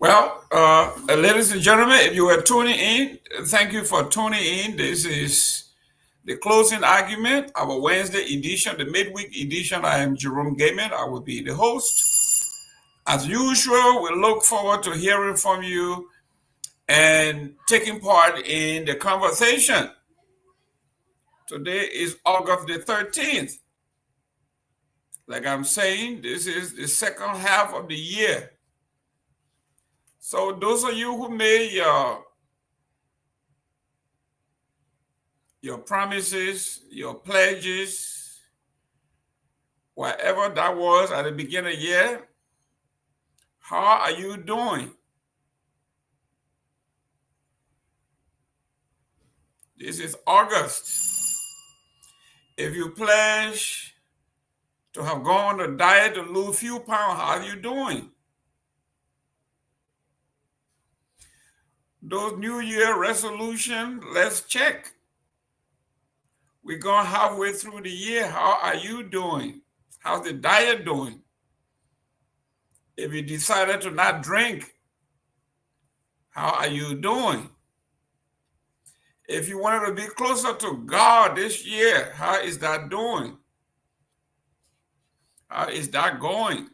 Well, ladies and gentlemen, if you are tuning in, thank you for tuning in. This is the closing argument, our Wednesday edition, the midweek edition. I am Jerome Gayman. I will be the host. As usual, we look forward to hearing from you and taking part in the conversation. Today is August the 13th. Like I'm saying, this is the second half of the year. So those of you who made your promises, your pledges, whatever that was at the beginning of the year, how are you doing? This is August. If you pledge to have gone on a diet to lose a few pounds, how are you doing? Those New Year resolutions, let's check. We're going halfway through the year. How are you doing? How's the diet doing? If you decided to not drink, how are you doing? If you wanted to be closer to God this year, how is that doing? How is that going?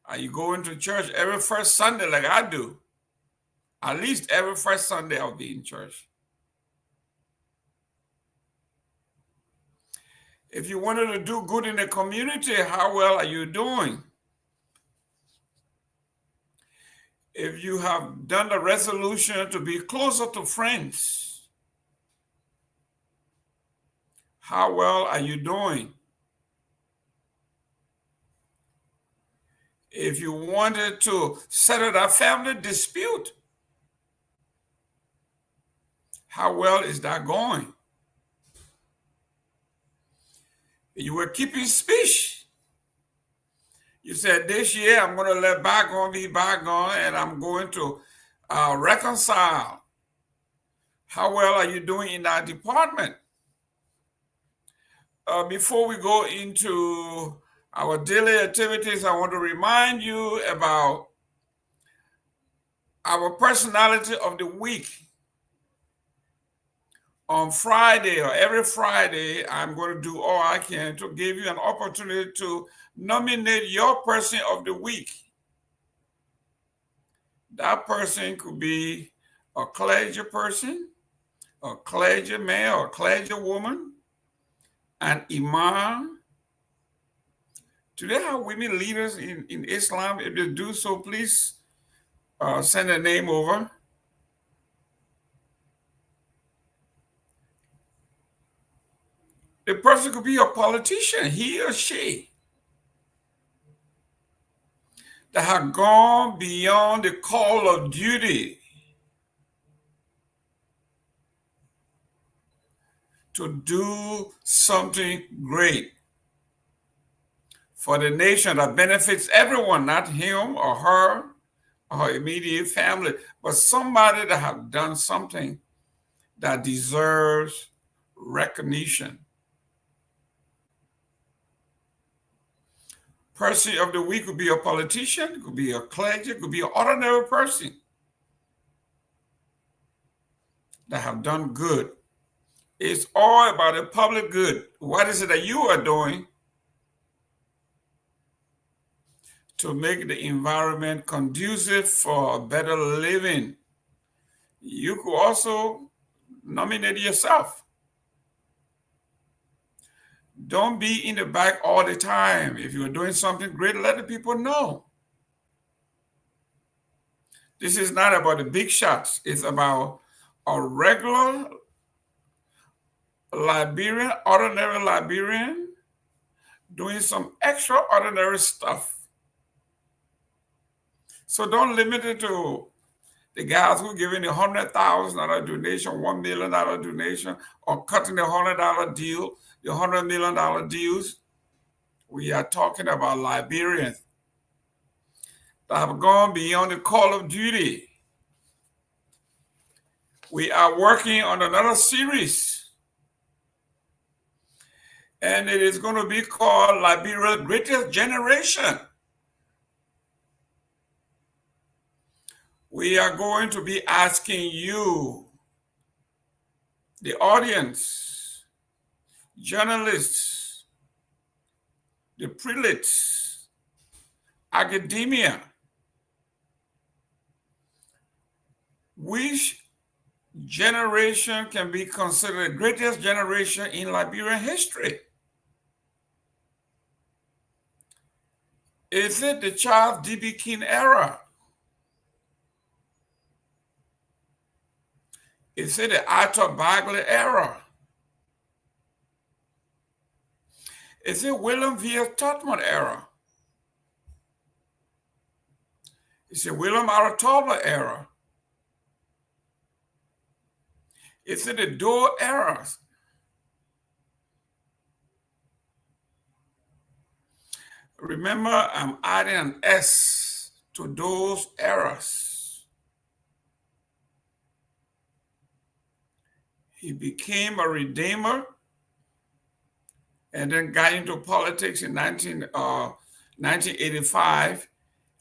Are you going to church every first Sunday like I do? At least every first Sunday I'll be in church. If you wanted to do good in the community, how well are you doing? If you have done the resolution to be closer to friends, how well are you doing? If you wanted to settle that family dispute, how well is that going? You were keeping speech. You said, this year I'm going to let bygone be bygone and I'm going to reconcile. How well are you doing in that department? Before we go into our daily activities, I want to remind you about our personality of the week. On Friday or every Friday, I'm going to do all I can to give you an opportunity to nominate your person of the week. That person could be a clergy person, a clergy man, or a clergy woman, an imam. Do they have women leaders in Islam? If they do so, please send a name over. The person could be a politician, he or she, that have gone beyond the call of duty to do something great for the nation that benefits everyone, not him or her or her immediate family, but somebody that have done something that deserves recognition. Person of the week could be a politician, could be a clergy, could be an ordinary person that have done good. It's all about the public good. What is it that you are doing to make the environment conducive for better living? You could also nominate yourself. Don't be in the back all the time. If you're doing something great, let the people know. This is not about the big shots. It's about a regular Liberian, ordinary Liberian, doing some extraordinary stuff. So don't limit it to the guys who are giving a $100,000 donation, $1 million donation, or cutting the $100 deal, the $100 million deals. We are talking about Liberians that have gone beyond the call of duty. We are working on another series, and it is going to be called Liberia's Greatest Generation. We are going to be asking you, the audience, journalists, the prelates, academia, which generation can be considered the greatest generation in Liberian history? Is it the Charles D.B. King era? Is it the Arthur Bagley era? Is it William V. Tubman era? Is it William R. Tobler era? Is it the Doe era? Remember, I'm adding an S to those eras. He became a redeemer and then got into politics in 1985,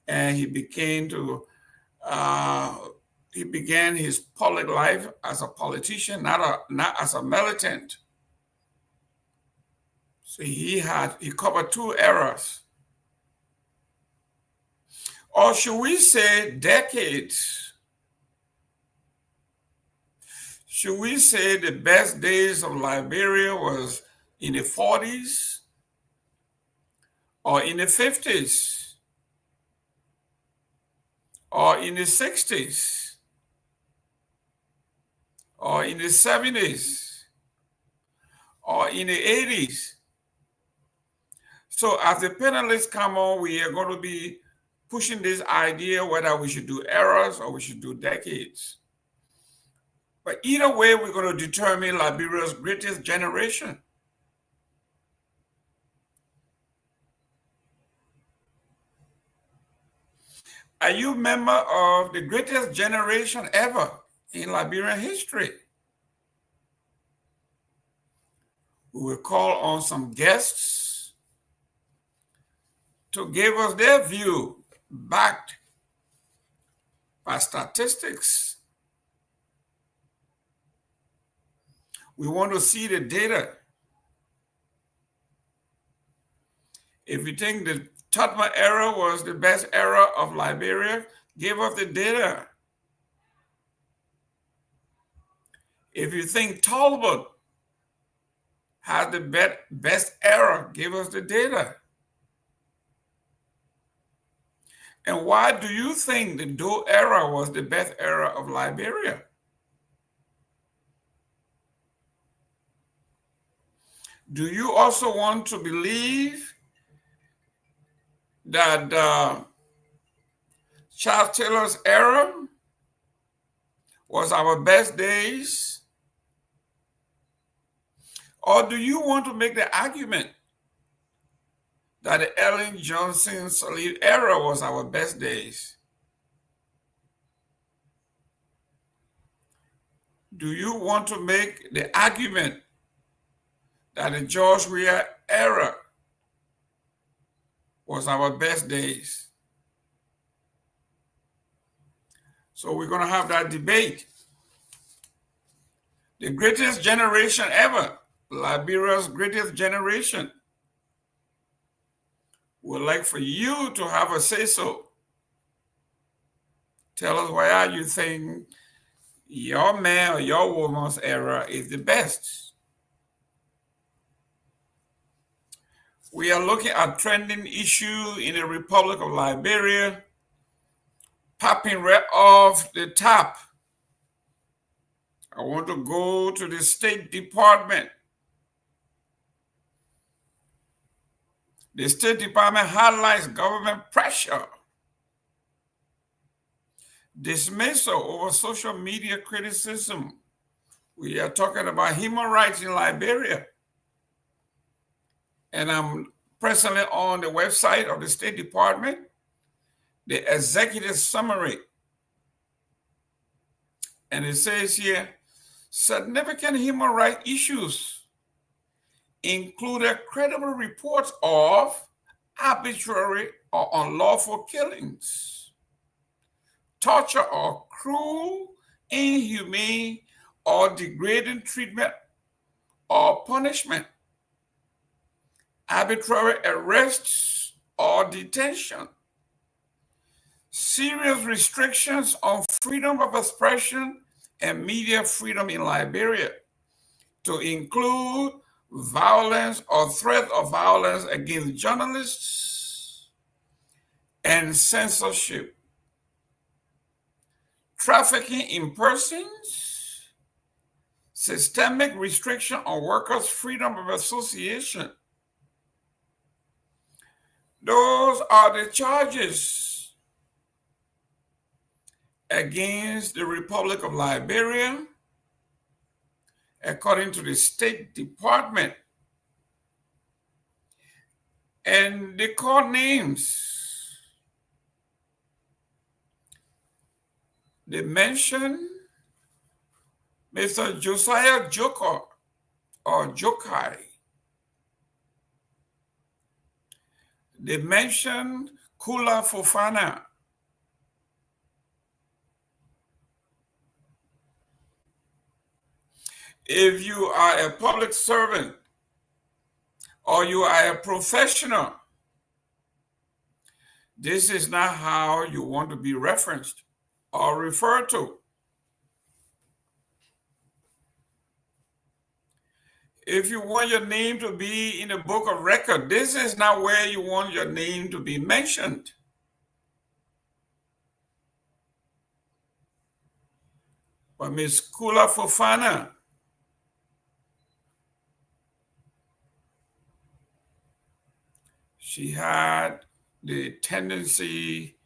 and he began his public life as a politician, not as a militant. So he covered two eras. Or should we say decades? Should we say the best days of Liberia was in the 40s or in the 50s or in the 60s or in the 70s or in the 80s? So as the panelists come on, we are going to be pushing this idea whether we should do eras or we should do decades. But either way, we're going to determine Liberia's greatest generation. Are you a member of the greatest generation ever in Liberian history? We will call on some guests to give us their view backed by statistics. We want to see the data. If you think the Tubman era was the best era of Liberia, give us the data. If you think Talbot had the best era, give us the data. And why do you think the Doe era was the best era of Liberia? Do you also want to believe that Charles Taylor's era was our best days? Or do you want to make the argument that the Ellen Johnson Sirleaf era was our best days? Do you want to make the argument that the George Weah era was our best days? So we're going to have that debate. The greatest generation ever, Liberia's greatest generation. Would like for you to have a say-so. Tell us why you think your man or your woman's era is the best. We are looking at trending issue in the Republic of Liberia, popping right off the top. I want to go to the State Department. The State Department highlights government pressure, dismissal over social media criticism. We are talking about human rights in Liberia. And I'm presently on the website of the State Department, the executive summary. And it says here, significant human rights issues included credible reports of arbitrary or unlawful killings, torture or cruel, inhumane, or degrading treatment or punishment, arbitrary arrests or detention, serious restrictions on freedom of expression and media freedom in Liberia, to include violence or threat of violence against journalists and censorship, trafficking in persons, systemic restriction on workers' freedom of association. Those are the charges against the Republic of Liberia, according to the State Department. And they call names. They mention Mr. Josiah Joker or Jokai. They mention Kula Fofana. If you are a public servant or you are a professional, this is not how you want to be referenced or referred to. If you want your name to be in the book of record, this is not where you want your name to be mentioned. But Ms. Kula Fofana, she had the tendency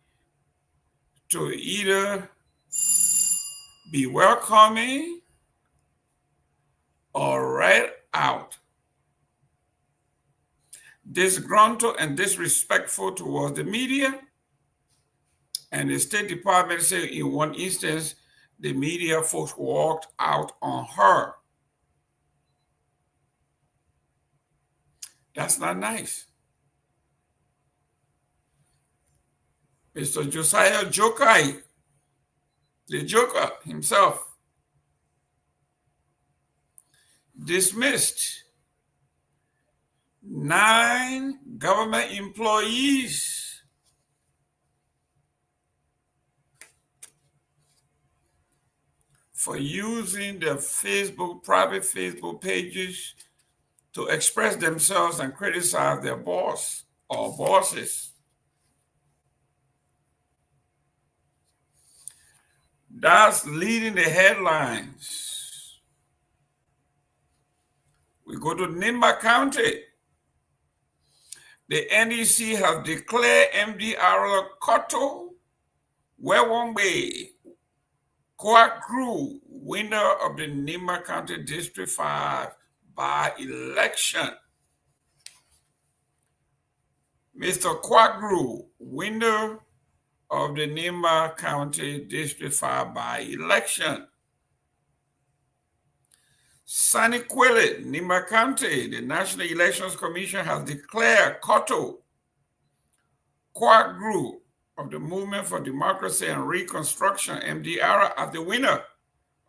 to either be welcoming or right out, disgruntled and disrespectful towards the media. And the State Department said in one instance, the media folks walked out on her. That's not nice. Mr. Josiah Jokai, the Joker himself, dismissed 9 government employees for using their private Facebook pages to express themselves and criticize their boss or bosses. That's leading the headlines. We go to Nimba County. The NDC has declared MDR Koto Wewombe Kwakru winner of the Nimba County District 5 by-election. Mr. Kwakru, winner of the Nimba County District 5 by-election. Sani Kwele, Nimba County, the National Elections Commission has declared Koto Kwakru of the Movement for Democracy and Reconstruction, MDR, as the winner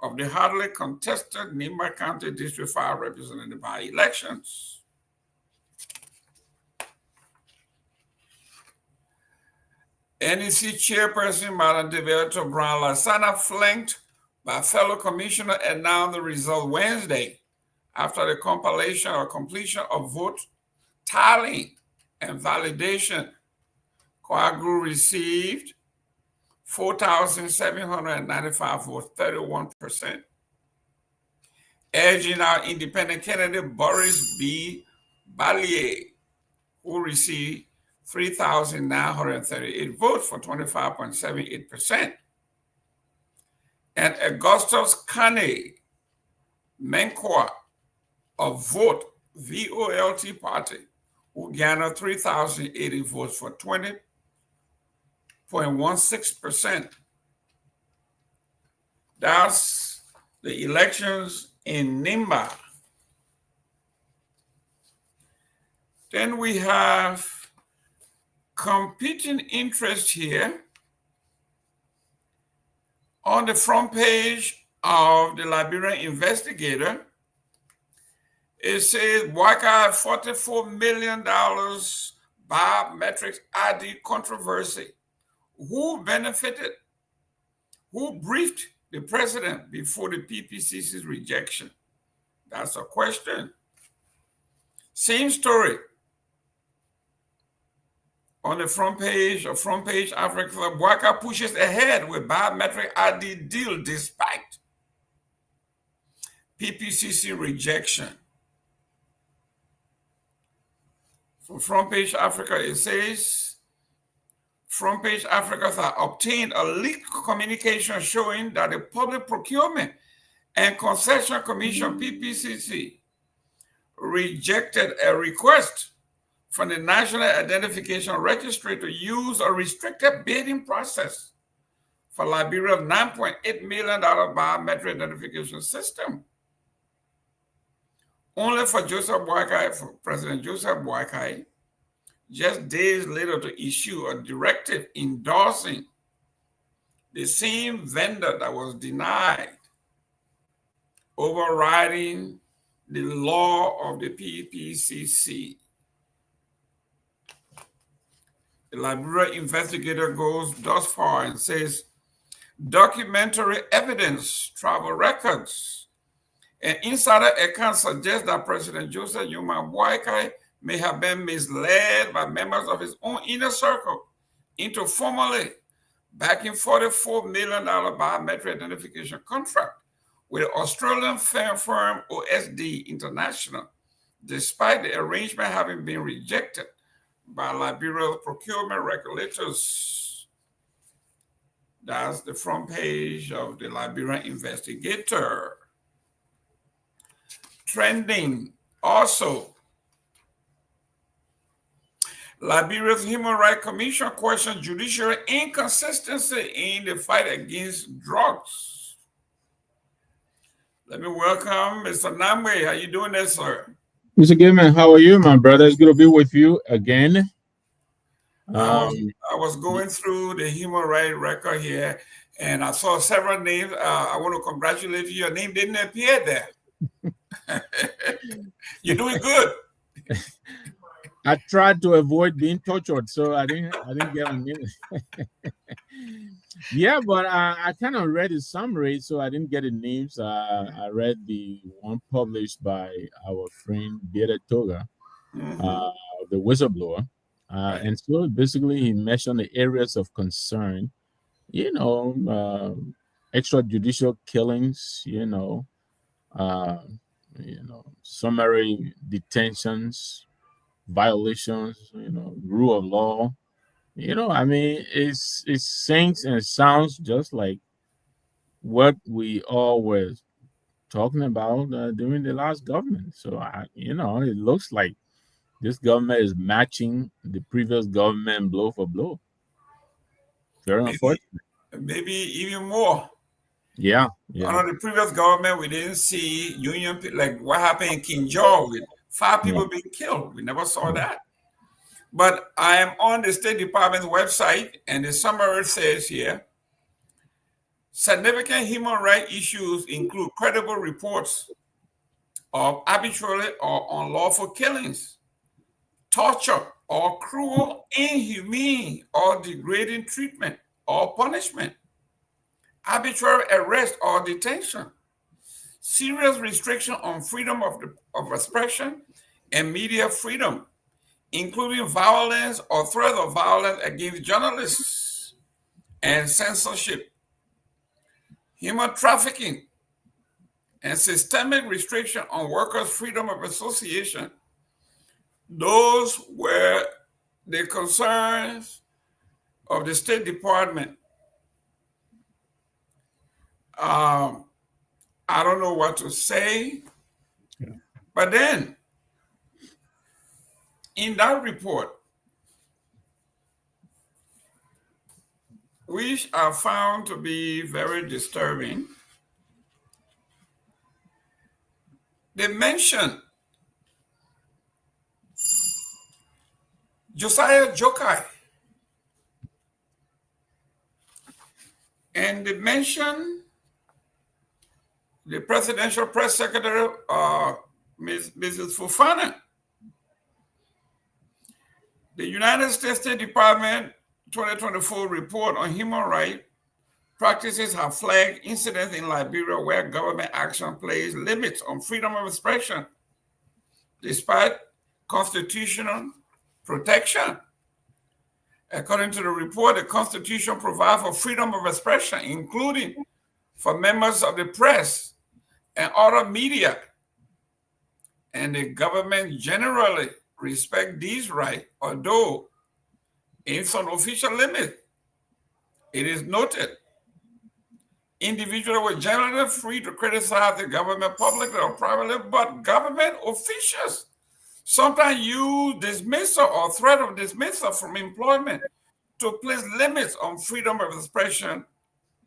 of the hotly contested Nimba County District 5 representative by-elections. NEC Chairperson Madam Deverto Brown Lasana, flanked by fellow commissioner, announced the result Wednesday after the compilation or completion of vote tallying and validation. Kwagru received 4,795 votes, 31%, edging out independent candidate Boris B. Ballier, who received 3,938 votes for 25.78%. And Augustus Kane Menkwa of Vote, VOLT Party, who garnered 3,080 votes for 20.16%. That's the elections in Nimba. Then we have competing interests here On the front page of the Liberian Investigator, it says Boycott $44 million biometrics ID controversy. Who benefited? Who briefed the president before the PPCC's rejection? That's a question. Same story. On the front page of Front Page Africa, Boycott pushes ahead with biometric ID deal despite PPCC rejection. For Front Page Africa, it says, Front Page Africa has obtained a leaked communication showing that the Public Procurement and Concession Commission, PPCC, rejected a request from the National Identification Registry to use a restricted bidding process for Liberia's $9.8 million biometric identification system. Only for President Joseph Boakai, just days later to issue a directive endorsing the same vendor that was denied, overriding the law of the PPCC. The Liberia Investigator goes thus far and says, documentary evidence, travel records, and insider accounts suggest that President Joseph Yuma Boakai may have been misled by members of his own inner circle into formally backing $44 million biometric identification contract with Australian firm OSD International, despite the arrangement having been rejected by Liberia's procurement regulators. That's the front page of the Liberian Investigator. Trending also, Liberia's Human Rights Commission questions judiciary inconsistency in the fight against drugs. Let me welcome Mr. Nagbe. How you doing there, sir? Mr. Gayman, how are you, my brother? It's good to be with you again. I was going through the human rights record here, and I saw several names. I want to congratulate you. Your name didn't appear there. You're doing good. I tried to avoid being tortured, so I didn't get on it. Yeah, but I kind of read the summary, so I didn't get the names. I read the one published by our friend Bede Toga, the whistleblower. Right. And so basically he mentioned the areas of concern, extrajudicial killings, summary detentions, violations, rule of law. I mean, it sings and sounds just like what we all were talking about during the last government. So, it looks like this government is matching the previous government blow for blow. Very unfortunate. Maybe even more. Yeah. Under the previous government, we didn't see union, like what happened in King George with 5 people being killed. We never saw that. But I am on the State Department's website, and the summary says here, significant human rights issues include credible reports of arbitrary or unlawful killings, torture, or cruel, inhumane, or degrading treatment or punishment, arbitrary arrest or detention, serious restriction on freedom of expression and media freedom, including violence or threat of violence against journalists and censorship, human trafficking, and systemic restriction on workers' freedom of association. Those were the concerns of the State Department. I don't know what to say, but then in that report, which are found to be very disturbing, they mention Josiah Jokai. And they mentioned the presidential press secretary, Mrs. Fofana. The United States State Department 2024 report on human rights practices have flagged incidents in Liberia where government action places limits on freedom of expression, despite constitutional protection. According to the report, the Constitution provides for freedom of expression, including for members of the press and other media. And the government generally respect these rights, although in some official limit. It is noted individuals were generally free to criticize the government publicly or privately, but government officials sometimes use dismissal or threat of dismissal from employment to place limits on freedom of expression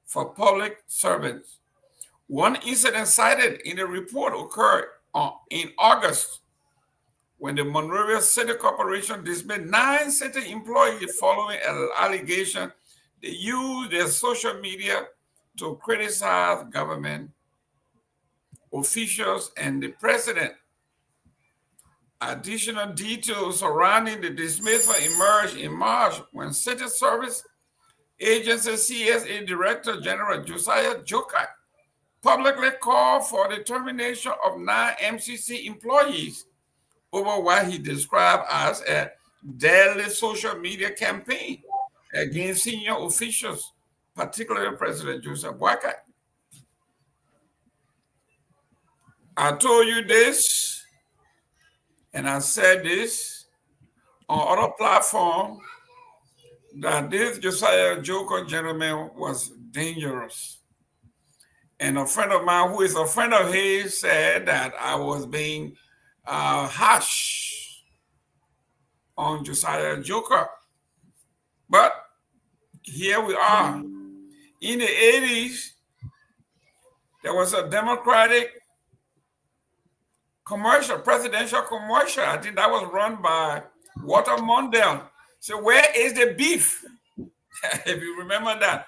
for public servants. One incident cited in the report occurred in August when the Monrovia City Corporation dismissed 9 city employees following an allegation they used their social media to criticize government officials and the president. Additional details surrounding the dismissal emerged in March when City Service Agency CSA Director General Josiah Jokai publicly called for the termination of 9 MCC employees over what he described as a deadly social media campaign against senior officials, particularly President Joseph Boakai. I told you this, and I said this on other platforms, that this Josiah Joker gentleman was dangerous. And a friend of mine, who is a friend of his, said that I was being harsh on Josiah Joker. But here we are. In the 80s, there was a Democratic commercial, presidential commercial. I think that was run by Walter Mondale. So where is the beef? If you remember that.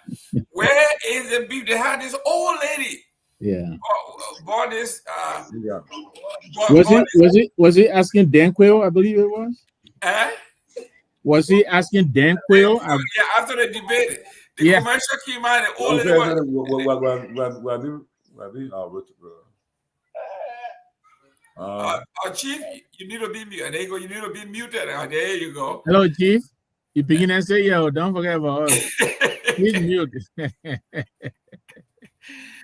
Where is the beef? They had this old lady. Yeah. Bought this. Was he asking Dan Quayle, I believe it was? Was he asking Dan Quayle? Yeah, after the debate, the commercial came out. The old lady Chief, you need to be muted. There you go. You need to be muted. There you go. Hello, Chief. You begin and say, yo, don't forget about us. Please mute.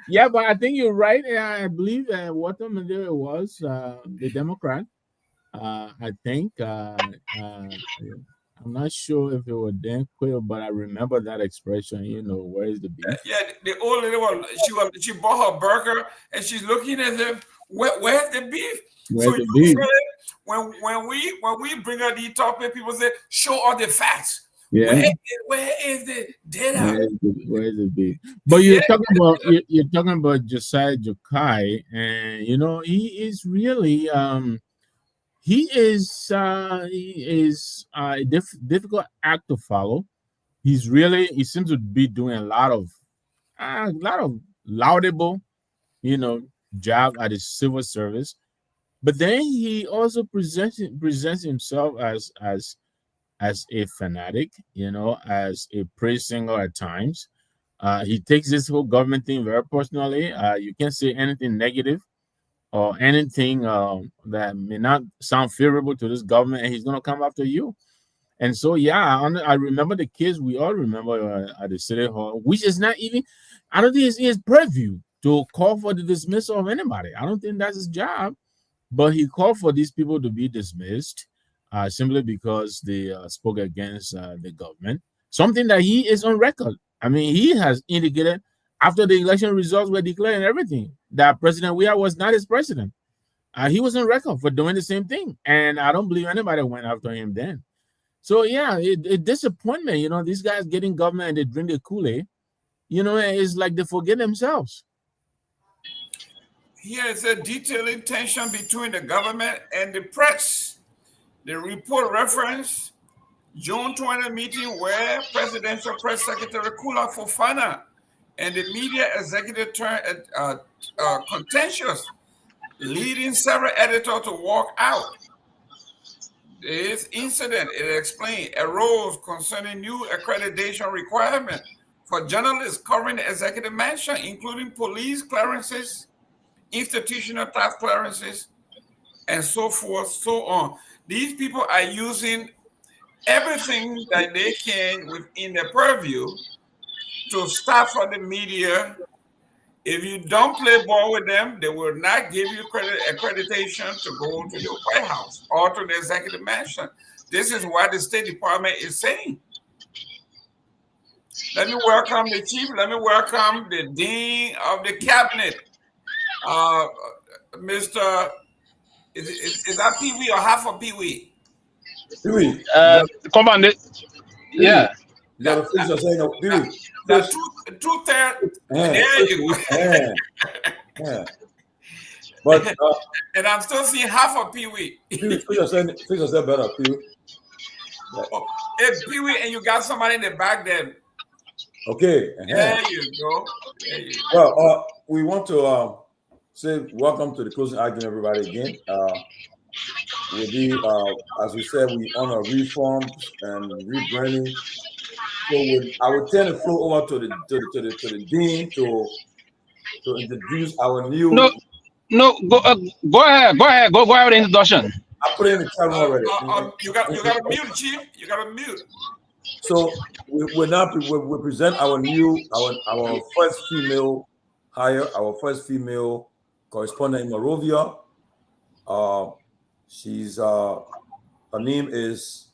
Yeah, but I think you're right. I believe Walter Mondale was the Democrat. I think I'm not sure if it was Dan Quayle, but I remember that expression. You know, where is the beef? Yeah, the old lady she bought her burger and she's looking at them. Where's the beef? Where's the beef? When we bring out these topics, people say, show all the facts. Yeah. Where is the data? Where is the beef? But you're talking about Josiah Jokai, and you know he is really he is a difficult act to follow. He seems to be doing a lot of laudable, job at the civil service, but then he also presents himself as a fanatic, as a praise singer at times. He takes this whole government thing very personally. You can't say anything negative or anything that may not sound favorable to this government, and he's going to come after you. And so, I remember the kids. We all remember at the city hall, which is not even, I don't think it's his purview to call for the dismissal of anybody. I don't think that's his job. But he called for these people to be dismissed simply because they spoke against the government. Something that he is on record. I mean, he has indicated after the election results were declared and everything that President Weah was not his president. He was on record for doing the same thing. And I don't believe anybody went after him then. So, it's disappointment. These guys get in government and they drink the Kool-Aid. It's like they forget themselves. Here is a detailed tension between the government and the press. The report referenced June 20 meeting where Presidential Press Secretary Kula Fofana and the media executive turned contentious, leading several editors to walk out. This incident, it explained, arose concerning new accreditation requirement for journalists covering the executive mansion, including police clearances, institutional staff clearances, and so forth, so on. These people are using everything that they can within their purview to stop for the media. If you don't play ball with them, they will not give you accreditation to go to the White House or to the executive mansion. This is what the State Department is saying. Let me welcome the chief. Let me welcome the dean of the cabinet, Mr. Is that Pewee or half of Pewee? Pewee. Command. Yeah. You got to fix your saying, Pewee. That two-thirds. There you go. Yeah. But and I'm still seeing half of Pewee. Pewee, fix yourself better, Pewee. Yeah. Oh, hey, Pewee, and you got somebody in the back there. Okay. There you go. Well, we want to say welcome to the closing argument, everybody, again. We'll be, as we said, we honor reforms and rebranding. So I would turn the floor over to the dean to introduce our new. No, go ahead. Go ahead with the introduction. I put it in the chat room already. You got to mute, Chief. You got to mute. So we present our first female hire, our first female correspondent in Monrovia. She's her name is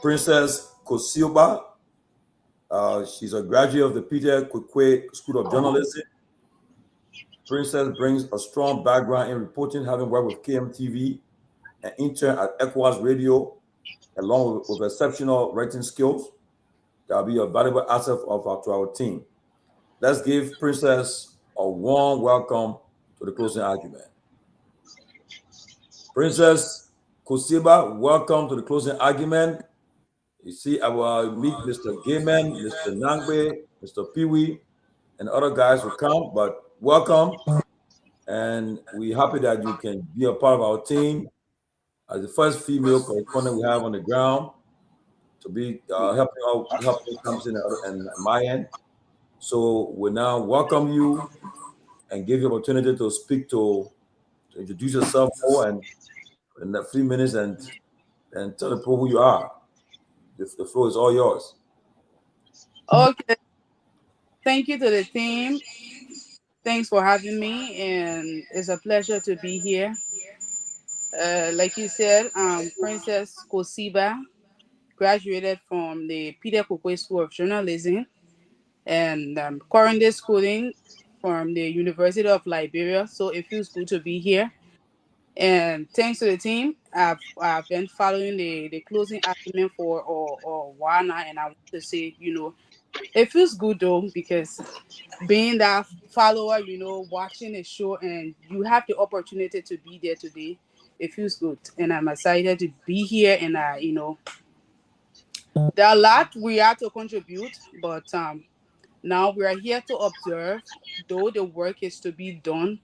Princess Kosioba. She's a graduate of the Peter Kwekwe School of Journalism. Princess brings a strong background in reporting, having worked with KMTV and intern at ECOWAS Radio, along with exceptional writing skills. That'll be a valuable asset to our team. Let's give Princess a warm welcome to the closing argument. Princess Kosioba, welcome to the closing argument. You see, I will meet Mr. Gayman, Mr. Nagbe, Mr. Pewee, and other guys will come, but welcome. And we're happy that you can be a part of our team as the first female correspondent we have on the ground to be helping Thompson and Myean. So we now welcome you and give you opportunity to speak to introduce yourself more and in that 3 minutes and tell the people who you are. The floor is all yours. Okay. Thank you to the team. Thanks for having me, and it's a pleasure to be here. Like you said, Princess Kosioba graduated from the Peter Kwekwe School of Journalism and currently schooling from the University of Liberia. So it feels good to be here. And thanks to the team, I've been following the closing argument for a while now, and I want to say, it feels good though, because being that follower, watching a show and you have the opportunity to be there today, it feels good. And I'm excited to be here, and there are a lot we have to contribute, but now we are here to observe, though the work is to be done.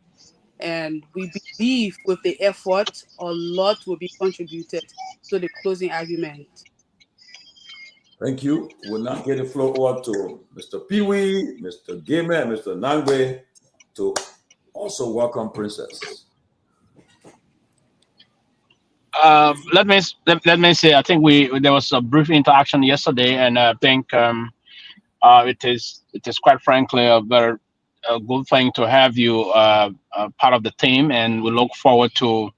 And we believe with the effort, a lot will be contributed to the closing argument. Thank you. We'll now get the floor over to Mr. Pewee, Mr. Gayman, and Mr. Nagbe to also welcome Princess. Let me say, I think there was a brief interaction yesterday, and I think it is quite frankly a very good thing to have you part of the team, and we look forward to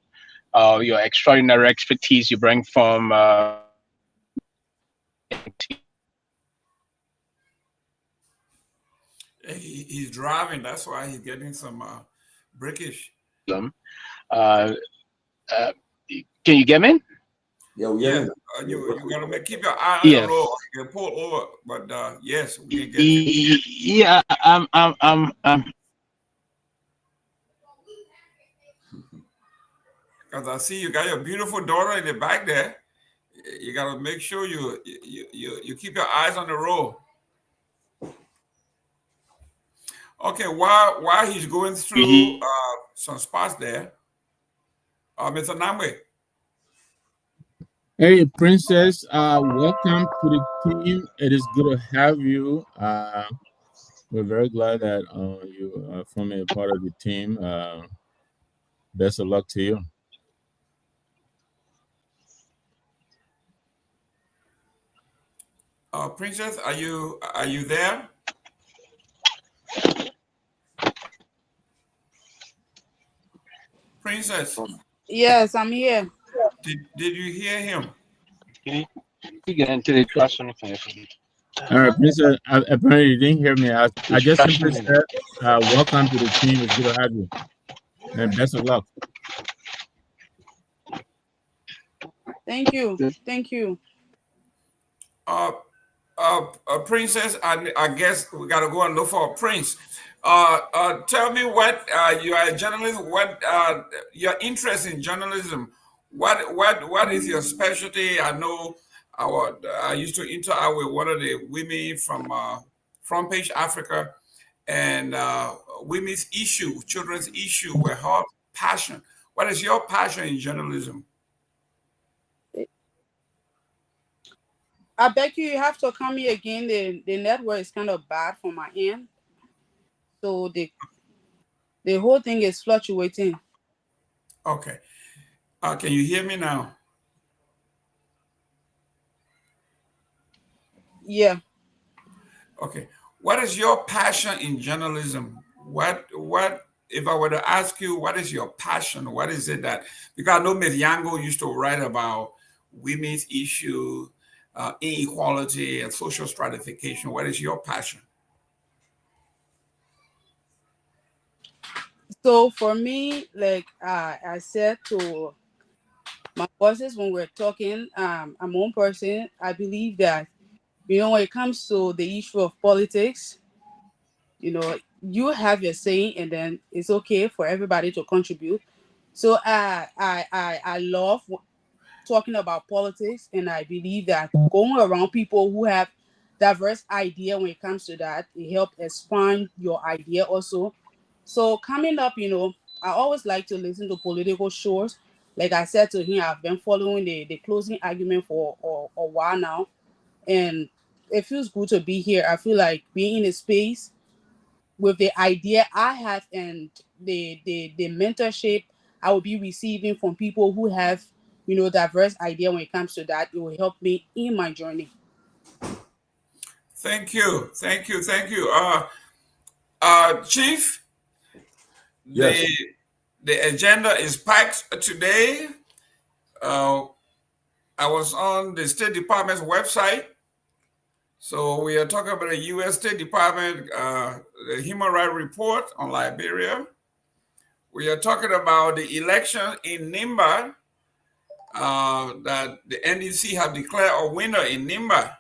your extraordinary expertise you bring from. He's driving. That's why he's getting some breakage. Can you get me? Yeah. You gotta keep your eye on the road. You can pull over, but yes, we can get you. Yeah, I'm. Because I see you got your beautiful daughter in the back there. You gotta make sure you keep your eyes on the road. Okay, while he's going through some spots there, Mr. Nagbe. Hey, Princess, welcome to the team. It is good to have you. We're very glad that you are forming a part of the team. Best of luck to you. Princess, are you there? Princess, Yes, I'm here. did you hear him? You get into the question. All right, Princess, apparently you didn't hear me. I just simply said, welcome to the team. It's good to have you. And best of luck. Thank you. Thank you. Princess, I guess we gotta go and look for a prince. Tell me what you are a journalist. What your interest in journalism? What is your specialty? I know I used to interact with one of the women from Front Page Africa, and women's issue, children's issue, were her passion. What is your passion in journalism? I beg you have to come here again. The network is kind of bad for my end. So the whole thing is fluctuating. Okay. Can you hear me now? Yeah. Okay. What is your passion in journalism? What if I were to ask you, what is your passion? What is it that, because I know Myean used to write about women's issue, inequality, and social stratification. What is your passion? So for me, like I said to my bosses when we're talking, I'm one person. I believe that, when it comes to the issue of politics, you have your say, and then it's okay for everybody to contribute. So I love talking about politics, and I believe that going around people who have diverse idea when it comes to that, it helps expand your idea also. So coming up, I always like to listen to political shows. Like I said to him, I've been following the closing argument for a while now, and it feels good to be here. I feel like being in a space with the idea I have, and the mentorship I will be receiving from people who have, diverse idea when it comes to that. It will help me in my journey. Thank you. Chief, Yes. the agenda is packed today. I was on the State Department's website. So we are talking about the U.S. State Department, the Human Rights Report on Liberia. We are talking about the election in Nimba, that the NDC have declared a winner in Nimba.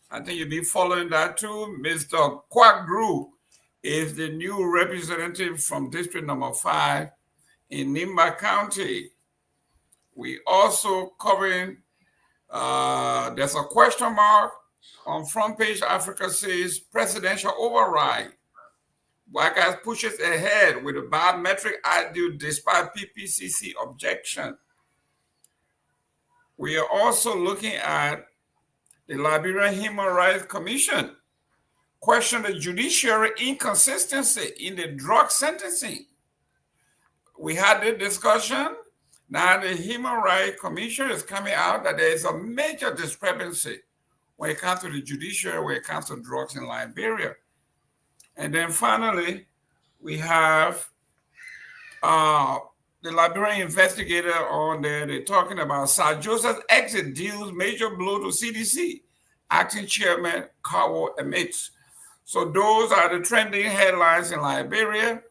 I think you'll be following that too. Mr. Kwak Gru is the new representative from District Number 5 in Nimba County. We also covering, there's a question mark on Front Page Africa says presidential override. White House pushes ahead with a biometric ID despite PPCC objection. We are also looking at the Liberia Human Rights Commission question the judiciary inconsistency in the drug sentencing. We had the discussion. Now the Human Rights Commission is coming out that there is a major discrepancy when it comes to the judiciary, when it comes to drugs in Liberia. And then finally, we have the Liberian investigator on there. They're talking about Sir Joseph's exit deals major blow to CDC. Acting Chairman Kawo admits. So those are the trending headlines in Liberia.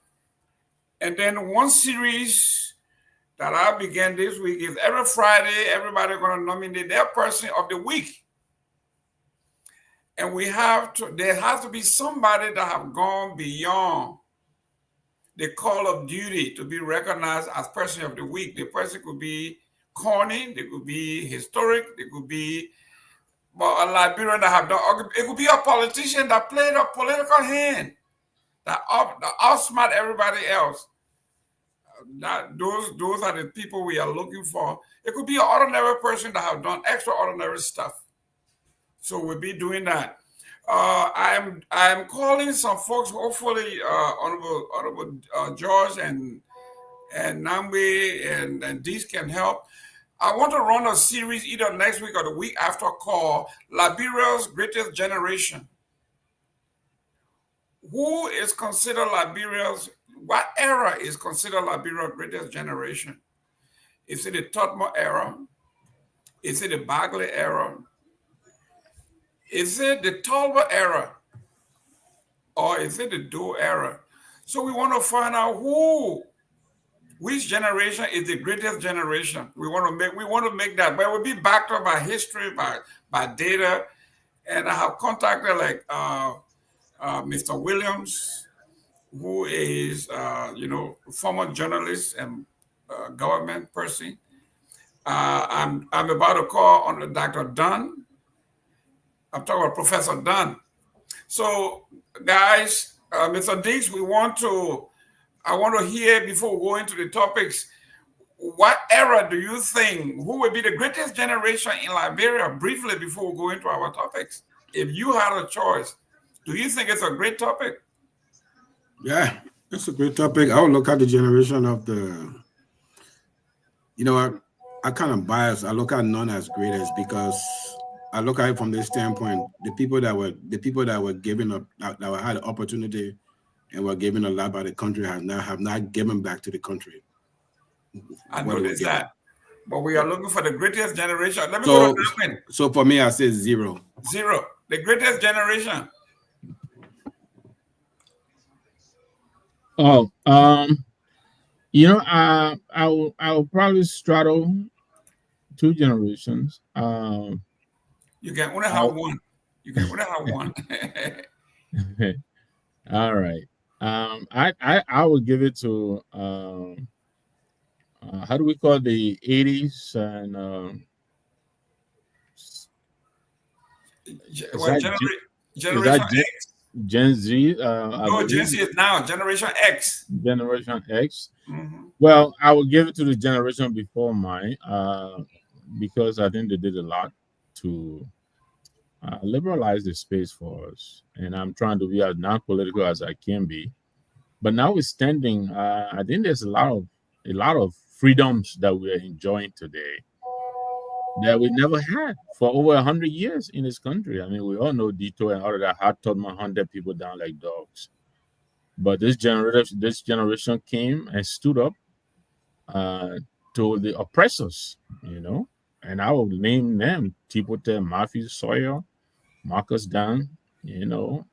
And then one series that I began this week is every Friday, everybody going to nominate their person of the week. And there has to be somebody that have gone beyond the call of duty to be recognized as person of the week. The person could be corny, they could be historic, they could be a Liberian that have done, it could be a politician that played a political hand that outsmart everybody else. Those are the people we are looking for. It could be an ordinary person that have done extraordinary stuff. So we'll be doing that. I'm calling some folks. Hopefully, Honorable George and Nagbe and these can help. I want to run a series either next week or the week after called Liberia's Greatest Generation. Who is considered what era is considered Liberia's greatest generation? Is it the Totmo era? Is it the Bagley era? Is it the Tolba era? Or is it the Doe era? So we want to find out which generation is the greatest generation. We want to make that, but it will be backed up by history, by data. And I have contacted like Mr. Williams, who is former journalist and government person. I'm about to call on Dr. Dunn. I'm talking about Professor Dunn. So, guys, Mr. Diggs, I want to hear before we go into the topics. What era do you think, who will be the greatest generation in Liberia, briefly before we go into our topics? If you had a choice, do you think it's a great topic? Yeah, it's a great topic. I would look at the generation of I kind of biased. I look at none as greatest because I look at it from this standpoint. The people that were given up, that had the opportunity and were given a lot by the country have not given back to the country. I noticed that. But we are looking for the greatest generation. Let me go to Gayman. So for me, I say zero. Zero. The greatest generation. Oh, I will probably straddle two generations. You can only have one. You can only have one. All right. I would give it to how do we call the 80s and Generation X. Gen Z. No, Gen Z is now Generation X. Generation X. Mm-hmm. Well, I would give it to the generation before mine because I think they did a lot to liberalize the space for us, and I'm trying to be as non-political as I can be. But notwithstanding, I think there's a lot of freedoms that we are enjoying today that we never had for over 100 years in this country. I mean, we all know Dopoh and all of that had taught 100 people down like dogs. But this generation came and stood up to the oppressors, and I will name them: Tipote, Matthew Sawyer, Marcus Dunn, Tom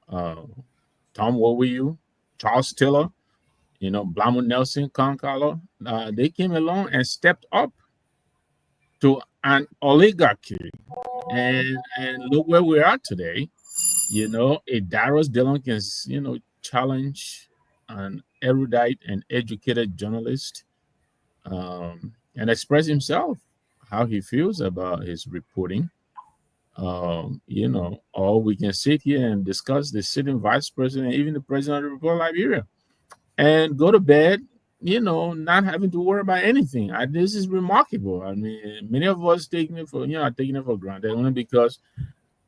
Wowiyu, Charles Taylor, Blamu Nelson, Konkalo. They came along and stepped up to an oligarchy, and look where we are today. A Darius Dillon can challenge an erudite and educated journalist and express himself how he feels about his reporting. Or we can sit here and discuss the sitting vice president, even the president of the Republic of Liberia, and go to bed, not having to worry about anything. This is remarkable. I mean, many of us taking it for granted only because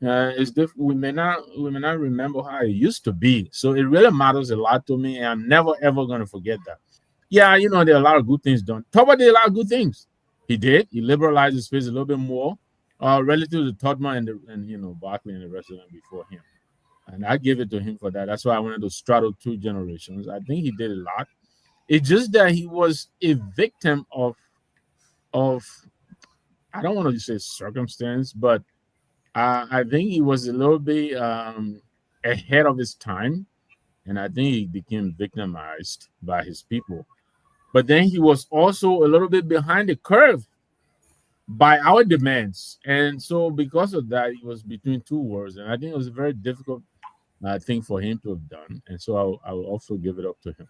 it's different. We may not remember how it used to be. So it really matters a lot to me, and I'm never ever going to forget that. Yeah, there are a lot of good things done. Toba did a lot of good things. He did. He liberalized the space a little bit more, relative to Totma and Barkley and the rest of them before him. And I give it to him for that. That's why I wanted to straddle two generations. I think he did a lot. It's just that he was a victim of I don't want to say circumstance, but I think he was a little bit ahead of his time, and I think he became victimized by his people. But then he was also a little bit behind the curve by our demands, and so because of that, he was between two worlds, and I think it was a very difficult thing for him to have done, and so I will also give it up to him.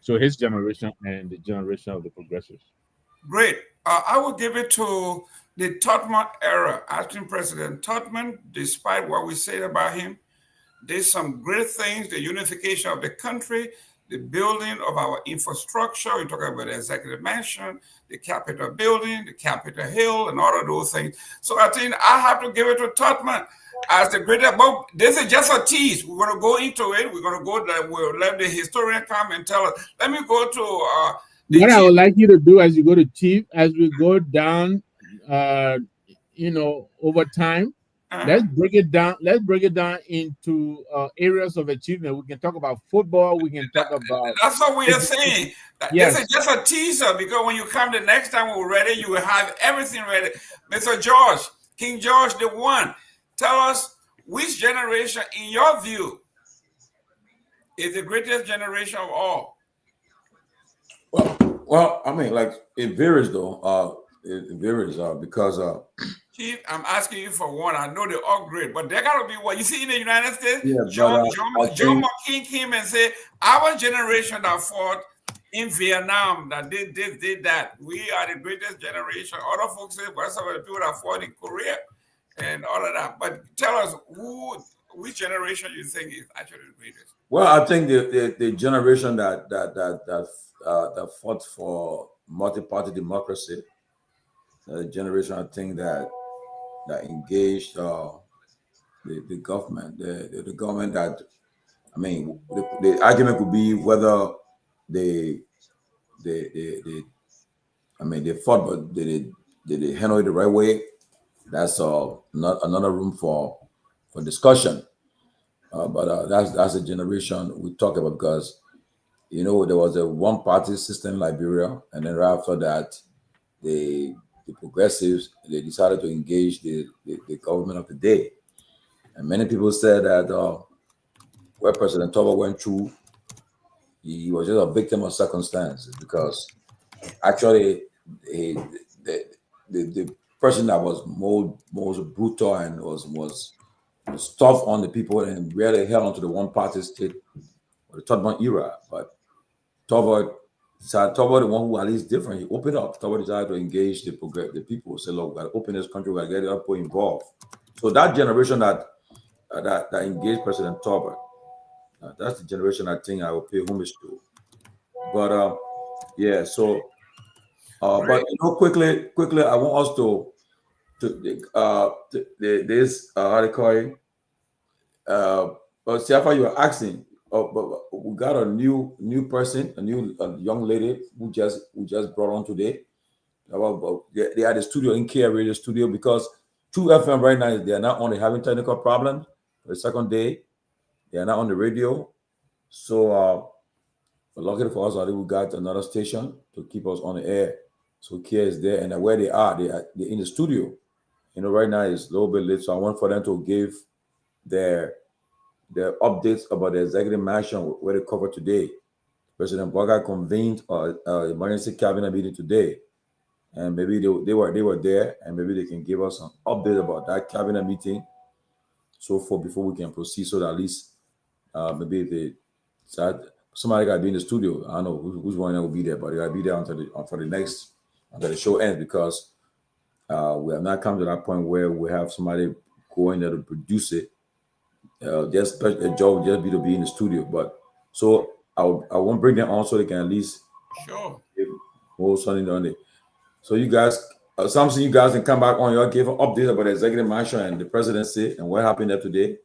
So his generation and the generation of the progressives. Great. I will give it to the Totman era, acting President Totman, despite what we say about him, did some great things, the unification of the country, the building of our infrastructure. We're talking about the executive mansion, the Capitol building, the Capitol Hill, and all of those things. So I think I have to give it to Tubman as the greatest. But this is just a tease. We're going to go into it. We're going to go there. We'll let the historian come and tell us. Let me go to what I would like you to do as you go to Chief, as we go down, over time. Let's break it down. Let's break it down into areas of achievement. We can talk about football. We can talk about. That's what we are saying. Yes. This is just a teaser, because when you come the next time we're ready, you will have everything ready. Mr. George, King George the One, tell us which generation, in your view, is the greatest generation of all. Well, I mean, like, it varies though. It varies because. Chief, I'm asking you for one. I know they're all great, but there gotta be one. You see, in the United States, Yeah, John McCain came and said, "Our generation that fought in Vietnam, that did that. We are the greatest generation." Other folks say, "Well, some of the people that fought in Korea and all of that." But tell us, which generation you think is actually the greatest? Well, I think the generation that fought for multi-party democracy, the generation, I think, that engaged the government, the government that, I mean, the argument could be whether they fought, but did they handle it the right way? That's not another room for discussion. But that's a generation we talk about, because there was a one-party system in Liberia, and then right after that, the progressives, they decided to engage the government of the day. And many people said that what President Tomalin went through, he was just a victim of circumstances, because actually the person that was most brutal and was tough on the people and really held onto the one-party state or the Torgbean era. But Tomalin, the one who at least different, he opened up. Tomalin decided to engage the people, say, look, we got to open this country, we got to get the people involved. So that generation that engaged President Tomalin, that's the generation I think I will pay homage to. But yeah, so but quickly, I want us to this how they call it. But Siafa, you were asking. But we got a new person, a young lady who just brought on today. They had a studio in Care Radio Studio, because 2FM right now, they are not only having technical problems. The second day, they are not on the radio. So luckily for us, we got another station to keep us on the air. So Care is there, and where they are, they're in the studio. Right now it's a little bit late, so I want for them to give their updates about the executive mansion where they covered today. President Garguah convened an emergency cabinet meeting today, and maybe they were there, and maybe they can give us some update about that cabinet meeting, so forth, before we can proceed. So that at least maybe somebody got to be in the studio. I don't know who's one that will be there, but they got to be there until the show ends, because we have not come to that point where we have somebody going there to produce it. Just a job just be to be in the studio. But so I won't bring them on, so they can at least hold something on it. So you guys, something you guys can come back on. Y'all give an update about the executive mansion and the presidency and what happened there today.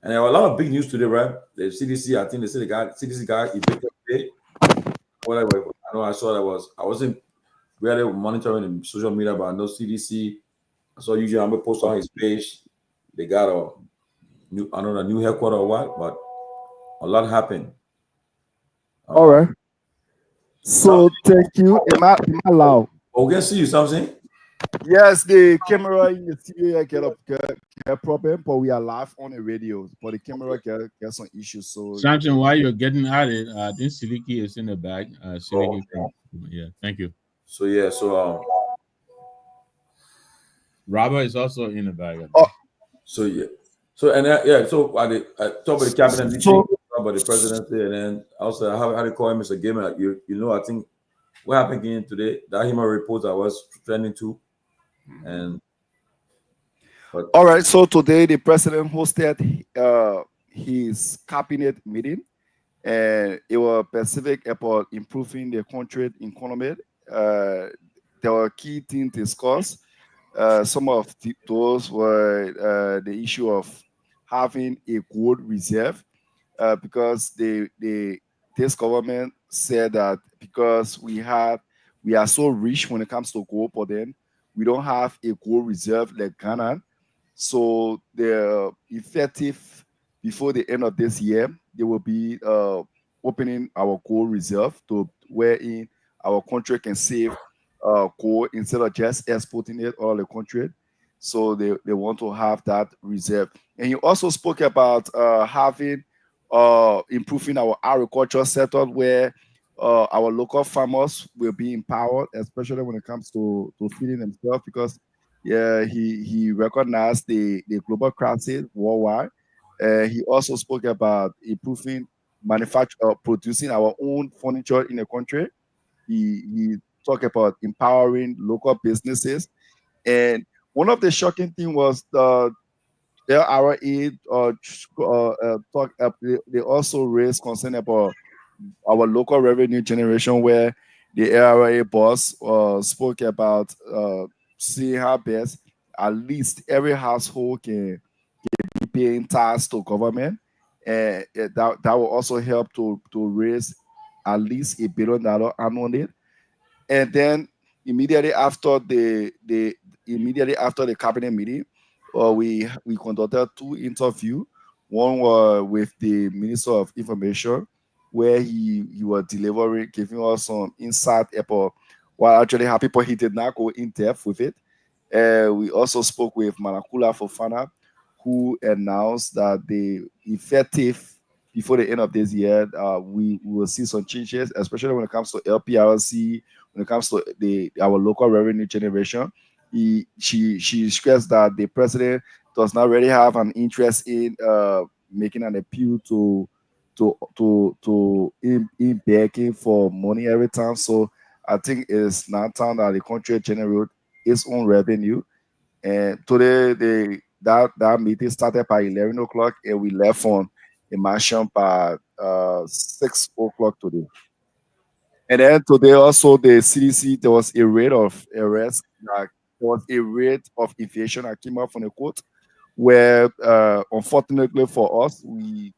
And there were a lot of big news today, right? The CDC, I think they said the CDC guy evicted today. Whatever. I know I saw that I wasn't really monitoring the social media, but I know CDC. I saw usually I'm gonna post on his page. They got a new headquarters or what, but a lot happened. All right. So thank you. Am I loud? Oh, we can see you, something. Yes, the camera in the studio get a problem, but we are live on the radio. But the camera get some issues. So Samson, while you're getting at it, this Seleke is in the back. Seleke Kromah. Yeah, thank you. So yeah, Robert is also in the back. So yeah. So and so I talk about the cabinet meeting, about the presidency, and then also how they call him, Mr. Gayman. I think what happened again today, that human report I was trending to, and all right. So today the president hosted his cabinet meeting, and it was specific about improving the country economy. There were key things discussed. Some of those were the issue of having a gold reserve, because this government said that because we are so rich when it comes to gold, but then we don't have a gold reserve like Ghana. So the effective before the end of this year, they will be opening our gold reserve to wherein our country can save coal instead of just exporting it all the country. So they want to have that reserve. And you also spoke about having improving our agriculture sector where our local farmers will be empowered, especially when it comes to feeding themselves, because yeah, he recognized the global crisis worldwide. He also spoke about improving manufacture, producing our own furniture in the country. He talked about empowering local businesses. And one of the shocking thing was the LRA talk. They also raised concern about our local revenue generation, where the LRA boss spoke about seeing how best at least every household can be paying tax to government, and that will also help to raise at least $1 billion annually. And then immediately after the cabinet meeting, we conducted two interviews. One was with the Minister of Information, where he was delivering, giving us some insight about what actually happened, but he did not go in depth with it. We also spoke with Manakula Fofana, who announced that the effective before the end of this year, we will see some changes, especially when it comes to LPRC, when it comes to our local revenue generation. She stressed that the president does not really have an interest in making an appeal in begging for money every time. So I think it's now time that the country generate its own revenue. And today that meeting started by 11 o'clock, and we left on a mansion by 6 o'clock today. And then today also the CDC, there was a rate of arrest, like there was a rate of inflation that came out from the court, where unfortunately for us, we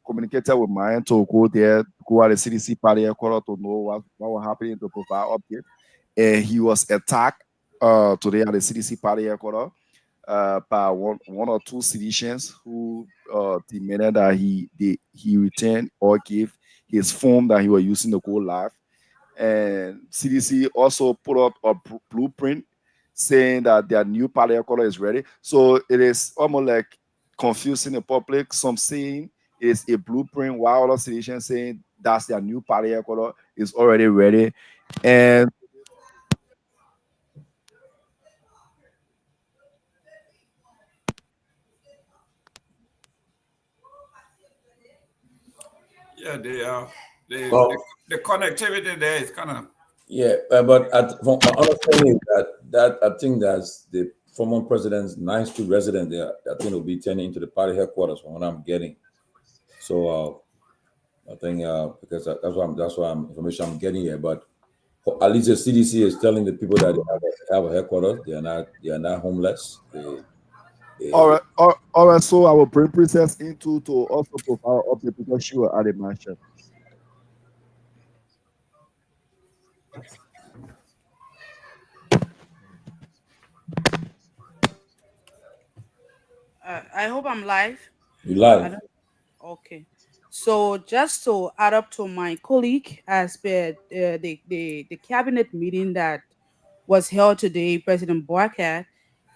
communicated with Myean to go there, go at the CDC party headquarters to know what was happening, to provide update. And he was attacked today at the CDC party headquarters by one or two citizens who demanded that he return or give his phone that he was using to go live. And CDC also put up a blueprint saying that their new party color is ready. So it is almost like confusing the public. Some saying it's a blueprint, while other citizens saying that's their new party color is already ready. And Yeah, Well, the connectivity there is kind of. yeah, but from my understanding is that I think that's the former president's 9th Street resident there. I think will be turning into the party headquarters from what I'm getting. So I think that's what information I'm getting here. But at least the CDC is telling the people that they have a headquarters. They are not homeless. all right, all right. So I will bring Princess into to also provide update because she was at the mansion. I hope I'm live. you I live. don't. Okay. So just to add up to my colleague, as per the cabinet meeting that was held today, President Boakai,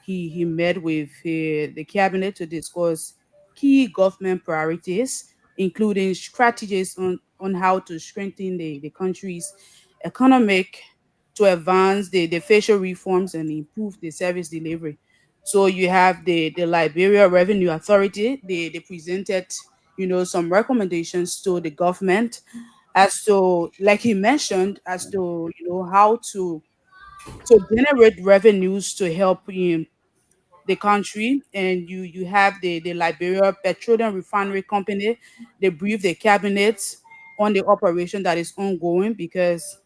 he met with the cabinet to discuss key government priorities, including strategies on how to strengthen the country's economic, to advance the facial reforms and improve the service delivery. So you have the Liberia Revenue Authority. They presented, some recommendations to the government as to, like he mentioned, as to how to generate revenues to help the country, and you have the Liberia Petroleum Refinery Company. They brief the cabinet on the operation that is ongoing, because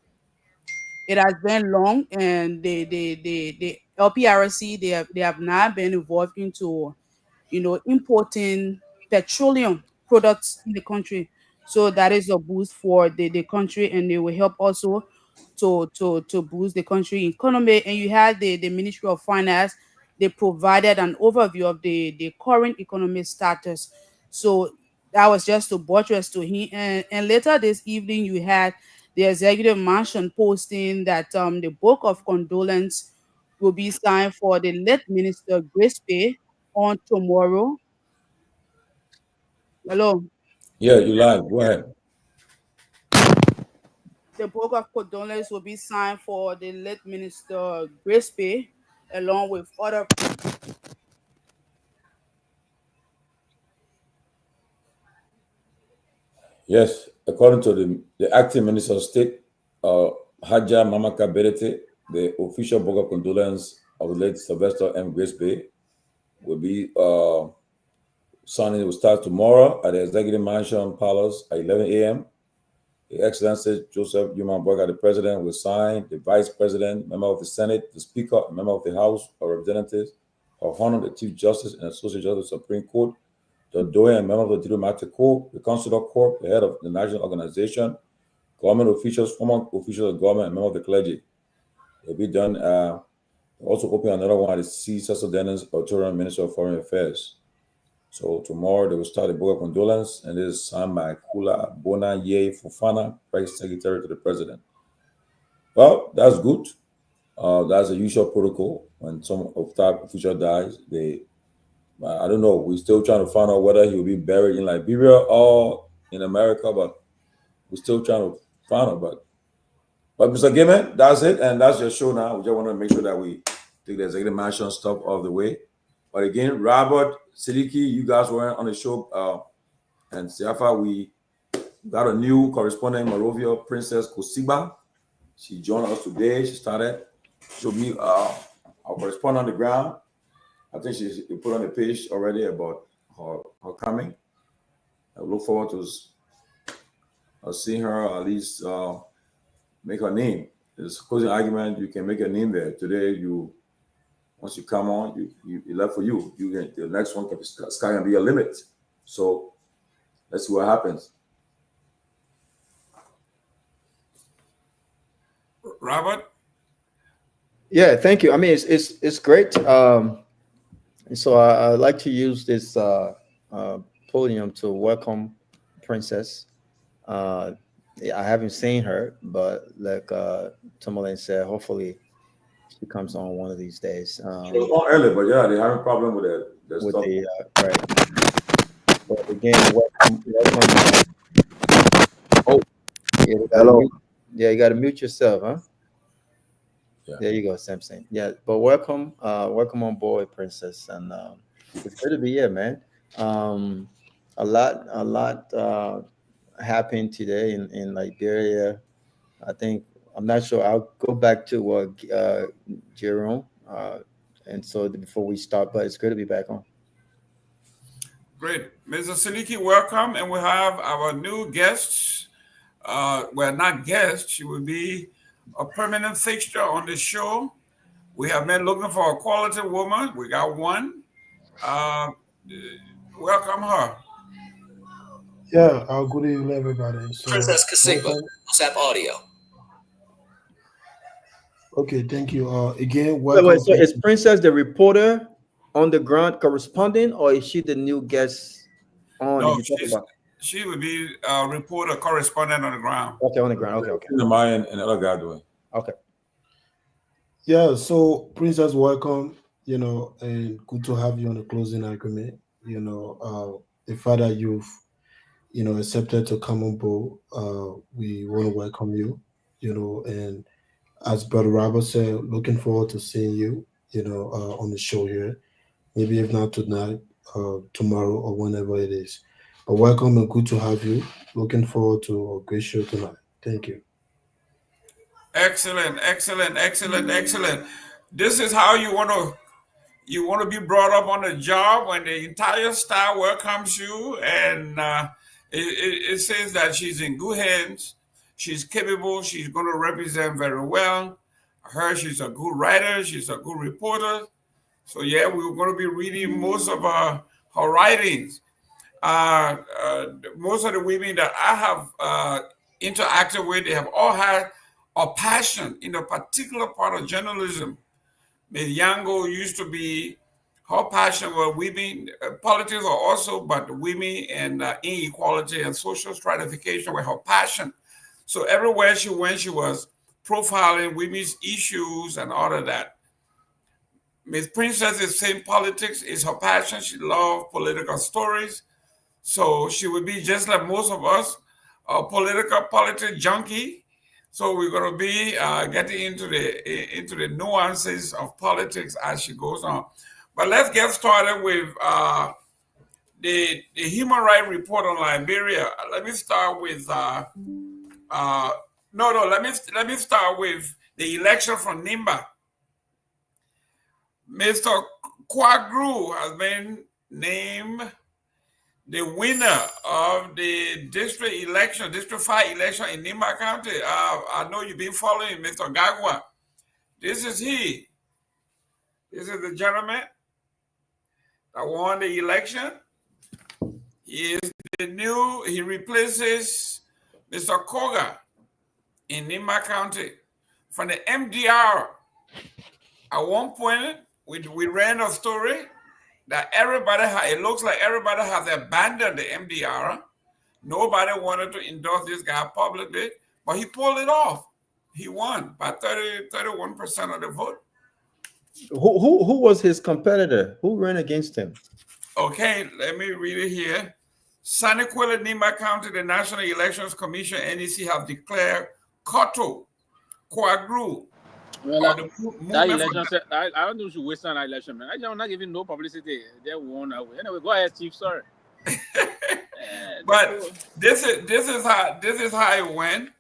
it has been long, and the LPRC, they have not been involved into importing petroleum products in the country. So that is a boost for the country, and they will help also to boost the country economy. And you have the Ministry of Finance. They provided an overview of the current economic status. So that was just to buttress to him. And later this evening, you had the executive mansion posting that the book of condolence will be signed for the late Minister Grace Pay on tomorrow. Hello. Yeah, you live. Go ahead. The book of condolence will be signed for the late Minister Grace Pay, along with other. Yes, according to the acting Minister of State, Haja Mamaka Berete, the official book of condolence of the late Sylvester M. Grace Bay will be signing. It will start tomorrow at the Executive Mansion Palace at 11 a.m. His Excellency Joseph Human Boyka, the President, will sign. The Vice President, member of the Senate, the Speaker, member of the House of Representatives, Her Honor, the Chief Justice and Associate Justice of the Supreme Court, the Doyen, member of the Diplomatic Corps, the Consular Corps, the head of the National Organization, government officials, former officials of government, and member of the clergy. It will be done. Also open another one at the C. Cecil Dennis Auditorium, Minister of Foreign Affairs. So tomorrow they will start the book of condolence, and this is signed by Kula Bona Ye Fofana, Press Secretary to the President. Well, that's good. That's the usual protocol. When some of that official dies, I don't know. We're still trying to find out whether he will be buried in Liberia or in America, but we're still trying to find out. But Mr. Gayman, that's it, and that's your show now. We just want to make sure that we take the executive mansion stuff off the way. But again, Robert, Seleke, you guys were on the show, and Siafa, we got a new correspondent, Morovia Princess Kosiba. She joined us today. She started. She'll be our correspondent on the ground. I think she put on the page already about her coming. I look forward to seeing her, at least make her name. It's a closing argument. You can make a name there. Today, once you come on, you left for you. The next one can sky can be a limit. So let's see what happens. Robert? Yeah, thank you. I mean, it's great. So I'd like to use this podium to welcome Princess. I haven't seen her, but like Tomalin said, hopefully she comes on one of these days. She was on early, but yeah, they're having a problem with the stuff. Right. But again, welcome. Oh, yeah, Hello. You got to mute yourself, huh? Yeah. There you go, Samson. Yeah, but welcome on board, Princess, and it's good to be here, man. A lot happened today in Liberia. I'm not sure. I'll go back to Jerome, and so before we start, but it's good to be back on. Great. Mr. Seleke, welcome. And we have our new guests. Well, not guests. She will be a permanent fixture on the show. We have been looking for a quality woman. We got one. Welcome her. Yeah, good evening, everybody. So, Princess Kasigba, WhatsApp audio. Okay, thank you. Again, welcome. Wait, so is Princess the reporter on the ground correspondent, or is she the new guest on? No, she would be a reporter correspondent on the ground. Okay, on the ground. Okay. The Myean and other guy doing. Okay. Yeah, so Princess, welcome. And good to have you on the closing argument. The fact that you've accepted to come on board, we want to welcome you. And as Brother Robert said, looking forward to seeing you. On the show here. Maybe if not tonight, tomorrow or whenever it is. But welcome and good to have you. Looking forward to a great show tonight. Thank you. Excellent. This is how you want to you want to be brought up on a job when the entire staff welcomes you, and it says that she's in good hands. She's capable. She's going to represent very well. I heard she's a good writer. She's a good reporter. So yeah, we're going to be reading most of her writings. Most of the women that I have interacted with, they have all had a passion in a particular part of journalism. Myean used to be, her passion was women, politics are also, but women and inequality and social stratification were her passion. So everywhere she went, she was profiling women's issues and all of that. Miss Princess is saying politics is her passion. She loves political stories. So she would be just like most of us, a politics junkie. So we're going to be getting into the nuances of politics as she goes on. But let's get started with the human rights report on Liberia. Let me start with let me start with the election from Nimba. Mr. Garguah has been named the winner of the district 5 election in Nimba County. I know you've been following Mr. Garguah. This is he. This is the gentleman that won the election. He replaces Mr. Koga in Nimba County from the MDR. At one point, we ran a story that it looks like everybody has abandoned the MDR. Nobody wanted to endorse this guy publicly, but he pulled it off. He won by 31% of the vote. Who was his competitor? Who ran against him? Okay, let me read it here. Saniquila, Nimba County, the National Elections Commission, NEC, have declared Koto Garguah. Well, that election, I don't know if you waste an election, man. I don't not giving no publicity. They won away. Anyway, go ahead, Chief. Sorry. But this is how it went.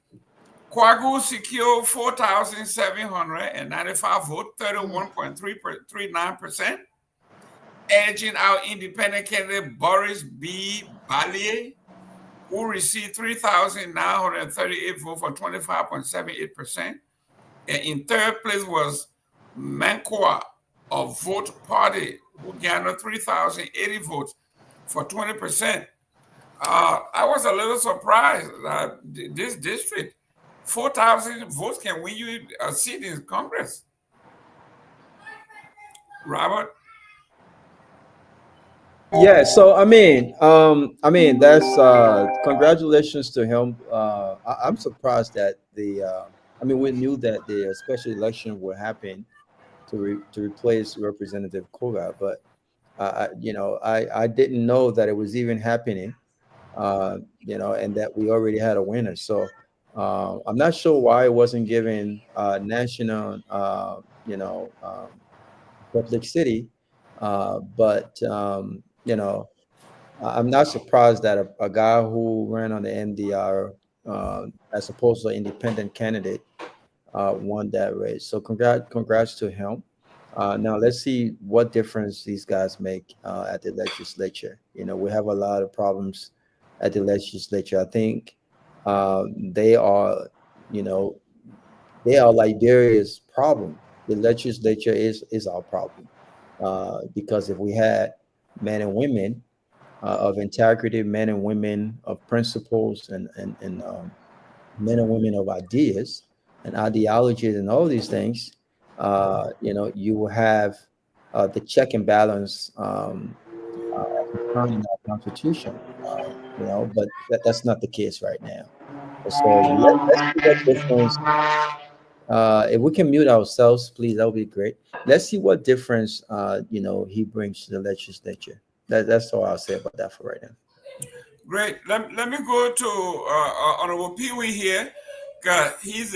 Garguah secured 4,795 votes, 31.39%, edging out independent candidate Boris B. Ballier, who received 3,938 votes for 25.78%. And in third place was Mankoa of Vote Party, who garnered 3,080 votes for 20%. I was a little surprised that this district, 4,000 votes can win you a seat in Congress. Robert? Yeah, so I mean that's congratulations to him. I'm surprised that we knew that the special election would happen to replace Representative Koga, but I didn't know that it was even happening, and that we already had a winner. So I'm not sure why it wasn't given national, publicity, but I'm not surprised that a guy who ran on the MDR, as opposed to an independent candidate, won that race. So congrats to him. Now let's see what difference these guys make at the legislature. We have a lot of problems at the legislature. I think they are Liberia's problem. The legislature is our problem, because if we had men and women of integrity, men and women of principles, and men and women of ideas and ideologies and all these things, you will have the check and balance in our Constitution, but that's not the case right now. So let's see what difference. If we can mute ourselves, please, that would be great. Let's see what difference he brings to the legislature. That's all I'll say about that for right now. Great. Let me go to Honorable Pewee here. He's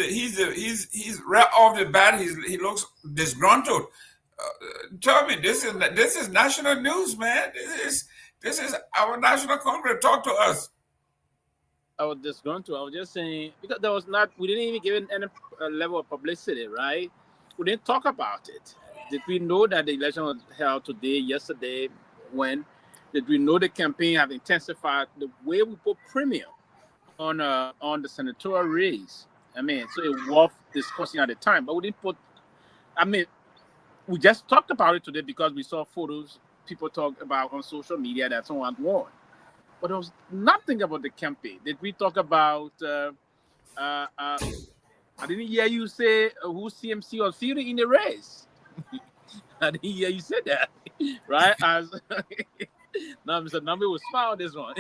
right off the bat. He looks disgruntled. Tell me, this is national news, man. This is our national Congress. Talk to us. I was disgruntled. I was just saying, because we didn't even give it any level of publicity, right? We didn't talk about it. Did we know that the election was held today, yesterday, when? Did we know the campaign have intensified the way we put premium on the senatorial race? I mean, so it was discussing at the time, but we didn't put. I mean, we just talked about it today because we saw photos people talk about on social media that someone won, but there was nothing about the campaign. Did we talk about? I didn't hear you say who CMC or Theory in the race. I didn't hear you say that, right? As now, Mr. Nagbe will smile this one.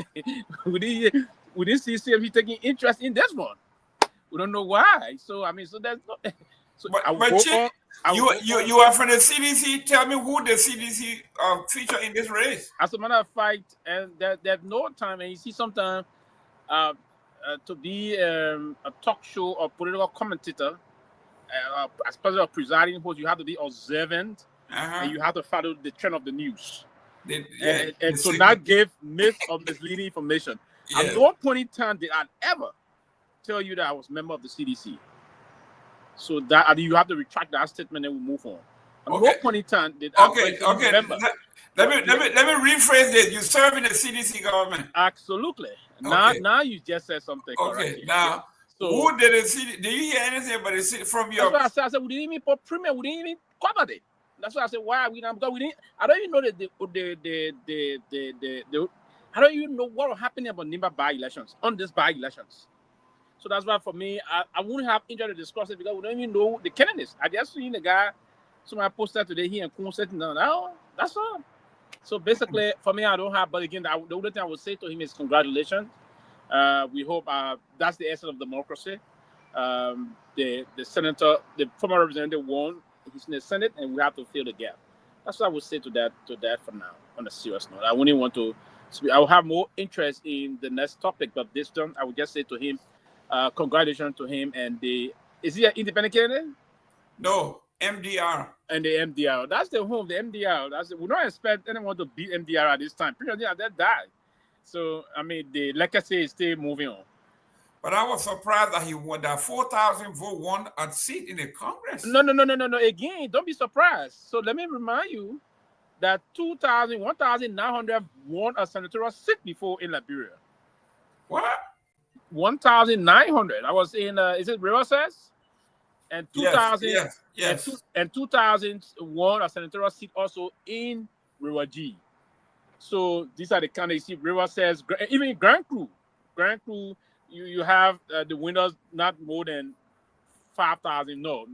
we didn't see CMC taking interest in this one. We don't know why. So I mean, so that's not. So but Chief, you are from the CDC. Tell me who the CDC feature in this race. As a matter of fact, and there's no time, and you see sometimes to be a talk show or political commentator, especially a presiding host, you have to be observant and you have to follow the trend of the news. And to not give mis or misleading information. At no point in time did I ever tell you that I was a member of the CDC. So that you have to retract that statement and we move on. At no point in time did I remember. Let me rephrase this. You serve in the CDC government. Absolutely. Now you just said something. Okay. Now, so, who did the CDC? Did you hear anything about the CDC from your? That's why I said we didn't even put premium. We didn't even cover it. That's why I said why are we not? Because we didn't. I don't even know I don't even know what will happen about Nimba by-elections on this by-elections. So that's why for me, I wouldn't have interest to discuss it because we don't even know the candidates. I just seen the guy. Somebody posted today here in concert. No, that's all. So basically, for me, I don't have. But again, the only thing I would say to him is congratulations. We hope that's the essence of democracy. The senator, the former representative, won. He's in the Senate, and we have to fill the gap. That's what I would say to that for now. On a serious note, I wouldn't want to. I will have more interest in the next topic, but this time I would just say to him, congratulations to him. And is he an independent candidate? No. MDR. And the MDR. That's the home, the MDR. We don't expect anyone to beat MDR at this time. Pretty much that died. So, I mean, the legacy is still moving on. But I was surprised that he won that 4,000 vote won a seat in the Congress. No. Again, don't be surprised. So let me remind you that 1,900 won a senatorial seat before in Liberia. What? 1,900. I was in, is it Riverside? And 2,000, yes. And 2,000 won a senatorial seat also in River G. So these are the candidates. River says, even Grand Crew, you have the winners not more than 5,000. No.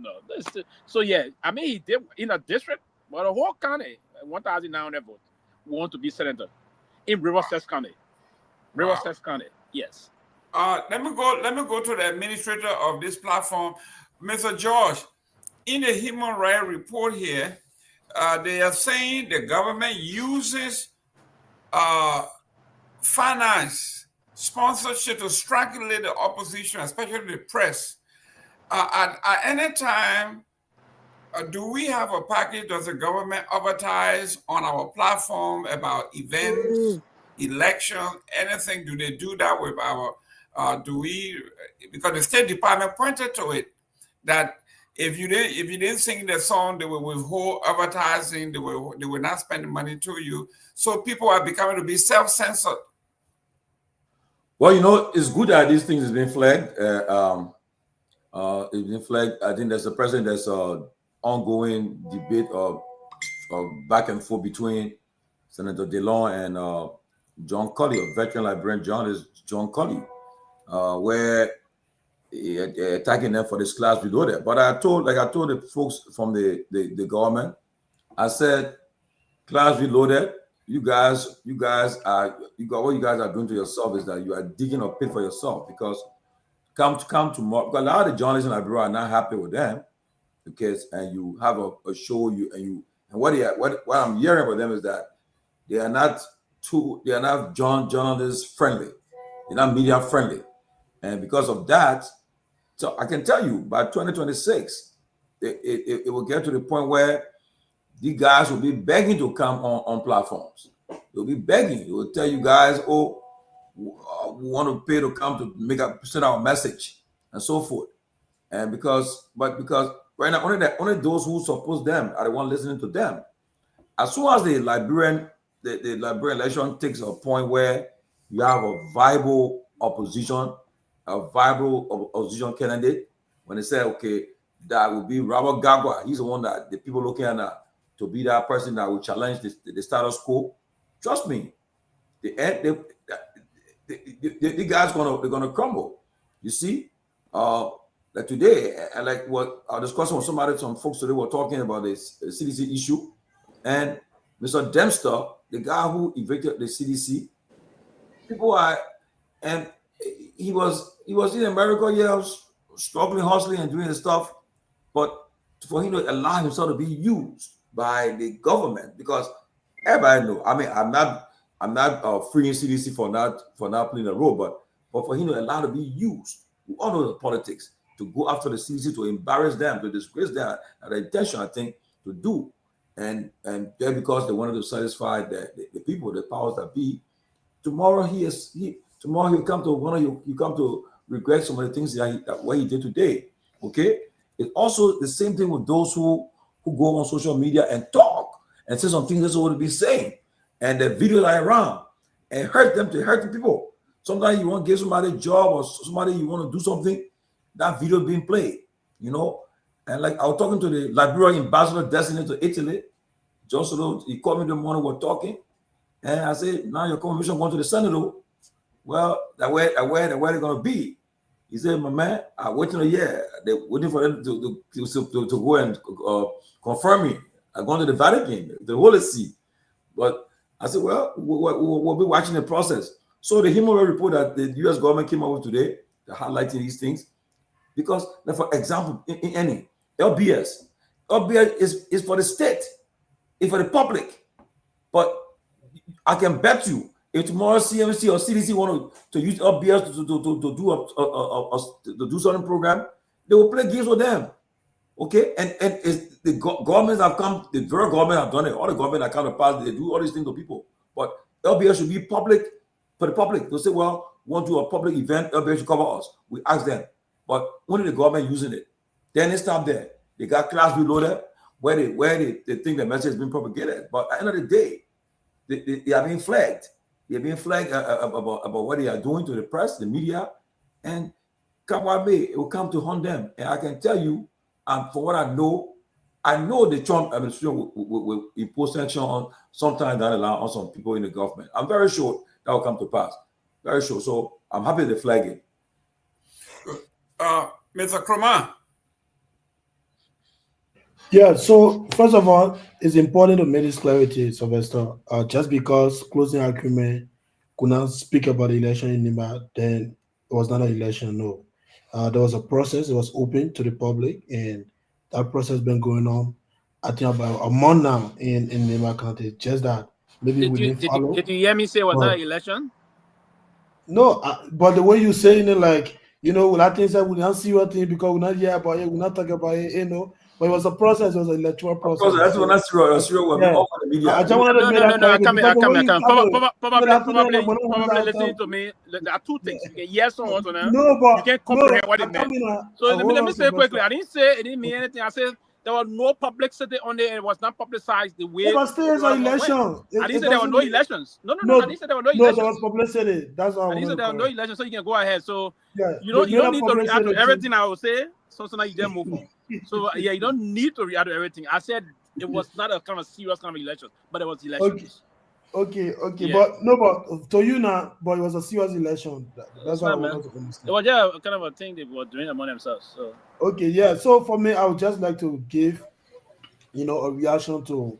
So yeah, I mean he did in a district, but a whole county, 1,900 votes want to be senator in Riverside County. Riverside County, yes. Let me go to the administrator of this platform. Mr. George, in the human rights report here, they are saying the government uses finance, sponsorship to strangulate the opposition, especially the press. At any time, do we have a package? Does the government advertise on our platform about events, elections, anything? Do they do that with our? Because the State Department pointed to it, that if you didn't sing the song, they will withhold advertising. They will not spend the money to you. So people are becoming to be self-censored. Well, it's good that these things have been flagged. It's been flagged. I think there's a president. There's an ongoing debate of back and forth between Senator DeLong and John Colley, a veteran librarian. John Colley, where attacking them for this class reloaded. But I told the folks from the government, I said, class reloaded, you guys what you guys are doing to yourself is that you are digging a pit for yourself, because come tomorrow, because a lot of the journalists in Liberia are not happy with them, because and you have a show and what I'm hearing about them is that they are not journalist friendly, they're not media friendly, and because of that. So I can tell you by 2026, it will get to the point where these guys will be begging to come on platforms. They'll be begging. They will tell you guys, we want to pay to come to send our message and so forth. And because Right now, only those who support them are the one listening to them. As soon as the Liberian election takes a point where you have a viable opposition, a viable opposition candidate, when they say, okay, that will be Robert Garguah, he's the one that the people looking at to be that person that will challenge the status quo. Trust me, the guys they're gonna crumble. You see, like today, like what I was discussing with some folks today were talking about this CDC issue, and Mr. Dempster, the guy who evicted the CDC, people are, and he was in America, yeah, struggling, hustling, and doing his stuff, but for him to allow himself to be used by the government, because everybody know. I mean, I'm not freeing CDC for not playing a role, but for him to allow to be used, we all know the politics, to go after the CDC, to embarrass them, to disgrace them, the intention, I think, to do, and then because they wanted to satisfy the people, the powers that be. Tomorrow tomorrow he'll come to regret some of the things what he did today. Okay, it's also the same thing with those who go on social media and talk and say some things that's what to be saying, and the videos are around and hurt the people. Sometimes you want to give somebody a job or somebody you want to do something, that video being played, you know. And like I was talking to the Liberia ambassador destined to Italy, just so he called me the morning, we're talking, and I said, now your conversation going to the Senate. Well, where they're gonna be. He said, my man, I'm waiting a year. They're waiting for them to go and confirm me. I'm going to the Vatican, the Holy See. But I said, well, we'll be watching the process. So the human rights report that the U.S. government came out with today, they're highlighting these things. Because, for example, in any LBS is for the state, it's for the public. But I can bet you, if tomorrow CMC or CDC want to use LBS to do certain program, they will play games with them. Okay, and it's the governments have come, the federal government have done it. All the government that come to pass, they do all these things to people. But LBS should be public for the public. They'll say, well, we want to do a public event, LBS should cover us. We ask them, but only the government using it. Then they stop there. They got class below there where they think the message is being propagated. But at the end of the day, they are being flagged. They're being flagged about what they are doing to the press, the media, and it will come to haunt them. And I can tell you, from what I know the Trump administration will impose sanctions on sometime down the line on some people in the government. I'm very sure that will come to pass. Very sure. So I'm happy they flag it. Mr. Kromah. Yeah, so first of all, it's important to make this clarity, Sylvester. Just because closing argument could not speak about the election in Nima, then it was not an election, no. There was a process, it was open to the public, and that process has been going on, I think, about a month now in Nima County. Just that maybe we didn't follow. Did you hear me say it was not an election? No, but the way you saying it, like, you know, I think that we not see what thing because we not hear about it, we not talk about it, you know. But it was a process, it was an electoral process. That's what I'm sure. Yeah. I just wanted to make that I probably listening to me. There are two things. You can hear someone to them. No, but you can't comprehend what it meant. So let me say quickly. I didn't say it didn't mean anything. I said there was no publicity on it. It was not publicized the way. It was still an election. I didn't say there were no elections. No. I didn't say there were no elections. No, there was publicity. That's all. I didn't say there were no elections. So you can go ahead. So yeah, you don't need to react to everything I will say. So now you just move on. So yeah, you don't need to react to everything. I said it was not a kind of serious kind of election, but it was elections. Okay. Yeah. But to you now, but it was a serious election. That's what I want to understand. It was just kind of a thing they were doing among themselves. So okay, yeah. So for me, I would just like to give, a reaction to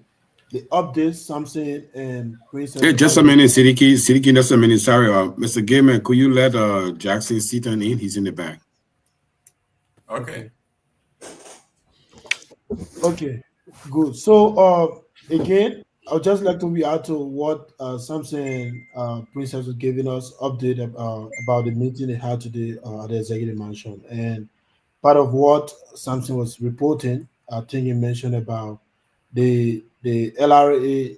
the updates, something and hey, just a minute, Seleke, just a minute. Sorry, Mr. Gayman, could you let Jackson Seaton in? He's in the back. Okay. Okay, good. So again, I would just like to react to what Samson Princess was giving us update about the meeting they had today at the executive mansion, and part of what Samson was reporting, I think he mentioned about the LRA,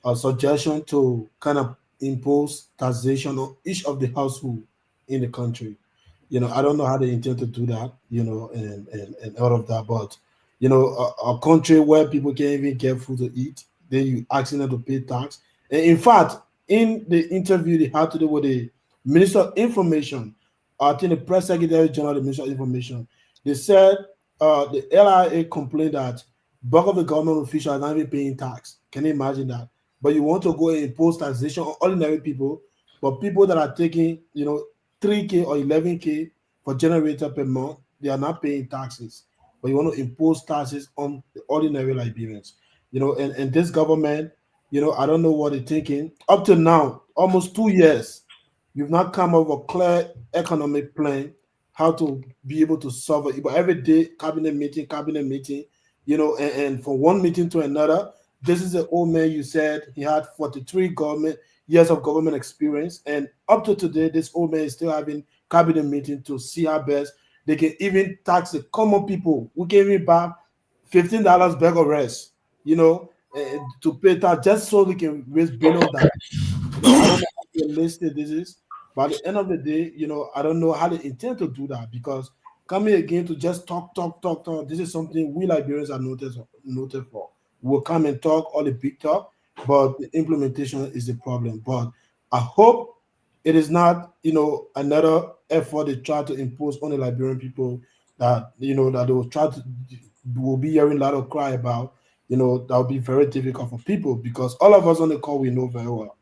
a suggestion to kind of impose taxation on each of the household in the country. I don't know how they intend to do that, and all of that. But a country where people can't even get food to eat, then you asking them to pay tax. And in fact, in the interview they had today with the Minister of Information, I think the Press Secretary General, the Minister of Information, they said the LIA complained that bulk of the government officials are not even paying tax. Can you imagine that? But you want to go and impose taxation on ordinary people, but people that are taking, 3K or 11K for generator per month, they are not paying taxes. But you want to impose taxes on the ordinary Liberians. And this government, I don't know what they're thinking. Up to now, almost 2 years, you've not come up with a clear economic plan how to be able to solve it. But every day, cabinet meeting, and from one meeting to another, this is an old man, you said he had 43 years of government experience. And up to today, this old man is still having cabinet meeting to see how best they can even tax the common people who can even buy $15 bag of rice, to pay tax just so they can raise billions. I don't know how realistic this is, but at the end of the day, I don't know how they intend to do that, because coming again to just talk, this is something we Liberians are noted for. We'll come and talk all the big talk, but the implementation is the problem. But I hope it is not, another effort they try to impose on the Liberian people that, that they will be hearing a lot of cry about, that will be very difficult for people, because all of us on the call, we know very well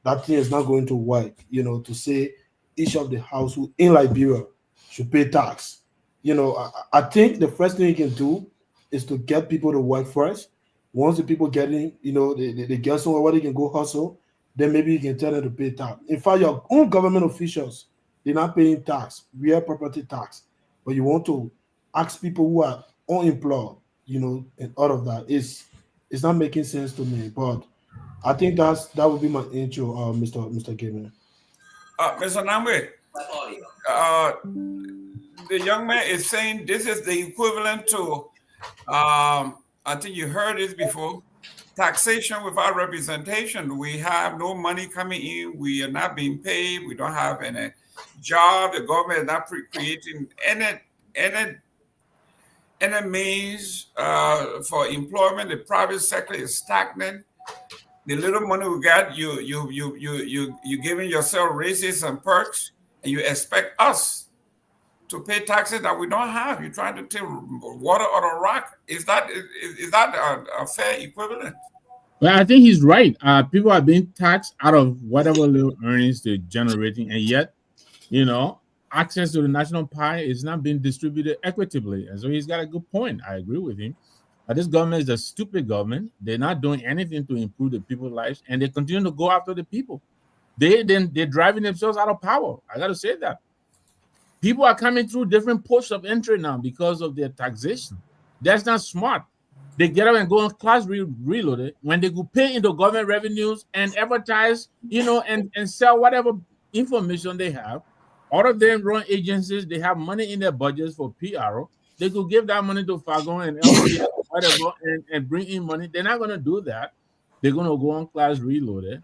that thing is not going to work, to say each of the household in Liberia should pay tax. I think the first thing you can do is to get people to work first. Once the people getting, they get somewhere where they can go hustle, then maybe you can tell them to pay tax. In fact, your own government officials, they're not paying tax, real property tax. But you want to ask people who are unemployed, and all of that. It's not making sense to me. But I think that would be my intro, Mr. Gayman. Mr. Nagbe, the young man is saying this is the equivalent to, I think you heard this before, taxation without representation. We have no money coming in. We are not being paid. We don't have any job. The government is not creating any means for employment. The private sector is stagnant. The little money we got, you giving yourself raises and perks, and you expect us to pay taxes that we don't have. You're trying to take water out of rock. Is that a fair equivalent? Well, I think he's right. People are being taxed out of whatever little earnings they're generating, and yet, access to the national pie is not being distributed equitably. And so he's got a good point. I agree with him. This government is a stupid government. They're not doing anything to improve the people's lives, and they continue to go after the people. They're driving themselves out of power. I got to say that. People are coming through different ports of entry now because of their taxation. That's not smart. They get up and go on class reloaded when they could pay into government revenues and advertise, and sell whatever information they have. All of them run agencies. They have money in their budgets for PR. They could give that money to Fagon and LCS or whatever and bring in money. They're not going to do that. They're going to go on class reloaded,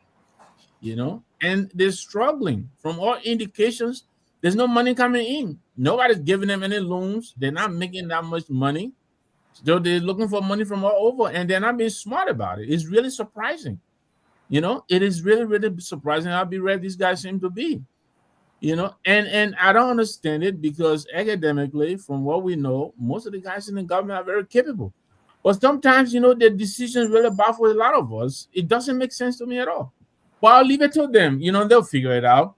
and they're struggling. From all indications, there's no money coming in. Nobody's giving them any loans. They're not making that much money. So they're looking for money from all over, and they're not being smart about it. It's really surprising. It is really, really surprising how bereft these guys seem to be. And I don't understand it, because academically, from what we know, most of the guys in the government are very capable. But sometimes, their decisions really baffle a lot of us. It doesn't make sense to me at all. But I'll leave it to them. They'll figure it out.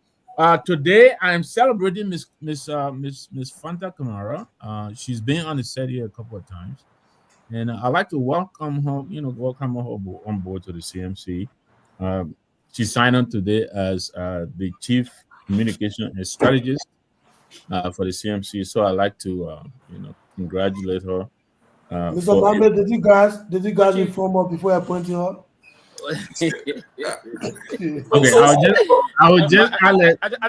Today, I am celebrating Miss Fanta Kamara. She's been on the set here a couple of times, and I'd like to welcome her. Welcome her on board to the CMC. She signed on today as the chief communication and strategist for the CMC. So I'd like to, congratulate her. Mr. Nagbe, did you guys inform her before appointing her? Okay, I will just I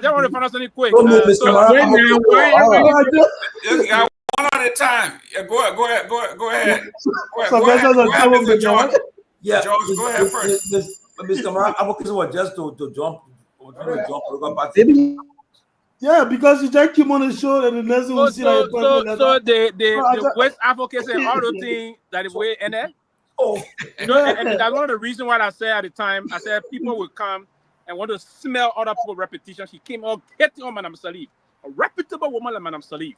don't want to find out something quick. One at a time. Yeah, go ahead. George. Yeah, George, go ahead first. Mr. Kamara, I'm just to jump. Yeah, because you just came on the show and the next thing we see like a purple letter. So the just- West advocacy and all those things that the way in there. Oh, You know, and that's one of the reasons why I said at the time, I said people will come and want to smell other people's repetition. She came out getting on Madame Salif, a reputable woman like Madame Salif,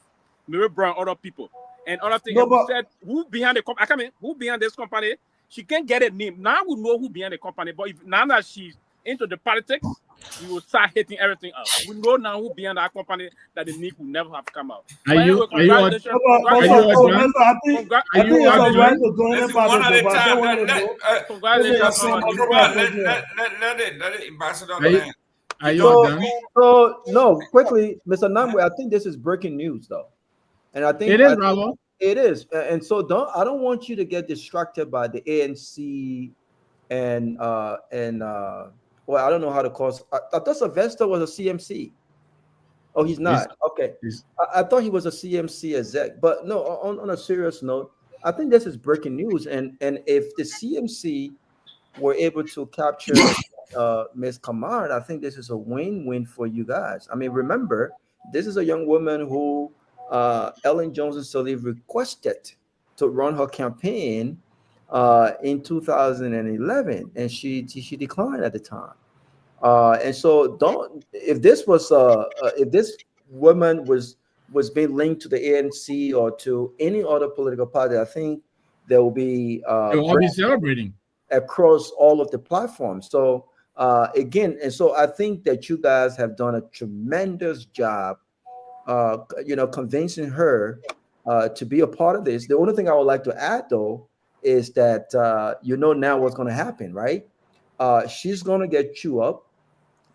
Mary Brown, other people, and other things. No, and we but- said who behind the company? I mean, who behind this company? She can't get a name. Now we know who behind the company, but if now that she's into the politics, we will start hitting everything up. We know now who behind that company that the name will never have come out. Are you- are you- congratulations. are you all done? I think it's all right to go in Listen, part one of at the a but I time. don't want to know. Congratulations. Let it Ambassador Are you- land. Are you all done? So no, quickly, Mr. Nagbe, I think this is breaking news though. And I think It is, Bravo. it is. And so I don't want you to get distracted by the ANC and well, I don't know how to call. I thought Sylvester was a CMC. Oh, he's not. Okay. I thought he was a CMC exec. But no, on a serious note, I think this is breaking news. And if the CMC were able to capture Ms. Kamara, I think this is a win-win for you guys. I mean, remember, this is a young woman who Ellen Johnson-Sirleaf requested to run her campaign in 2011, and she declined at the time. And so, if this woman was being linked to the ANC or to any other political party, I think there will be They will all be celebrating across all of the platforms. So again, and so I think that you guys have done a tremendous job, convincing her to be a part of this. The only thing I would like to add, though, is that now what's going to happen, right? She's going to get chewed up.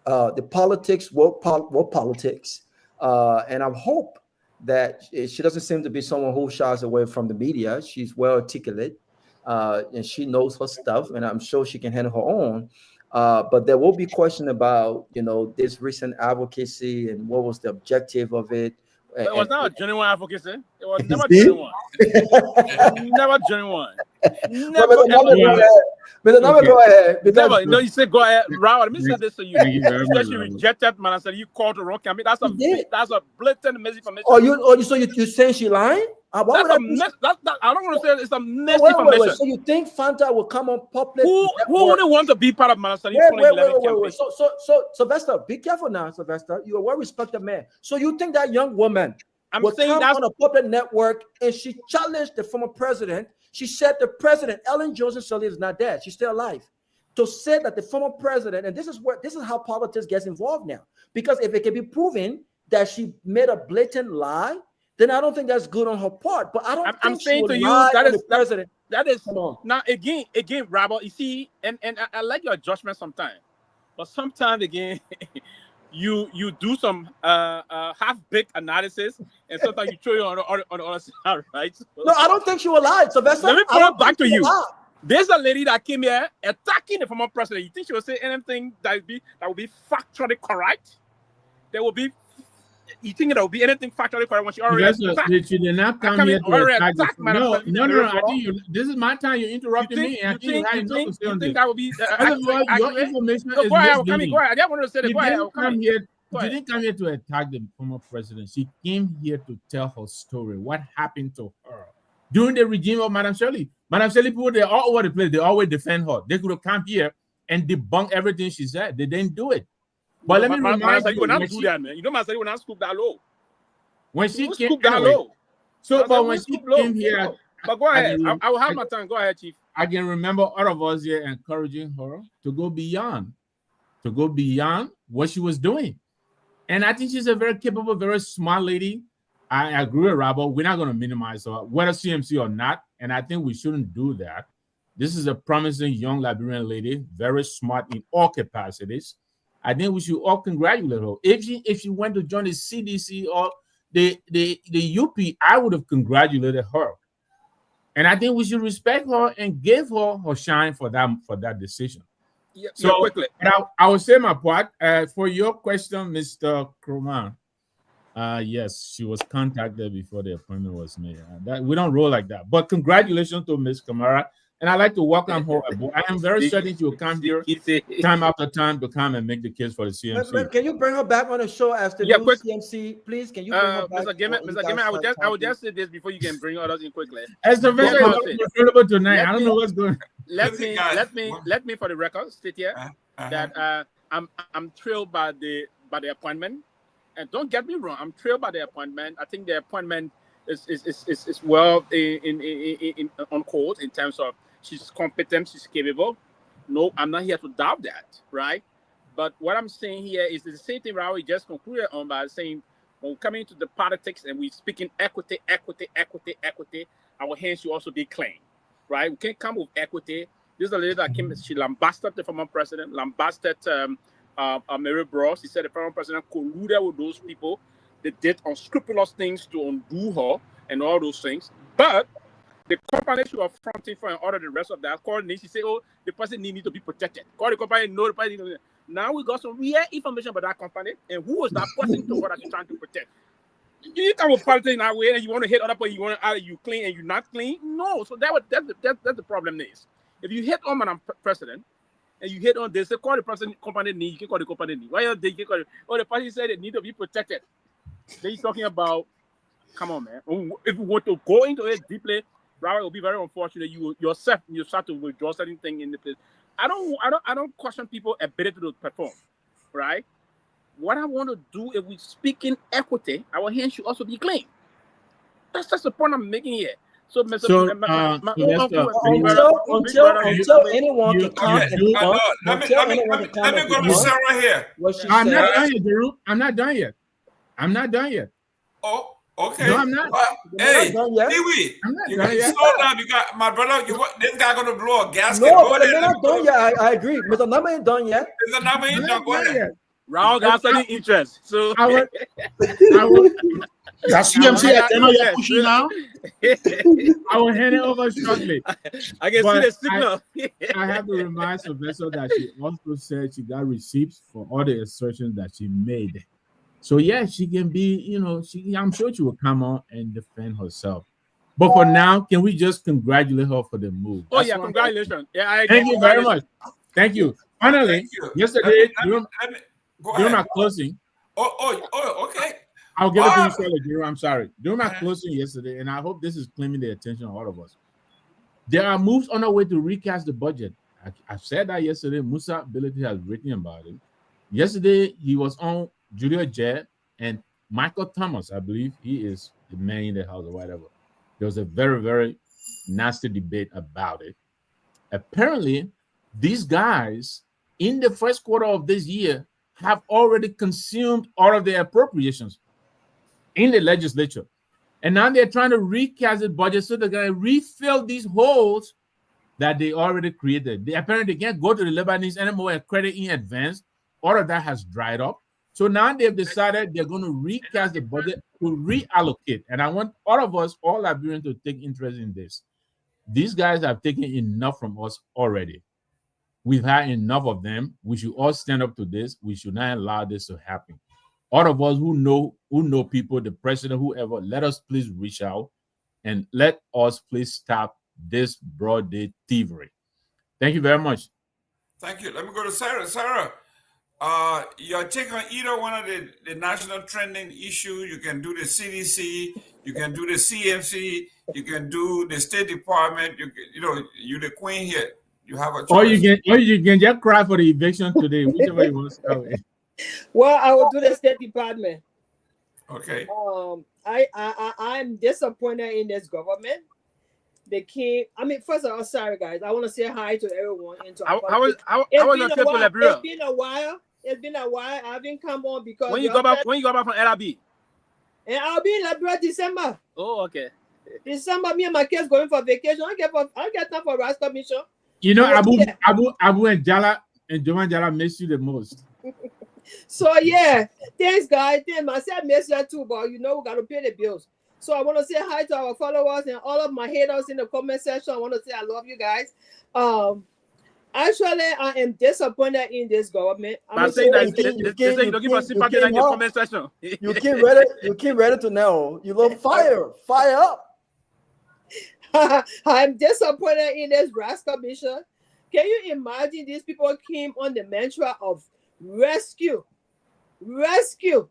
The politics will politics, and I hope that she doesn't seem to be someone who shies away from the media. She's well articulate, and she knows her stuff, and I'm sure she can handle her own. But there will be question about this recent advocacy and what was the objective of it. It was not a genuine advocacy. It was never See? genuine. Never genuine. Never. Mr. Nagbe, go ahead. Never. No, you said go ahead. Raul, let me say this to you. Thank you very You much, said she Raul. rejected man and said you called the wrong campaign. That's a blatant misinformation. So you saying she lying? That's a I don't want to say it's a wait. misinformation. So you think Fanta will come on public? Who wouldn't want to be part of Manasani? Wait. So Sylvester, be careful now, Sylvester. You're a well-respected man. So you think that young woman will come on a public network and she challenged the former president? She said the president, Ellen Johnson-Sirleaf, is not dead. She's still alive. To say that the former president, and this is how politics gets involved now. Because if it can be proven that she made a blatant lie, then I don't think that's good on her part. But I don't. I'm saying to you that is now again, Robert. You see, and I like your judgment sometimes, but sometimes again, you do some half-baked analysis, and sometimes you throw you on the other side, right? No, I don't think she will lie. So let me put it back to you. There's a lady that came here attacking the former president. You think she will say anything that will be factually correct? There will be. You think there will be anything factually correct when she already attacked? She did not come here to attack. No. I think this is my time. You interrupted me. You think that will be? Your information is go ahead. misleading. Go ahead. I just wanted to say that. Go ahead. She didn't come here to attack the former president. She came here to tell her story. What happened to her during the regime of Madame Shirley? Madame Shirley people, they're all over the place. They always defend her. They could have come here and debunk everything she said. They didn't do it. But let me remind you, when you know, Master, when I scoop that low. When she came that low. So, but when she came here, but go ahead. I will have my time. Go ahead, Chief. I can remember all of us here encouraging her to go beyond what she was doing. And I think she's a very capable, very smart lady. I agree with Robert. We're not going to minimize her, whether CMC or not. And I think we shouldn't do that. This is a promising young Liberian lady, very smart in all capacities. I think we should all congratulate her. If she went to join the CDC or the UP, I would have congratulated her. And I think we should respect her and give her her shine for that decision. Yeah, so quickly. I will say my part. For your question, Mr. Kromah, yes, she was contacted before the appointment was made. We don't roll like that. But congratulations to Ms. Kamara. and I'd like to welcome her aboard. I am very certain she will come here time after time to come and make the case for the CMC. Can you bring her back on the show as the new CMC, please? Can you bring her back? Mr. Gayman, I would just say this before you can bring others in quickly. As the vessel is available tonight, I don't know what's going. Let me for the record state here that I'm thrilled by the appointment, and don't get me wrong, I'm thrilled by the appointment. I think the appointment is well on course in terms of she's competent, she's capable. No, I'm not here to doubt that, right? But what I'm saying here is the same thing Raul just concluded on by saying when we're coming to the politics and we're speaking equity, our hands should also be clean, right? We can't come with equity. This is a lady that came, she lambasted the former president, lambasted Mary Bros. He said the former president colluded with those people. They did unscrupulous things to undo her and all those things. But the company she was fronting for and all of the rest of that, called she said, oh, the person need to be protected. Call the company, no, the person. Now we got some real information about that company and who was that person to her that you're trying to protect. You come with politics in that way and you want to hit other people, you want to either you clean and you're not clean. No, so that's the problem is. If you hit on Madam President and you hit on this, they call the person company need, you can call the company need. Why they can call it? Oh, the party said they need to be protected. They're talking about, come on, man. If you want to go into it deeply, Robert, it will be very unfortunate. You yourself to withdraw certain thing in the place. I don't question people's ability to perform, right? What I want to do if we speak in equity, our hands should also be clean. That's the point I'm making here. So, until anyone can come and talk, let me go to Sarah here. I'm not done yet. Oh, okay. No, I'm not. Hey, Pewee, you got slow down. You got my brother. This guy gonna blow a gasket. No, but they're not done yet. I agree. Mr. Nama ain't done yet. Mr. Nama ain't done. Go ahead. Raul got any interest. So I would. That's CMC. You're pushing now. I will hand it over shortly. I can see the signal. I have to remind Sylvester that she also said she got receipts for all the assertions that she made. So yeah, she can be, I'm sure she will come on and defend herself. But for now, can we just congratulate her for the move? Oh, yeah, congratulations. Yeah, thank you very much. Thank you. Finally, yesterday, during my closing. Oh, okay. I'll give it to you shortly, Jerome. I'm sorry. During my closing yesterday, and I hope this is claiming the attention of all of us, there are moves on our way to recast the budget. I said that yesterday. Musa Ability has written about it. Yesterday, he was on Julia Jett and Michael Thomas, I believe he is the man in the house or whatever. There was a very, very nasty debate about it. Apparently, these guys in the first quarter of this year have already consumed all of their appropriations in the legislature. And now they're trying to recast the budget so they're going to refill these holes that they already created. They apparently can't go to the Lebanese anymore and credit in advance. All of that has dried up. So now they've decided they're going to recast the budget to reallocate. And I want all of us, all Liberians, to take interest in this. These guys have taken enough from us already. We've had enough of them. We should all stand up to this. We should not allow this to happen. All of us who know people, the president, whoever, let us please reach out and let us please stop this broad day thievery. Thank you very much. Thank you. Let me go to Sarah. Sarah, your take on either one of the national trending issue. You can do the CDC, you can do the CMC, you can do the State Department. You're the queen here. You have a choice. Or you can just cry for the eviction today, whichever you want to start with. Well, I will do the State Department. Okay. I'm disappointed in this government. They came. First of all, sorry guys. I want to say hi to everyone. It's been a while. I haven't come on because when you go back from LRB. And I'll be in Liberia December. Oh, okay. December, me and my kids going for vacation. I get time for Rasta mission. Abu and Jala and Joman Jala miss you the most. So yeah, thanks guys. I said miss you too, but we gotta pay the bills. So I want to say hi to our followers and all of my haters in the comment section. I want to say I love you guys. Actually, I am disappointed in this government. I'm saying that you're looking for sympathy in the comment section. You came ready to know. You love fire up. I'm disappointed in this RAS commission. Can you imagine these people came on the mantra of rescue? Rescue.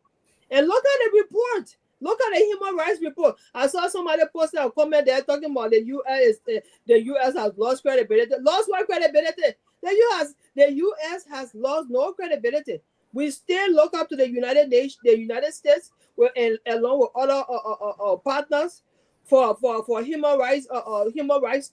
And look at the report. Look at the human rights report. I saw somebody posted a comment there talking about the U.S. has lost credibility. Lost what credibility? The U.S. has lost no credibility. We still look up to the United Nations, the United States, along with other partners for human rights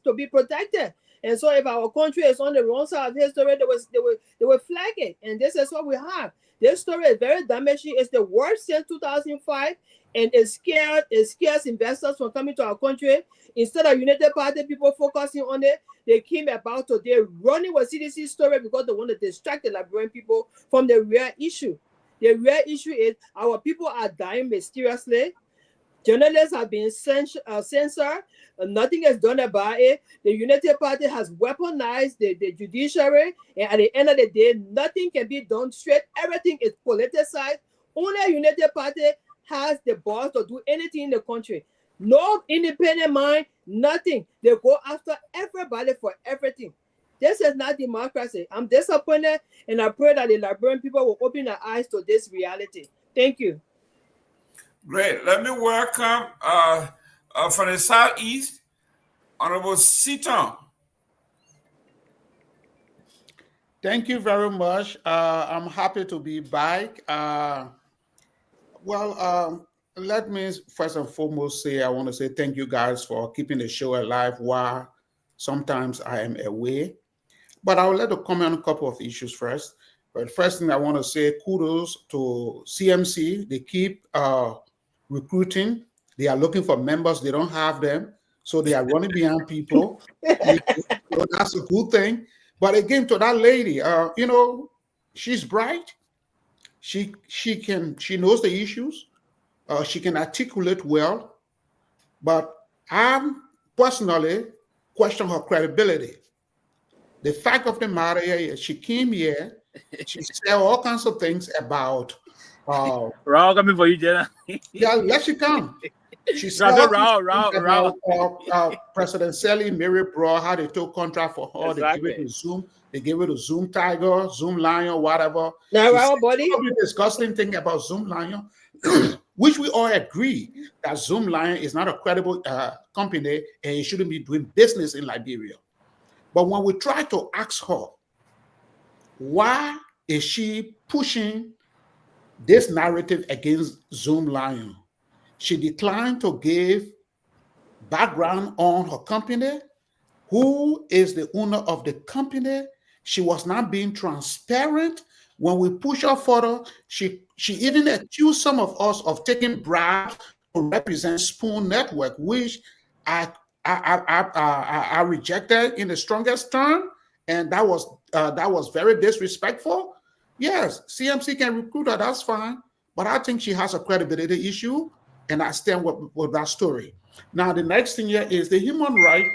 to be protected. And so, if our country is on the wrong side of history, they will flag it. And this is what we have. This story is very damaging. It's the worst since 2005, and it scares investors from coming to our country. Instead of United Party people focusing on it, they came about today running with CDC story because they want to distract the Liberian people from the real issue. The real issue is our people are dying mysteriously. Journalists have been censored. Nothing is done about it. The United Party has weaponized the judiciary. And at the end of the day, nothing can be done straight. Everything is politicized. Only a United Party has the balls to do anything in the country. No independent mind, nothing. They go after everybody for everything. This is not democracy. I'm disappointed, and I pray that the Liberian people will open their eyes to this reality. Thank you. Great. Let me welcome from the Southeast, Honorable Seaton. Thank you very much. I'm happy to be back. Let me first and foremost say I want to say thank you guys for keeping the show alive while sometimes I am away. But I would like to comment on a couple of issues first. But first thing I want to say, kudos to CMC. They keep recruiting. They are looking for members. They don't have them. So they are running behind people. So that's a good thing. But again, to that lady, she's bright. She knows the issues. She can articulate well. But I personally question her credibility. The fact of the matter is she came here, she said all kinds of things about Raul coming for you, Jenna. Yeah, let she come. She said about President Sally Mary Broad, how they took contract for her, Exactly. they gave it to Zoom Tiger, Zoom Lion, whatever. Now, our body disgusting thing about Zoom Lion, which we all agree that Zoom Lion is not a credible company and it shouldn't be doing business in Liberia. But when we try to ask her, why is she pushing this narrative against Zoom Lion? She declined to give background on her company, who is the owner of the company. She was not being transparent. When we push her further, she even accused some of us of taking bribes to represent Spoon Network, which I rejected in the strongest term, and that was very disrespectful. Yes, CMC can recruit her, that's fine, but I think she has a credibility issue, and I stand with that story. Now, the next thing here is the human rights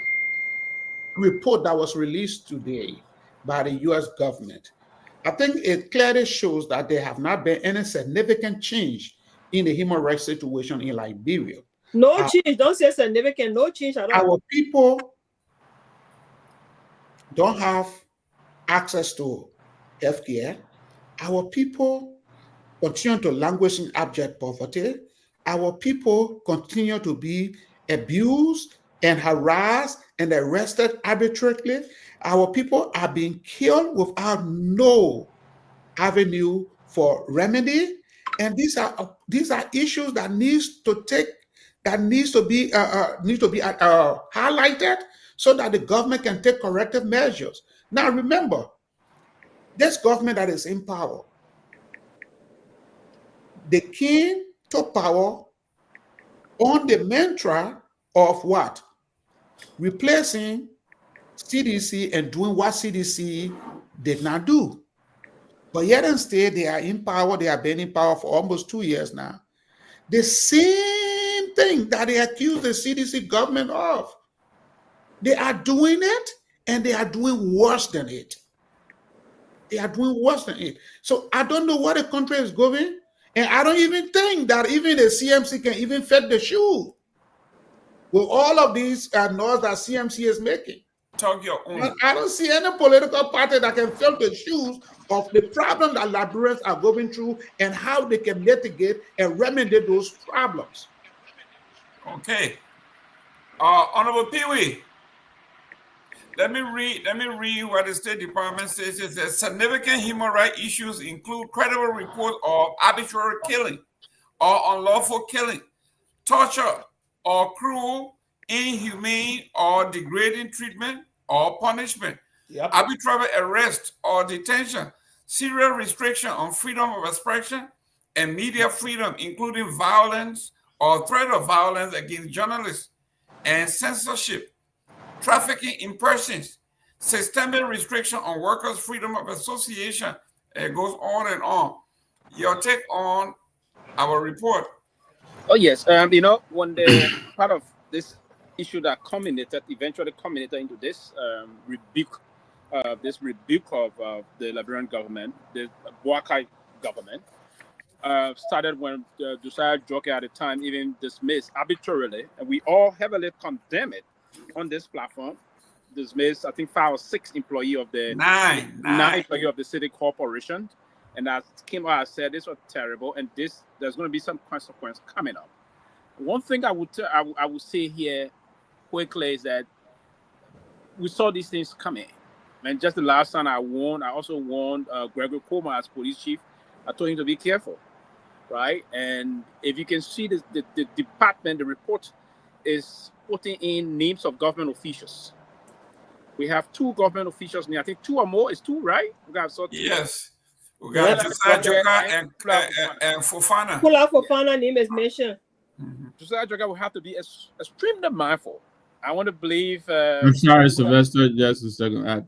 report that was released today by the U.S. government. I think it clearly shows that there have not been any significant change in the human rights situation in Liberia. No change. Don't say significant. No change at all. Our people don't have access to healthcare. Our people continue to languish in abject poverty. Our people continue to be abused and harassed and arrested arbitrarily. Our people are being killed without no avenue for remedy. And these are issues that need to be highlighted so that the government can take corrective measures. Now, remember, this government that is in power, the king took power on the mantra of what? Replacing CDC and doing what CDC did not do. But yet instead, they are in power. They have been in power for almost 2 years now. The same thing that they accuse the CDC government of, they are doing it, and they are doing worse than it. They are doing worse than it. So I don't know where the country is going, and I don't even think that even the CMC can even fit the shoe. with all of these noise that CMC is making. Talk your own. I don't see any political party that can fill the shoes of the problem that Liberians are going through and how they can mitigate and remedy those problems. Okay. Honorable Pewee, let me read what the State Department says. It says significant human rights issues include credible reports of arbitrary killing or unlawful killing, torture or cruel, inhumane or degrading treatment or punishment, arbitrary arrest or detention, serious restriction on freedom of expression and media freedom, including violence or threat of violence against journalists, and censorship, trafficking in persons, systemic restriction on workers' freedom of association. It goes on and on. Your take on our report? Oh yes, you know, when the part of this issue that eventually culminated into this rebuke of the Liberian government, the Boakai government, started when Josiah Joker at the time even dismissed arbitrarily, and we all heavily condemn it on this platform. Dismissed, I think, 5 or 6 employee of the nine employee of the city corporation, and that came out and said this was terrible, and there's going to be some consequence coming up. One thing I would say here quickly is that we saw these things coming. And just the last time I also warned Seleke Kromah as police chief. I told him to be careful, right? And if you can see the department, the report is putting in names of government officials. We have 2 government officials now. I think 2 or more. It's 2, right? We got 2. Yes. We got Josiah Joker and Fofana. Fofana name is mentioned. Josiah Joker will have to be extremely mindful. I want to believe. I'm sorry, Sylvester. Just a second.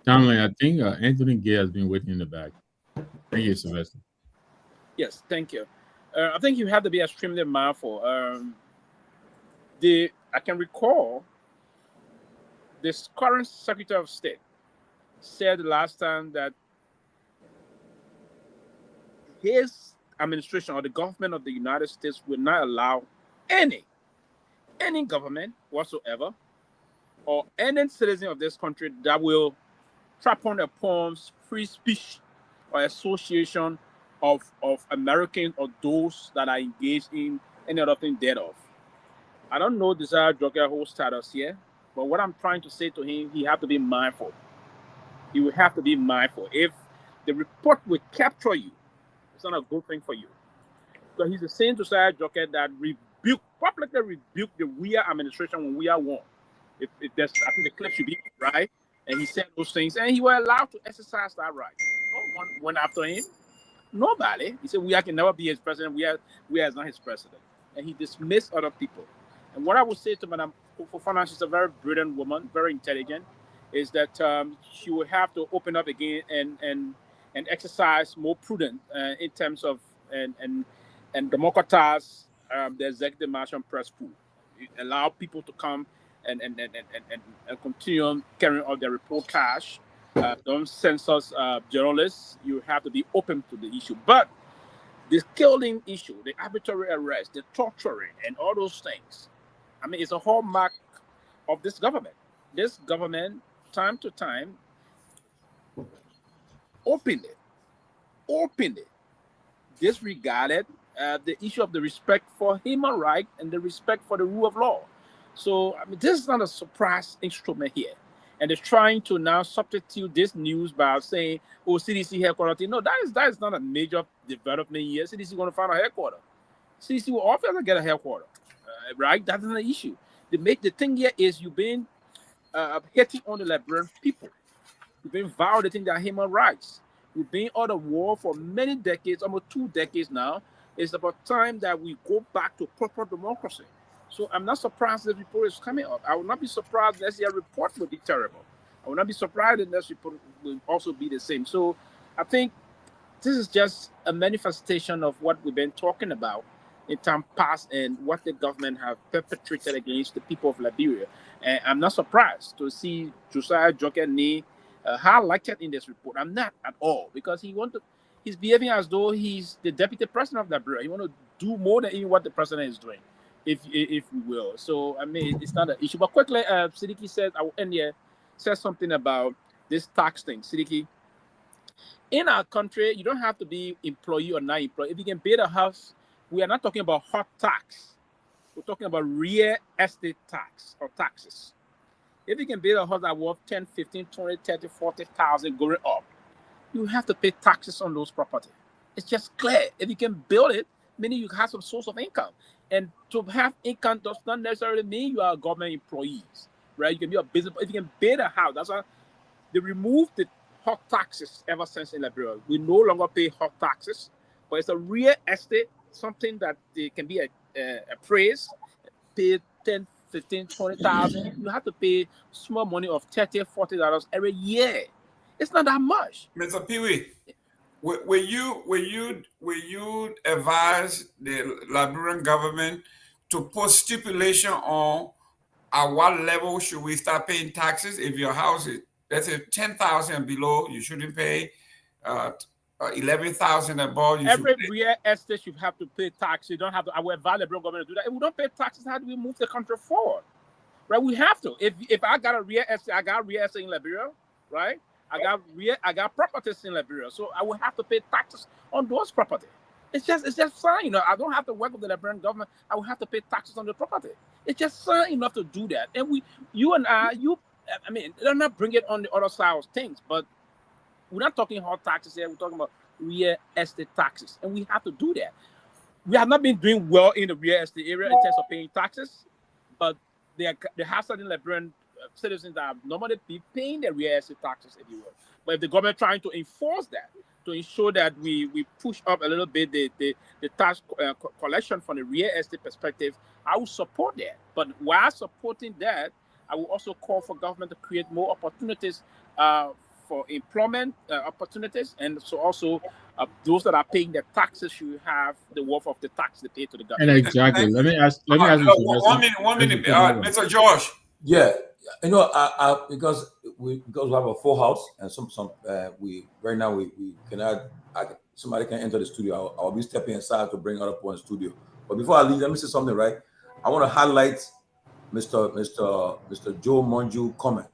Tomalin, I think Anthony Gay has been waiting in the back. Thank you, Sylvester. Yes, thank you. I think you have to be extremely mindful. I can recall this current Secretary of State said last time that his administration or the government of the United States will not allow any government whatsoever or any citizen of this country that will trample upon free speech or association of Americans or those that are engaged in any other thing thereof. I don't know Desire Joker whole status here, but what I'm trying to say to him, he have to be mindful. He will have to be mindful. If the report will capture you, it's not a good thing for you. Because he's the same Desire Joker that publicly rebuked the Weah administration when Weah won. If there's, I think the clip should be right. And he said those things, and he was allowed to exercise that right. No one went after him. Nobody. He said Weah can never be his president. Weah is not his president. And he dismissed other people. And what I would say to Madam Fofana, she's a very brilliant woman, very intelligent, is that she will have to open up again and exercise more prudent in terms of and democratize the executive mansion press pool. Allow people to come and continue carrying out their reportage. Don't censor journalists. You have to be open to the issue. But this killing issue, the arbitrary arrest, the torturing, and all those things, I mean, it's a hallmark of this government. This government, time to time, openly disregarded the issue of the respect for human rights and the respect for the rule of law. So, I mean, this is not a surprise instrument here. And they're trying to now substitute this news by saying, oh, CDC headquarters. No, that is not a major development here. CDC is going to find a headquarters. CDC will obviously get a headquarters, right? That's not an issue. The thing here is you've been hitting on the Liberian people. You've been violating their human rights. We've been on the war for many decades, almost 2 decades now. It's about time that we go back to proper democracy. So I'm not surprised this report is coming up. I will not be surprised unless their report will be terrible. I will not be surprised unless report will also be the same. So I think this is just a manifestation of what we've been talking about in time past and what the government have perpetrated against the people of Liberia. And I'm not surprised to see Josiah Joker highlighted in this report. I'm not at all, because he's behaving as though he's the deputy president of Liberia. He want to do more than even what the president is doing. if we will. So I mean, it's not an issue. But quickly, Seleke said, I will end here. Says something about this tax thing. Seleke, in our country, you don't have to be employee or non-employee. If you can build a house, we are not talking about hot tax. We're talking about real estate tax or taxes. If you can build a house that worth 10, 15, 20, 30, 40,000 going up, you have to pay taxes on those property. It's just clear. If you can build it, meaning you have some source of income. And to have income does not necessarily mean you are government employees, right? You can be a business. If you can build a house, that's why they removed the hot taxes ever since in Liberia. We no longer pay hot taxes, but it's a real estate, something that they can be appraised, pay 10, 15, 20,000. You have to pay small money of $30, $40 every year. It's not that much. Mr. Pewee, will you advise the Liberian government to put stipulation on at what level should we start paying taxes? If your house is, let's say, 10,000 and below, you shouldn't pay. 11,000 above, you every should pay. real estate you have to pay tax. You don't have to. I will advise the government to do that. If we don't pay taxes, how do we move the country forward? Right? We have to. If I got a real estate, I got real estate in Liberia, right? I got properties in Liberia, so I will have to pay taxes on those properties. It's just fine, you know. I don't have to work with the Liberian government. I will have to pay taxes on the property. It's just fine enough to do that. And I mean, they're not bring it on the other side of things, but we're not talking hard taxes here. We're talking about real estate taxes, and we have to do that. We have not been doing well in the real estate area in terms of paying taxes, but they have certain Liberian citizens that are normally paying their real estate taxes, if you will. But if the government trying to enforce that, to ensure that we push up a little bit the tax collection from the real estate perspective, I will support that. But while supporting that, I will also call for government to create more opportunities for employment opportunities, and so also those that are paying the taxes should have the worth of the tax they pay to the government. And exactly. Let me ask you 1 minute, Mr. Josh. Yeah, you know, because we have a full house, and we right now we cannot. Somebody can enter the studio. I'll be stepping aside to bring other people in the studio. But before I leave, let me say something. Right, I want to highlight Mr. Joe Monju comment.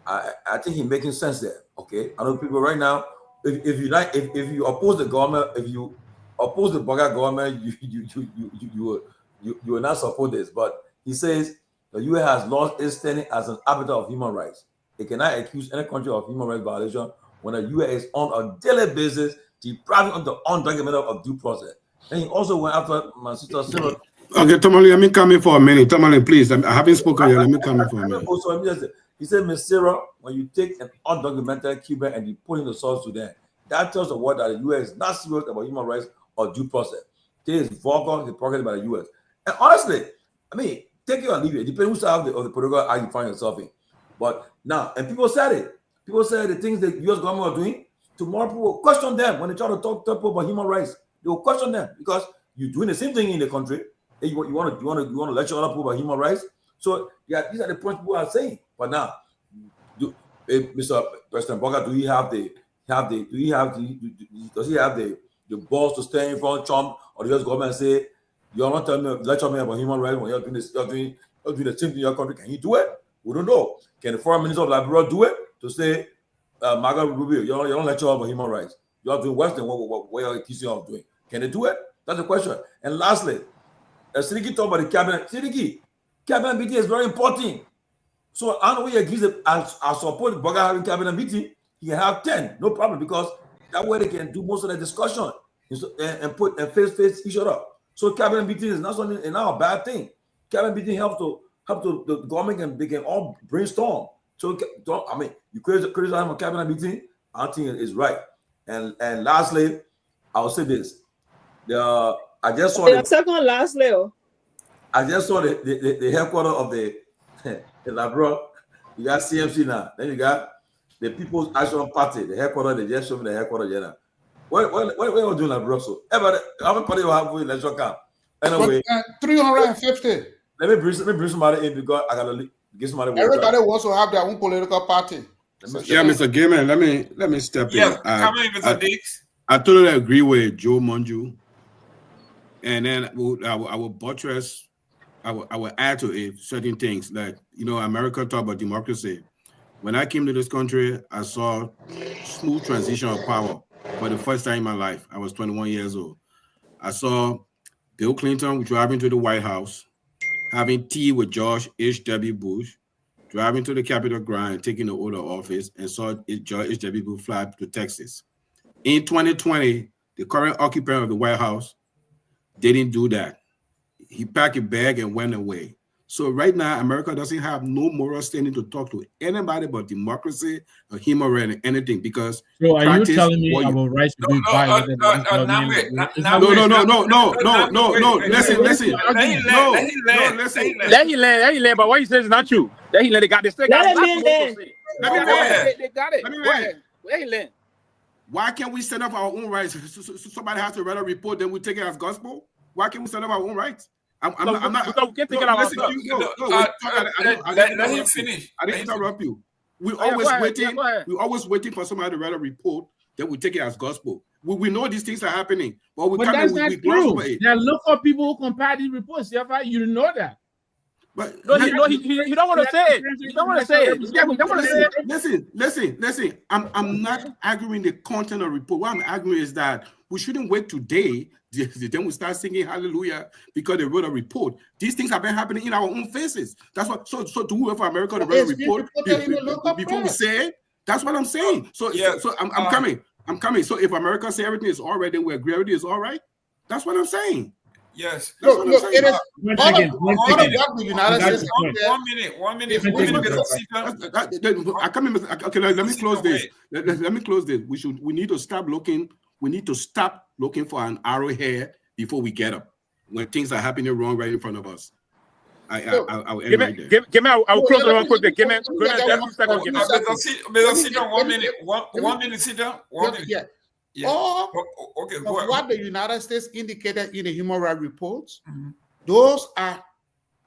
I think he's making sense there. Okay, I know people right now. If you oppose the government, if you oppose the Boga government, you will not support this. But he says the U.S. has lost its standing as an arbiter of human rights. It cannot accuse any country of human rights violation when the U.S. is on a daily basis depriving of the undocumented of due process. And he also went after my sister Sarah. Okay, Tomalin, let me come in for a minute. Tomalin, please. I haven't spoken yet. Let me come in for a minute. He said, Ms. Sarah, when you take an undocumented Cuban and you put in the South Sudan, that tells the world that the U.S. is not serious about human rights or due process. This is vulgar hypocrisy by the U.S. And honestly, I mean, take it or leave it. Depending on which side of the political aisle you find yourself in. But now, and people said it. People said the things the U.S. government are doing. Tomorrow, people will question them when they try to talk to people about human rights. They will question them because you're doing the same thing in the country. And you want to lecture other people about human rights. So yeah, these are the points people are saying. But now, Mr. President Boga, does he have the balls to stand in front of Trump or the U.S. government and say, you're not telling me, lecture me about human rights when you're doing this, you're doing the same thing in your country? Can he do it? We don't know. Can the foreign minister of Liberia do it to say, Margaret Rubio, you don't lecture about human rights? You're doing worse than what you're accusing of doing. Can they do it? That's the question. And lastly, Seleke talked about the cabinet. Seleke, cabinet meeting is very important. So I know he agrees that I support Boga having cabinet meeting. He can have 10, no problem, because that way they can do most of the discussion and face each other. So cabinet meeting is not something, not a bad thing. Cabinet meeting helps the government and they can all brainstorm. So you criticize a cabinet meeting, I think it's right. And lastly, I will say this: I just saw I just saw the headquarters of the Liberia. You got CMC now. Then you got the People's Action Party. The headquarters. They just showed me the headquarters here now. What are you doing, Liberia? So, how many party you have with election camp? Anyway, 350. Let me bring somebody in because I gotta get somebody. Everybody wants to have their own political party. Yeah, Mr. Gayman, let me step in. Come in, Mr. Dix. I totally agree with Joe Monju, and then I will buttress I will add to it certain things. Like, America talk about democracy. When I came to this country, I saw smooth transition of power for the first time in my life. I was 21 years old. I saw Bill Clinton driving to the White House, having tea with George H.W. Bush, driving to the Capitol ground and taking the oath of office, and saw George H.W. Bush fly to Texas. In 2020, the current occupant of the White House didn't do that. He packed a bag and went away. So right now, America doesn't have no moral standing to talk to anybody about democracy or human rights or anything, because so are you telling me our rights to be violated? No. Listen. Let him land. But what he says is not true. Let him land. They got this. They got Let it. him land. They got it. Go ahead. Let him land. Why can't we set up our own rights? So somebody has to write a report, then we take it as gospel. Why can't we set up our own rights? I'm not. Let him finish. I didn't interrupt you. We're always waiting. We're always waiting for somebody to write a report. Then we take it as gospel. We know these things are happening, but that's not true. There are local people who compare these reports. You know that. But no, he don't want to say it. He don't want to say it. He don't want to say it. Listen. I'm not arguing the content of the report. What I'm arguing is that we shouldn't wait today. Then we start singing hallelujah because they wrote a report. These things have been happening in our own faces. That's what. So do we wait for America to write a report before we say it? That's what I'm saying. So I'm coming. So if America say everything is all right, then we agree everything is all right. That's what I'm saying. Yes. Look, it is all of what the United States. 1 minute. Okay, let me close this. Let me close this. We need to stop looking. We need to stop looking for an arrowhead before we get up. When things are happening wrong right in front of us. I'll end right there. Give me. I'll close it real quick. Give me. Sit down 1 minute. 1 minute. Sit down. 1 minute. Yeah. All of what the United States indicated in the human rights reports, those are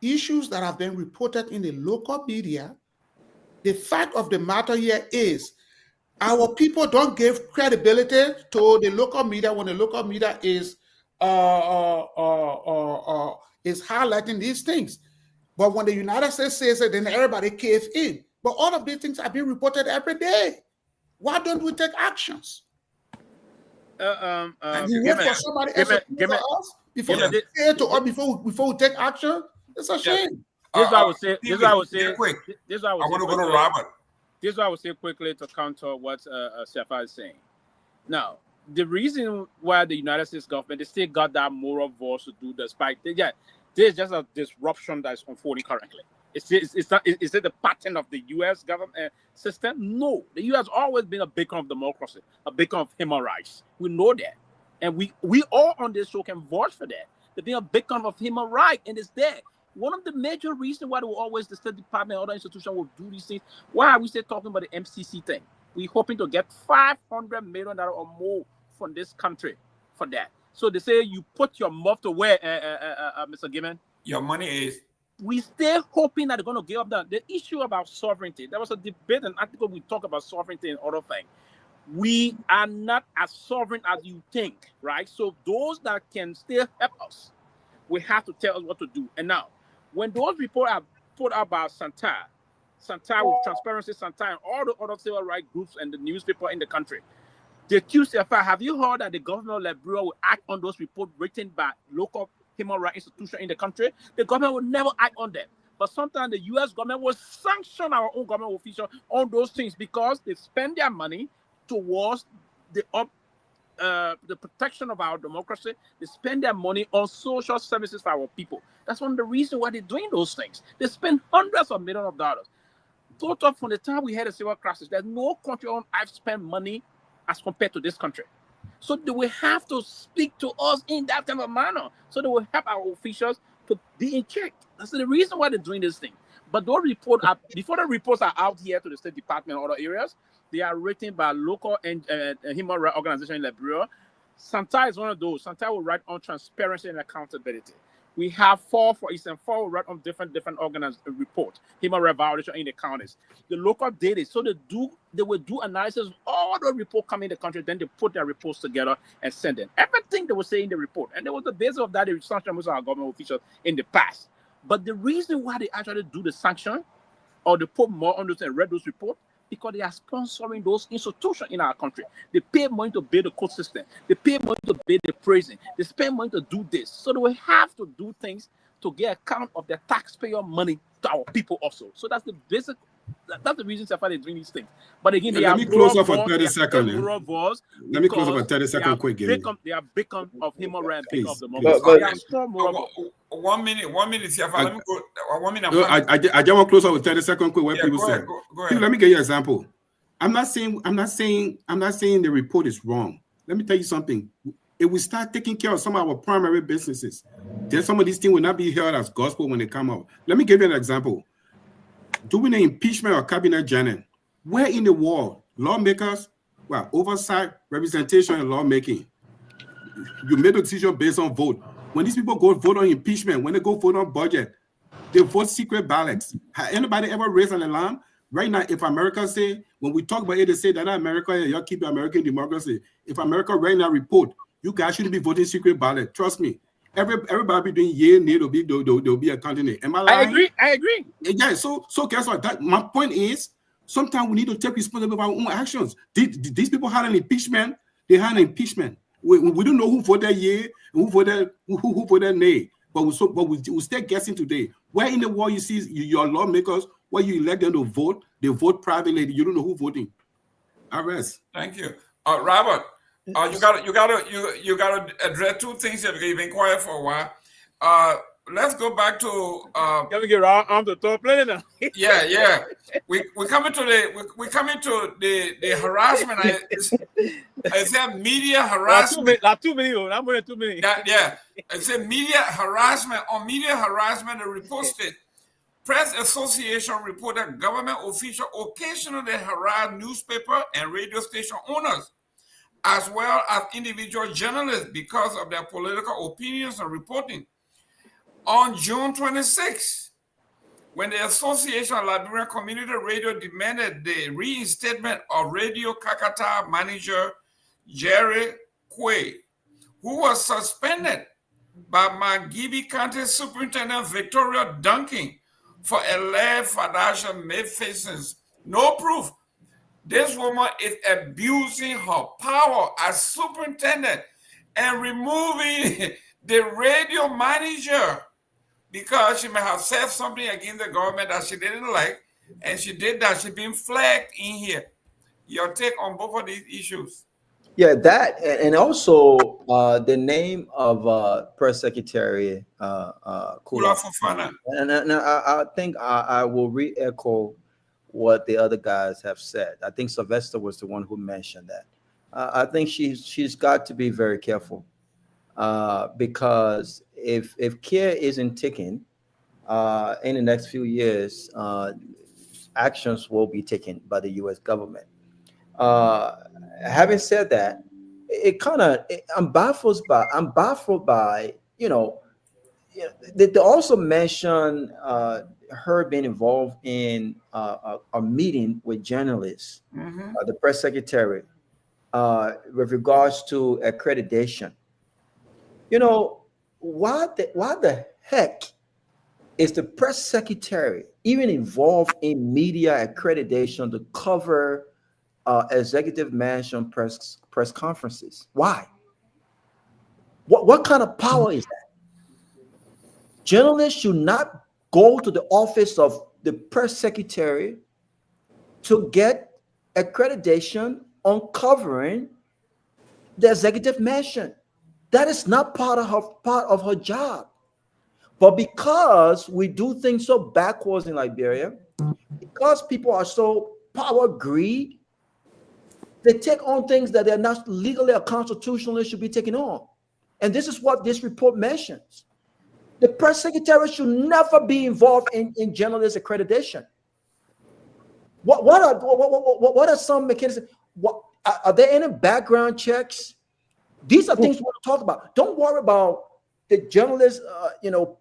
issues that have been reported in the local media. The fact of the matter here is our people don't give credibility to the local media when the local media is highlighting these things. But when the United States says it, then everybody caves in. But all of these things are being reported every day. Why don't we take actions? Wait for somebody else to us before we say it to us before we take action. It's a shame. This is what I would say. This is what I would say. I want to go to Robert. This is what I would say quickly to counter what Sefa is saying. Now, the reason why the United States government, they still got that moral voice to do this fight. There's just a disruption that's unfolding currently. Is it the pattern of the U.S. government system? No. The U.S. always been a beacon of democracy, a beacon of human rights. We know that. And we all on this show can vouch for that. They've been a beacon of human rights, and it's there. One of the major reasons why the State Department and other institutions will do these things, why are we still talking about the MCC thing? We're hoping to get $500 million or more from this country for that. So they say you put your mouth to where, Mr. Gayman? Your money is. We still hoping that they're going to give up the issue about sovereignty. There was a debate, an article we talk about sovereignty and other things. We are not as sovereign as you think, right? So those that can still help us, we have to tell us what to do. And now, when those reports are put out by Santa with Transparency, Santa, and all the other civil rights groups and the newspaper in the country, the QCFI, have you heard that the government of Liberia will act on those reports written by local human rights institutions in the country? The government will never act on them. But sometimes the U.S. government will sanction our own government officials on those things because they spend their money towards the protection of our democracy. They spend their money on social services for our people. That's one of the reasons why they're doing those things. They spend hundreds of millions of dollars. Total from the time we had a civil crisis, there's no country on I've spent money as compared to this country. So they will have to speak to us in that kind of manner. So they will help our officials to be in check. That's the reason why they're doing this thing. But those reports are, before the reports are out here to the State Department and other areas, they are written by local and human rights organizations in Liberia. Santa is one of those. Santa will write on transparency and accountability. We have four will write on different reports, human rights violation in the counties. The local data, so they will do analysis of all the reports coming in the country, then they put their reports together and send them. Everything they will say in the report. And there was the basis of that, the sanction was our government officials in the past. But the reason why they actually do the sanction or they put more on those and read those reports, because they are sponsoring those institutions in our country. They pay money to build the court system. They pay money to build the prison. They spend money to do this. So they will have to do things to get account of their taxpayer money to our people also. So that's the basic. That's the reason why they're doing these things. But again, let me close up for 30 seconds. Let me close up for 30 seconds quick. They are beacon of human rights, beacon of democracy. 1 minute. Let me go. 1 minute. I just want to close up with 30 seconds quick. What people say. Go ahead. Let me give you an example. I'm not saying the report is wrong. Let me tell you something. If we start taking care of some of our primary businesses, then some of these things will not be held as gospel when they come out. Let me give you an example. Doing an impeachment or cabinet journey, where in the world lawmakers, oversight, representation, and lawmaking, you made a decision based on vote. When these people go vote on impeachment, when they go vote on budget, they vote secret ballots. Has anybody ever raised an alarm? Right now, if America say, when we talk about it, they say that America, y'all keep the American democracy. If America right now report, you guys shouldn't be voting secret ballot. Trust me. Everybody be doing there'll be a candidate. Am I lying? I agree. Yeah, so guess what? My point is, sometimes we need to take responsibility of our own actions. These people had an impeachment. They had an impeachment. We don't know who voted yea and who voted nay. But we still guessing today. Where in the world you see your lawmakers, where you elect them to vote, they vote privately. You don't know who voting. Arrest. Thank you, Robert. You gotta address two things here because you've been quiet for a while. Let's go back to can we get on the top plane now? yeah. We coming to the harassment. I said media harassment. Like 2 minutes. I'm more than 2 minutes. Yeah. I said media harassment. On media harassment, the report stated, Press Association reported government officials occasionally harass newspaper and radio station owners, as well as individual journalists because of their political opinions and reporting. On June 26, when the Association of Liberian Community Radio demanded the reinstatement of Radio Kakata manager Jerry Kwei, who was suspended by Mangibi County Superintendent Victoria Duncan for alleged financial malfeasance. No proof. This woman is abusing her power as superintendent and removing the radio manager because she may have said something against the government that she didn't like, and she did that. She's been flagged in here. Your take on both of these issues? Yeah, that, and also the name of Press Secretary Kula Fofana. And I think I will re-echo what the other guys have said. I think Sylvester was the one who mentioned that. I think she's got to be very careful because if care isn't taken in the next few years, actions will be taken by the U.S. government. Having said that, I'm baffled by they also mention her being involved in a meeting with journalists, the press secretary, with regards to accreditation. Why the heck is the press secretary even involved in media accreditation to cover executive mansion press conferences? Why? What kind of power is that? Journalists should not go to the office of the press secretary to get accreditation on covering the executive mansion. That is not part of her job. But because we do things so backwards in Liberia, because people are so power greed, they take on things that they're not legally or constitutionally should be taken on. And this is what this report mentions. The press secretary should never be involved in journalist accreditation. What are some mechanisms? Are there any background checks? These are things we want to talk about. Don't worry about the journalists,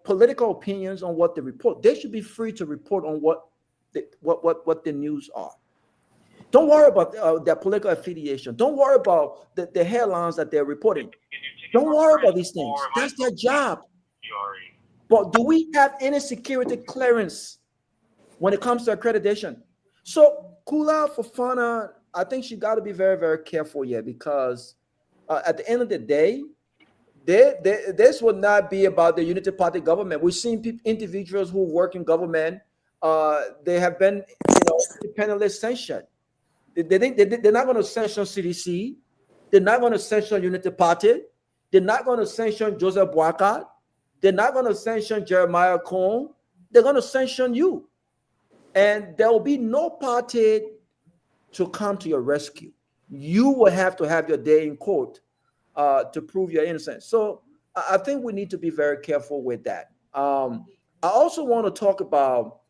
political opinions on what they report. They should be free to report on what the news are. Don't worry about their political affiliation. Don't worry about the headlines that they're reporting. Don't worry about these things. That's their job. But do we have any security clearance when it comes to accreditation? So Kula Fofana, I think she got to be very, very careful here, because at the end of the day, this would not be about the Unity Party government. We've seen individuals who work in government. They have been, independently sanctioned. They're not going to sanction CDC. They're not going to sanction Unity Party. They're not going to sanction Joseph Boakai. They're not going to sanction Jeremiah Cohn. They're going to sanction you. And there will be no party to come to your rescue. You will have to have your day in court to prove your innocence. So I think we need to be very careful with that. I also want to talk about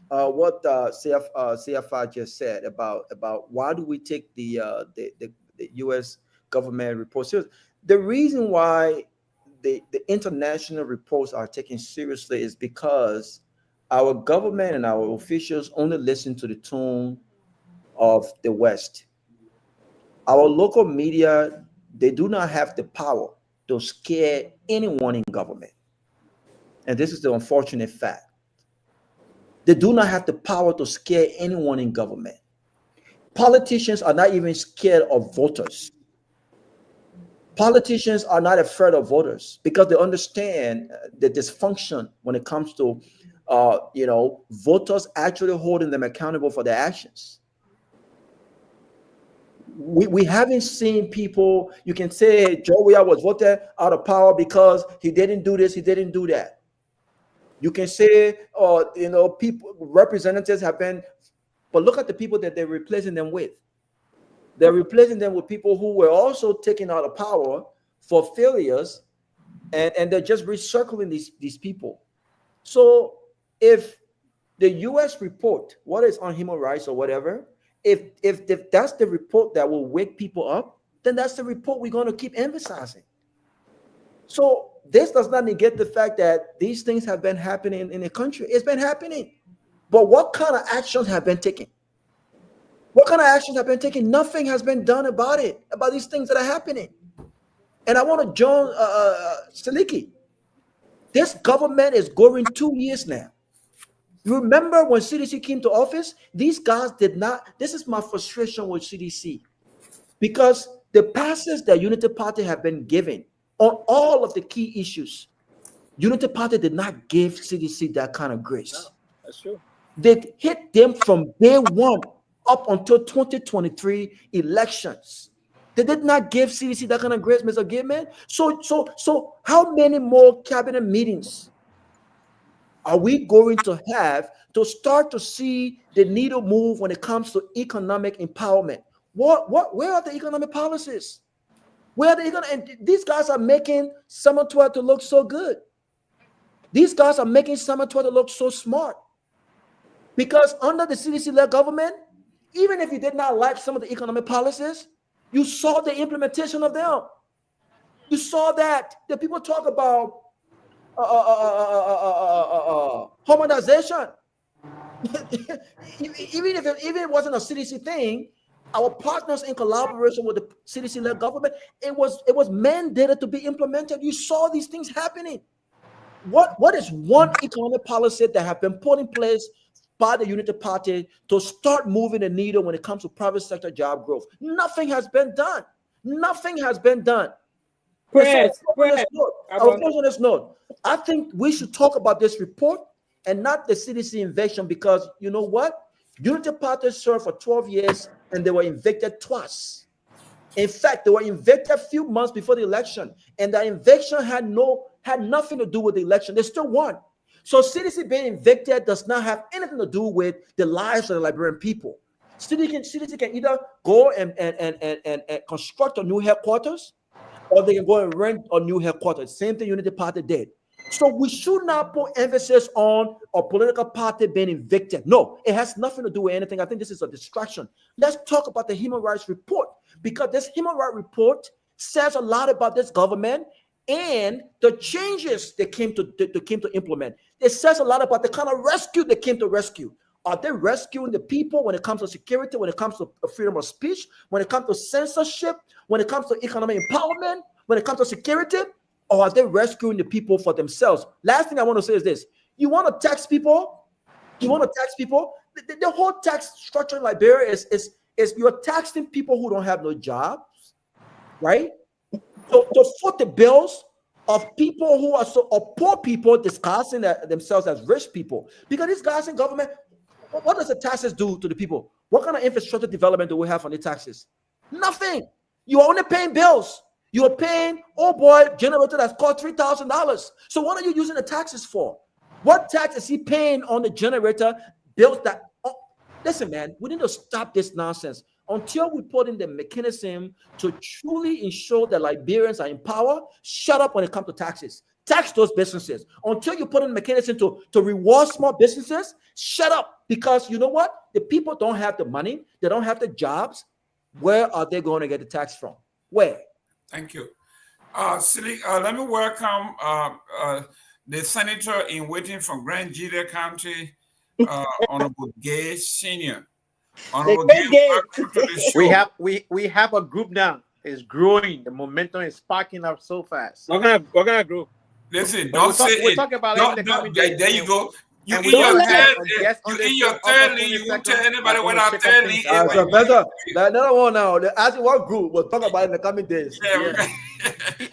what CFI just said about why do we take the U.S. government reports seriously. The reason why the international reports are taken seriously is because our government and our officials only listen to the tone of the West. Our local media, they do not have the power to scare anyone in government. And this is the unfortunate fact. They do not have the power to scare anyone in government. Politicians are not even scared of voters. Politicians are not afraid of voters because they understand the dysfunction when it comes to, voters actually holding them accountable for their actions. We haven't seen people, you can say Joe Weah was voted out of power because he didn't do this, he didn't do that. You can say, people, representatives have been, but look at the people that they're replacing them with. They're replacing them with people who were also taken out of power for failures, and they're just recircling these people. So if the U.S. report, what is on human rights or whatever, if that's the report that will wake people up, then that's the report we're going to keep emphasizing. So this does not negate the fact that these things have been happening in the country. It's been happening. But what kind of actions have been taken? What kind of actions have been taken? Nothing has been done about it, about these things that are happening. And I want to join Seleke. This government is going 2 years now. You remember when CDC came to office? These guys did not. This is my frustration with CDC. Because the passes that Unity Party have been given on all of the key issues, Unity Party did not give CDC that kind of grace. No, that's true. They hit them from day one up until 2023 elections. They did not give CDC that kind of grace, Mr. Gayman. So how many more cabinet meetings are we going to have to start to see the needle move when it comes to economic empowerment? Where are the economic policies? Where are the and these guys are making Summer-12 to look so good. These guys are making Summer-12 to look so smart. Because under the CDC-led government, even if you did not like some of the economic policies, you saw the implementation of them. You saw that. The people talk about harmonization. even if it wasn't a CDC thing, our partners in collaboration with the CDC-led government, it was mandated to be implemented. You saw these things happening. What is one economic policy that have been put in place by the Unity Party to start moving the needle when it comes to private sector job growth? Nothing has been done. Nothing has been done. I will close on this note. I think we should talk about this report and not the CDC invasion, because you know what? Unity Party served for 12 years and they were evicted twice. In fact, they were evicted a few months before the election, and the eviction had nothing to do with the election. They still won. So CDC being evicted does not have anything to do with the lives of the Liberian people. CDC can either go and construct a new headquarters, or they can go and rent a new headquarters. Same thing Unity Party did. So we should not put emphasis on a political party being evicted. No, it has nothing to do with anything. I think this is a distraction. Let's talk about the Human Rights Report, because this Human Rights Report says a lot about this government and the changes they came to implement. It says a lot about the kind of rescue they came to rescue. Are they rescuing the people when it comes to security, when it comes to freedom of speech, when it comes to censorship, when it comes to economic empowerment, when it comes to security? or are they rescuing the people for themselves? Last thing I want to say is this: you want to tax people? You want to tax people? The whole tax structure in Liberia is you're taxing people who don't have no jobs, right? So to foot the bills of people who are poor people disguising themselves as rich people. Because these guys in government, what does the taxes do to the people? What kind of infrastructure development do we have on the taxes? Nothing. You're only paying bills. You're paying, oh boy, generator that's cost $3,000. So what are you using the taxes for? What tax is he paying on the generator bills that? Oh, listen, man, we need to stop this nonsense. Until we put in the mechanism to truly ensure that Liberians are in power, shut up when it comes to taxes. Tax those businesses. Until you put in a mechanism to reward small businesses, shut up. Because you know what? The people don't have the money. They don't have the jobs. Where are they going to get the tax from? Where? Thank you. Silly, let me welcome the senator in waiting from Grand Jita County, Honorable Gay Senior. Honorable Gay, welcome to the show. We have a group now. It's growing. The momentum is sparking up so fast. What kind of group? Listen, don't say it. We'll talk about it in the coming days. There you go. You in your third league, you won't tell anybody what our third league is. So better. Another one now. Ask one group. We'll talk about it in the coming days. Yeah.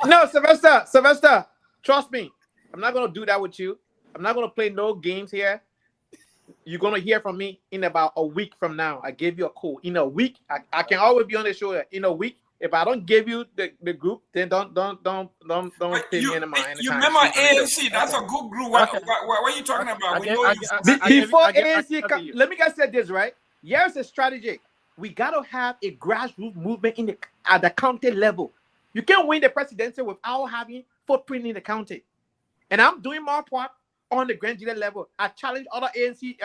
No, Sylvester, trust me. I'm not going to do that with you. I'm not going to play no games here. You're going to hear from me in about a week from now. I gave you a call. In a week, I can always be on the show. In a week, if I don't give you the group, then don't pay me in mind. You remember ANC? That's a good group. What are you talking about? Before ANC, let me guys say this, right? Here's a strategy. We got to have a grassroots movement at the county level. You can't win the presidency without having footprint in the county. And I'm doing my part on the Grand Jita level. I challenge other ANC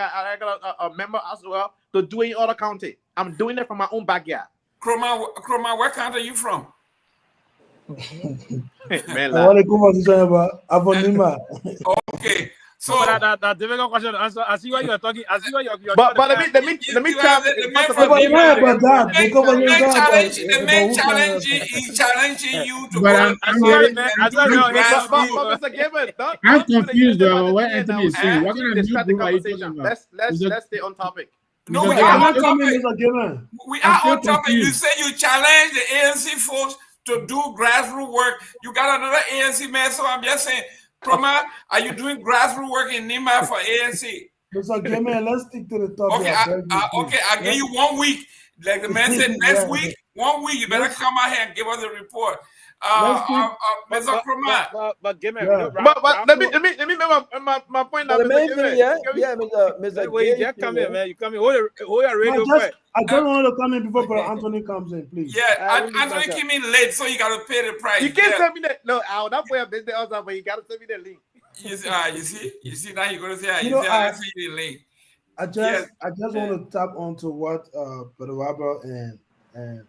members as well to do it in other county. I'm doing it from my own backyard. Kromah, where country are you from? Man, I want to go on about Avonima. Okay, so that difficult question to answer. I see what you're talking. I see what you're. But let me tell the man challenging you to. But I'm confused though. What Anthony is saying? What kind of new group are you talking about? Let's stay on topic. No, we are on topic. We are on topic. You say you challenge the ANC folks to do grassroots work. You got another ANC man, so I'm just saying, Kromah, are you doing grassroots work in Nima for ANC? Mr. Gayman, let's stick to the topic. Okay, I'll give you 1 week. Like the man said, next week, 1 week, you better come out here and give us a report. Mr. Kromah. But give me. But let me make my point. The main thing, Mr. Wait, you come here, man. You come here. Hold your radio. I don't want to come in before Brother Anthony comes in, please. Yeah, Anthony came in late, so you got to pay the price. You can't send me that. No, I'll not pay a business also, but you got to send me the link. You see, now you're going to say, I see the link. I just want to tap onto what Brother Robert and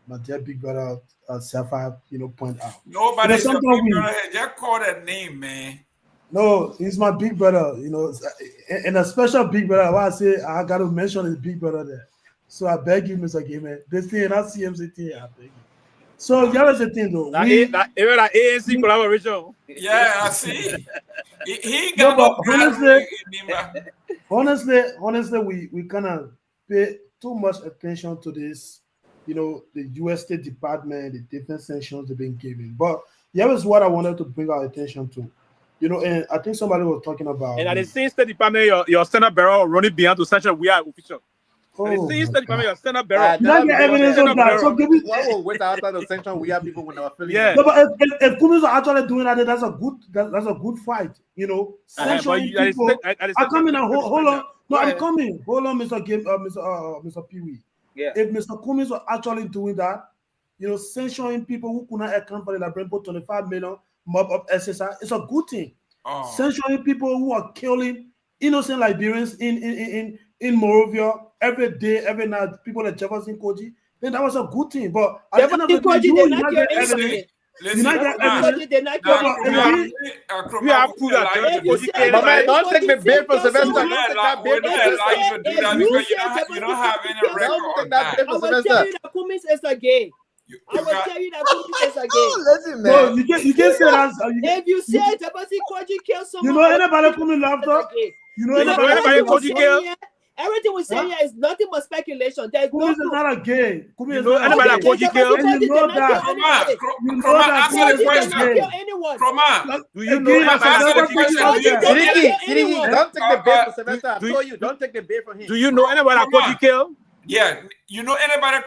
my dear big brother Sapphire, point out. Nobody's your big brother. Just call that name, man. No, he's my big brother. And a special big brother. Why I say I got to mention his big brother there. So I beg you, Mr. Gayman. This thing, not CMC thing. I beg you. So the other thing though, even that ANC collaboration. Yeah, I see. He got honestly, we kind of pay too much attention to this. The U.S. State Department, the different sanctions they've been given. But here is what I wanted to bring our attention to. And I think somebody was talking about. And at the same State Department, your Senate Bureau running beyond to sanction we are official. At the same State Department, your Senate Bureau. Evidence of that. So give me. Wait after the sanction we have people with our affiliate. Yeah. No, but if Kumis are actually doing that, that's a good fight. Sanctioning people. I'm coming now. Hold on. No, I'm coming. Hold on, Mr. Pewee. Yeah. If Mr. Cummings were actually doing that, censuring people who could not account for the Liberian 25 million mob of SSI, it's a good thing. Censuring people who are killing innocent Liberians in Morovia every day, every night, people like Jefferson Koji, then that was a good thing. But at the end of the day, you not get evidence. You not get evidence. We have proved that. But man, don't take me bail for Sylvester. You don't have any record on that. I will tell you that Cummings is a gay. I will tell you that Kumi is again. Listen, man. No, you can't say that. If you say Jabasi Koji killed someone, You know anybody coming laughter? You know anybody Koji kill? Everything we say here is nothing but speculation. There's Kumi no is proof. not a gay. Kumi You is know not anybody a like gay. Koji kill? And you know that. Kromah, answer the question. Anyone. Kromah, Do you know answer the question. Sidiki, don't take the bait for Sylvester. I told you, don't take the bait from him. Do you know anybody like Koji kill? Yeah, you know anybody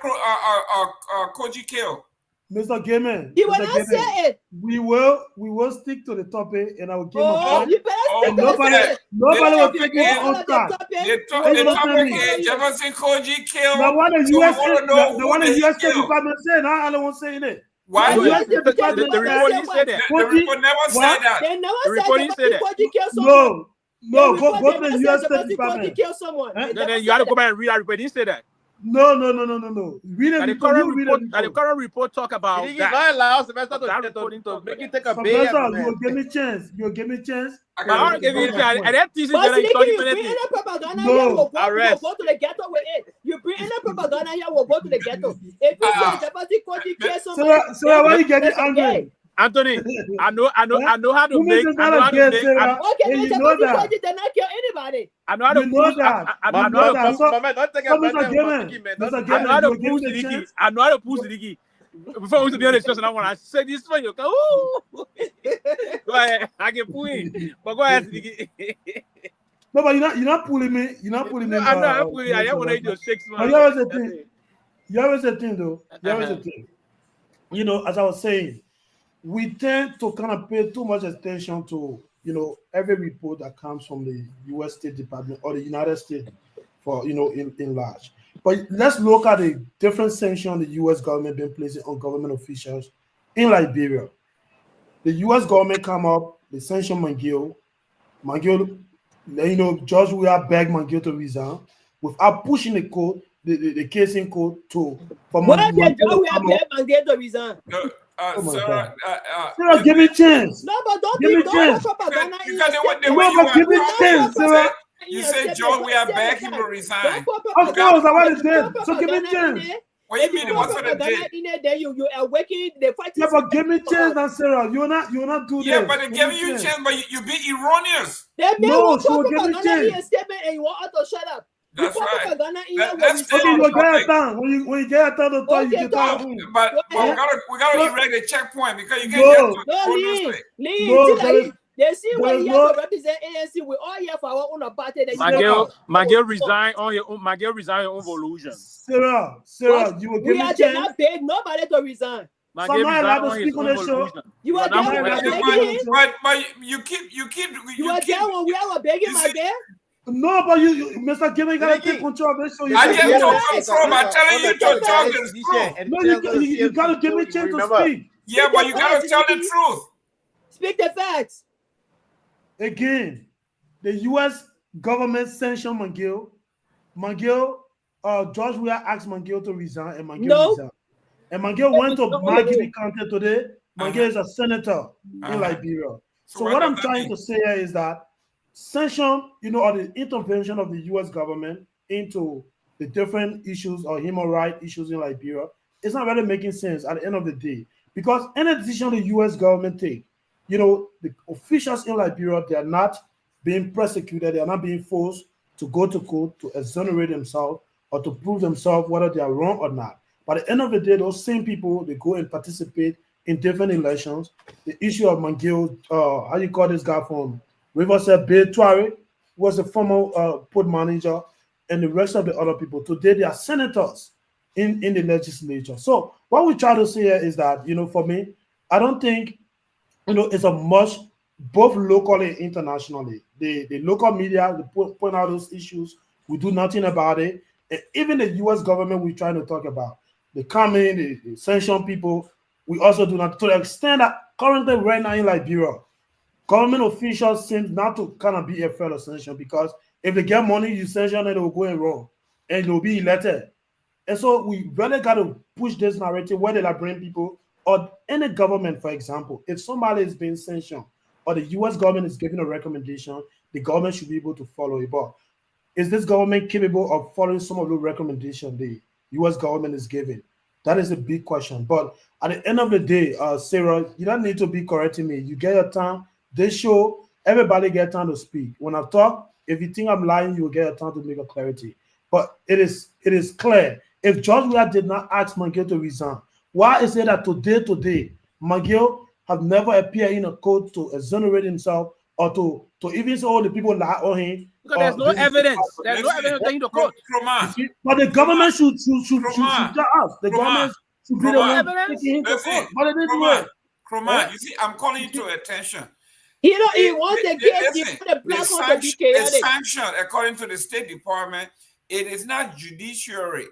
Koji kill? Mr. Gayman. He will not say it. We will stick to the topic and I will give Oh, you better stick to nobody will take it on The track. topic is Jefferson Koji killed. The one the So we US wanna know the who one the did he US State kill. Department said, now I don't want to say it. Why? The US The report didn't say that. The report never said that. They never The report didn't say said that. Koji killed someone. No, go to the US State Department. Kill someone. Then you have to go back and read that report. He didn't say that. No. Read That it. the current report talk about You that. not allow Sylvester That to report didn't talk make about you take a So, bait. Professor, you will give me chance. You will give me chance. I don't give you a chance. And that thesis But that you Sidiki, you talking bring about. any propaganda No. here, we'll go Arrest. to the ghetto with it. You bring any propaganda here, we'll go to the ghetto. If you say Jabasi Koji killed someone, So why you getting angry? Anthony, I know how to Who make. is I not know a how to gay, make. Sarah? okay, And then you know Jabasi that. Koji did not kill anybody. I know how to You know push. that. I You know know how to that. So, Mama, don't take so a Mr. bait Gayman, man. Mr. I know Gayman, how you to will give push me the Sidiki. chance. I know how to push Sidiki. Before we to be on this discussion, I want to say this one. You go, ooh. Go ahead. I can pull in. But go ahead, Sidiki. No, but you're not pulling me. You're not pulling me. I know I'm pulling. I want to eat your 6 But months. here was the thing. Here was the thing, though. Here was the Uh-huh. thing. You know, as I was saying, we tend to kind of pay too much attention to, you know, every report that comes from the U.S. State Department or the United States for, you know, in large. But let's look at the different sanctions the U.S. government been placing on government officials in Liberia. The U.S. government come up, they sanction Myean. Myean, you know, George Weah begged Myean to resign without pushing the code, the case in code for Where did Myean John to we have come up. Myean to resign? Oh my Sarah, God. Sarah, give me a chance. No, but don't Give me do chance. propaganda in because your the way No, you but give me a chance, Sarah. you said John, we are back, he will resign. Of course, I want to dead. So give me a chance. What do you mean it wasn't a dead? in there, then you are working the fight. Yeah, but give me a chance now, Sarah. You're not do Yeah, this. but they're Give giving me you a chance, but you be erroneous. They No, will she will put give me propaganda in chance. a statement and you want her to shut up. You That's put right. propaganda in here Let's stay Okay, on you get topic. a time. When you get a time to talk, you Okay, can talk. talk. But we ahead. gotta erect a checkpoint because you can't just No, erroneously. Lee, there is- they see there we're is here no- to represent ANC. We all here for our own party. Then Myean resign on your own. Myean resign on your own volution. Sarah, you will give we me are a did chance. not beg nobody to resign. So Myean am I resign allowed to on his speak on own the show? volution. You are are there not when we are volution. begging him. But you keep You are there when we are begging my girl. No, but you Mr. Gayman, you gotta take control of this show. You I can't just do told that. from I'm telling you to tell the truth. No, you gotta give me a chance to speak. Yeah, but you gotta tell the truth. Speak the facts. Again, the U.S. government sanctioned Myean. George Weah asked Myean to resign, and Myean resigned. And Myean went to Magini County today. Myean is a senator in Liberia. So what I'm trying to say here is that sanction, you know, or the intervention of the U.S. government into the different issues or human rights issues in Liberia, it's not really making sense at the end of the day. Because any decision the U.S. government take, you know, the officials in Liberia, they are not being persecuted, they are not being forced to go to court to exonerate themselves or to prove themselves whether they are wrong or not. But at the end of the day, those same people, they go and participate in different elections. The issue of Myean, how you call this guy from Riverside, Bay Tuare, was a former port manager, and the rest of the other people. Today, they are senators in the legislature. So what we try to say here is that, you know, for me, I don't think, you know, it's a must, both locally and internationally. The local media, they point out those issues. We do nothing about it. And even the U.S. government we're trying to talk about, they come in, they sanction people. We also do not, to the extent that currently right now in Liberia, government officials seem not to kind of be a fellow sanction, because if they get money, you sanction it, it will go in wrong and they'll be elected. And so we really got to push this narrative where they bring people, or any government, for example, if somebody is being sanctioned or the U.S. government is giving a recommendation, the government should be able to follow it. But is this government capable of following some of the recommendations the U.S. government is giving? That is a big question. But at the end of the day, Sarah, you don't need to be correcting me. You get your time. This show, everybody get time to speak. When I talk, if you think I'm lying, you will get a time to make a clarity. But it is clear. If George Weah did not ask McGill to resign, why is it that today, McGill have never appeared in a court to exonerate himself or to even say all the people lie on him? Because there's no evidence. There's no evidence taking to court. But the government should tell us. The government should be the one taking him to court. But they didn't do it. Kromah, you see, I'm calling you to attention. He wants the case, he wants the platform to be chaotic. The sanction, according to the State Department, it is not judiciary.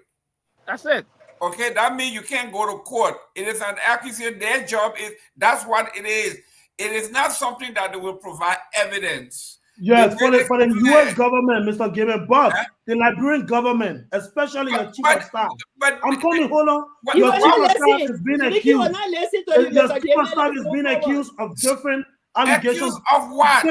That's it. Okay, that means you can't go to court. It is an accusation. Their job is, that's what it is. It is not something that they will provide evidence. Yes, for the U.S. government, Mr. Gayman, but the Liberian government, especially your chief of staff. I'm coming, hold on. Your chief of staff is being accused. Your chief of staff is being accused of different allegations. Of what?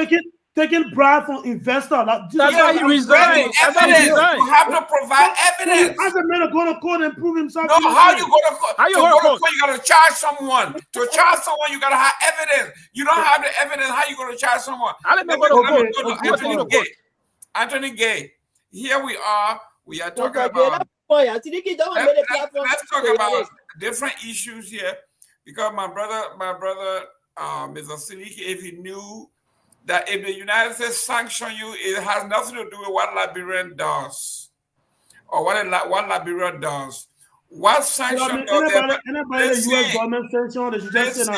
Taking bribe from investors. That's why he resigned. You have to provide evidence. As a man to go to court and prove himself. No, how you go to court? How you go to court? You got to charge someone. To charge someone, you got to have evidence. You don't have the evidence. How you going to charge someone? Anthony Gay. Here we are. We are talking about. Let's talk about different issues here, because my brother, Mr. Seleke, if he knew that if the United States sanction you, it has nothing to do with what Liberian does or what Liberia does. What sanction does anybody the U.S. government sanction, they should just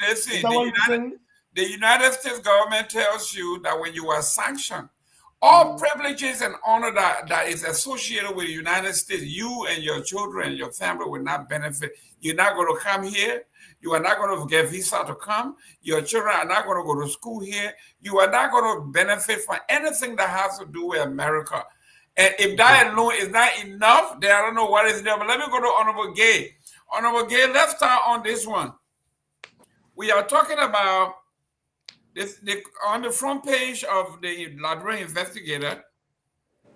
listen, the United States government tells you that when you are sanctioned, all privileges and honor that is associated with the United States, you and your children and your family will not benefit. You're not going to come here. You are not going to get visa to come. Your children are not going to go to school here. You are not going to benefit from anything that has to do with America. And if that alone is not enough, then I don't know what is there. But let me go to Honorable Gay. Honorable Gay, let's start on this one. We are talking about this on the front page of the Liberian Investigator.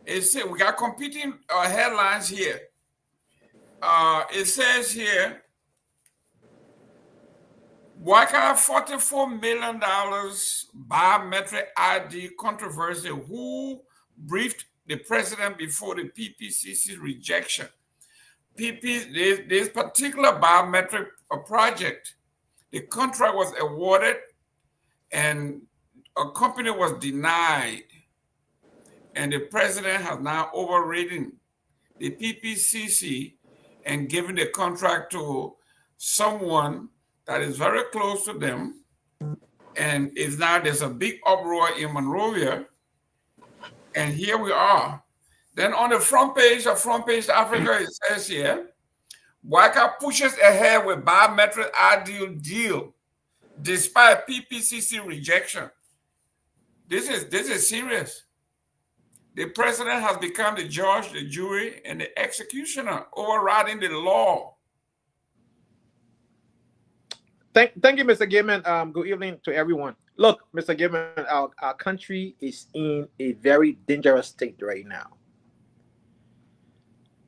It says we got competing headlines here. It says here, Waka $44 million biometric ID controversy. Who briefed the president before the PPCC rejection? This particular biometric project, the contract was awarded and a company was denied. And the president has now overridden the PPCC and given the contract to someone that is very close to them, and there's a big uproar in Monrovia, and here we are. Then on the front page of Africa, it says here, Waka pushes ahead with biometric ID deal despite PPCC rejection. This is serious. The president has become the judge, the jury, and the executioner, overriding the law. Thank you, Mr. Gayman. Good evening to everyone. Look, Mr. Gayman, our country is in a very dangerous state right now.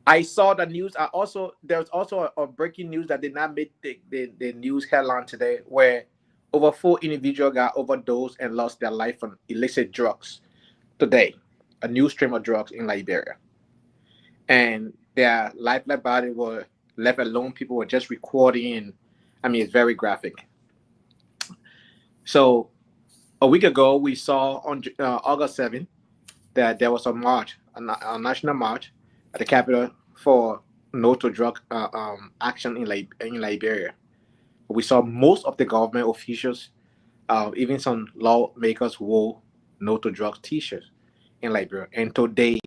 I saw the news. There's also a breaking news that did not make the news headline today, where over 4 individuals got overdosed and lost their life from illicit drugs today. A new stream of drugs in Liberia. And their lifeless body were left alone. People were just recording. I mean, it's very graphic. So a week ago, we saw on August 7th that there was a march, a national march at the Capitol for no to drug action in Liberia. We saw most of the government officials, even some lawmakers, wore no to drugs t-shirts in Liberia. And today,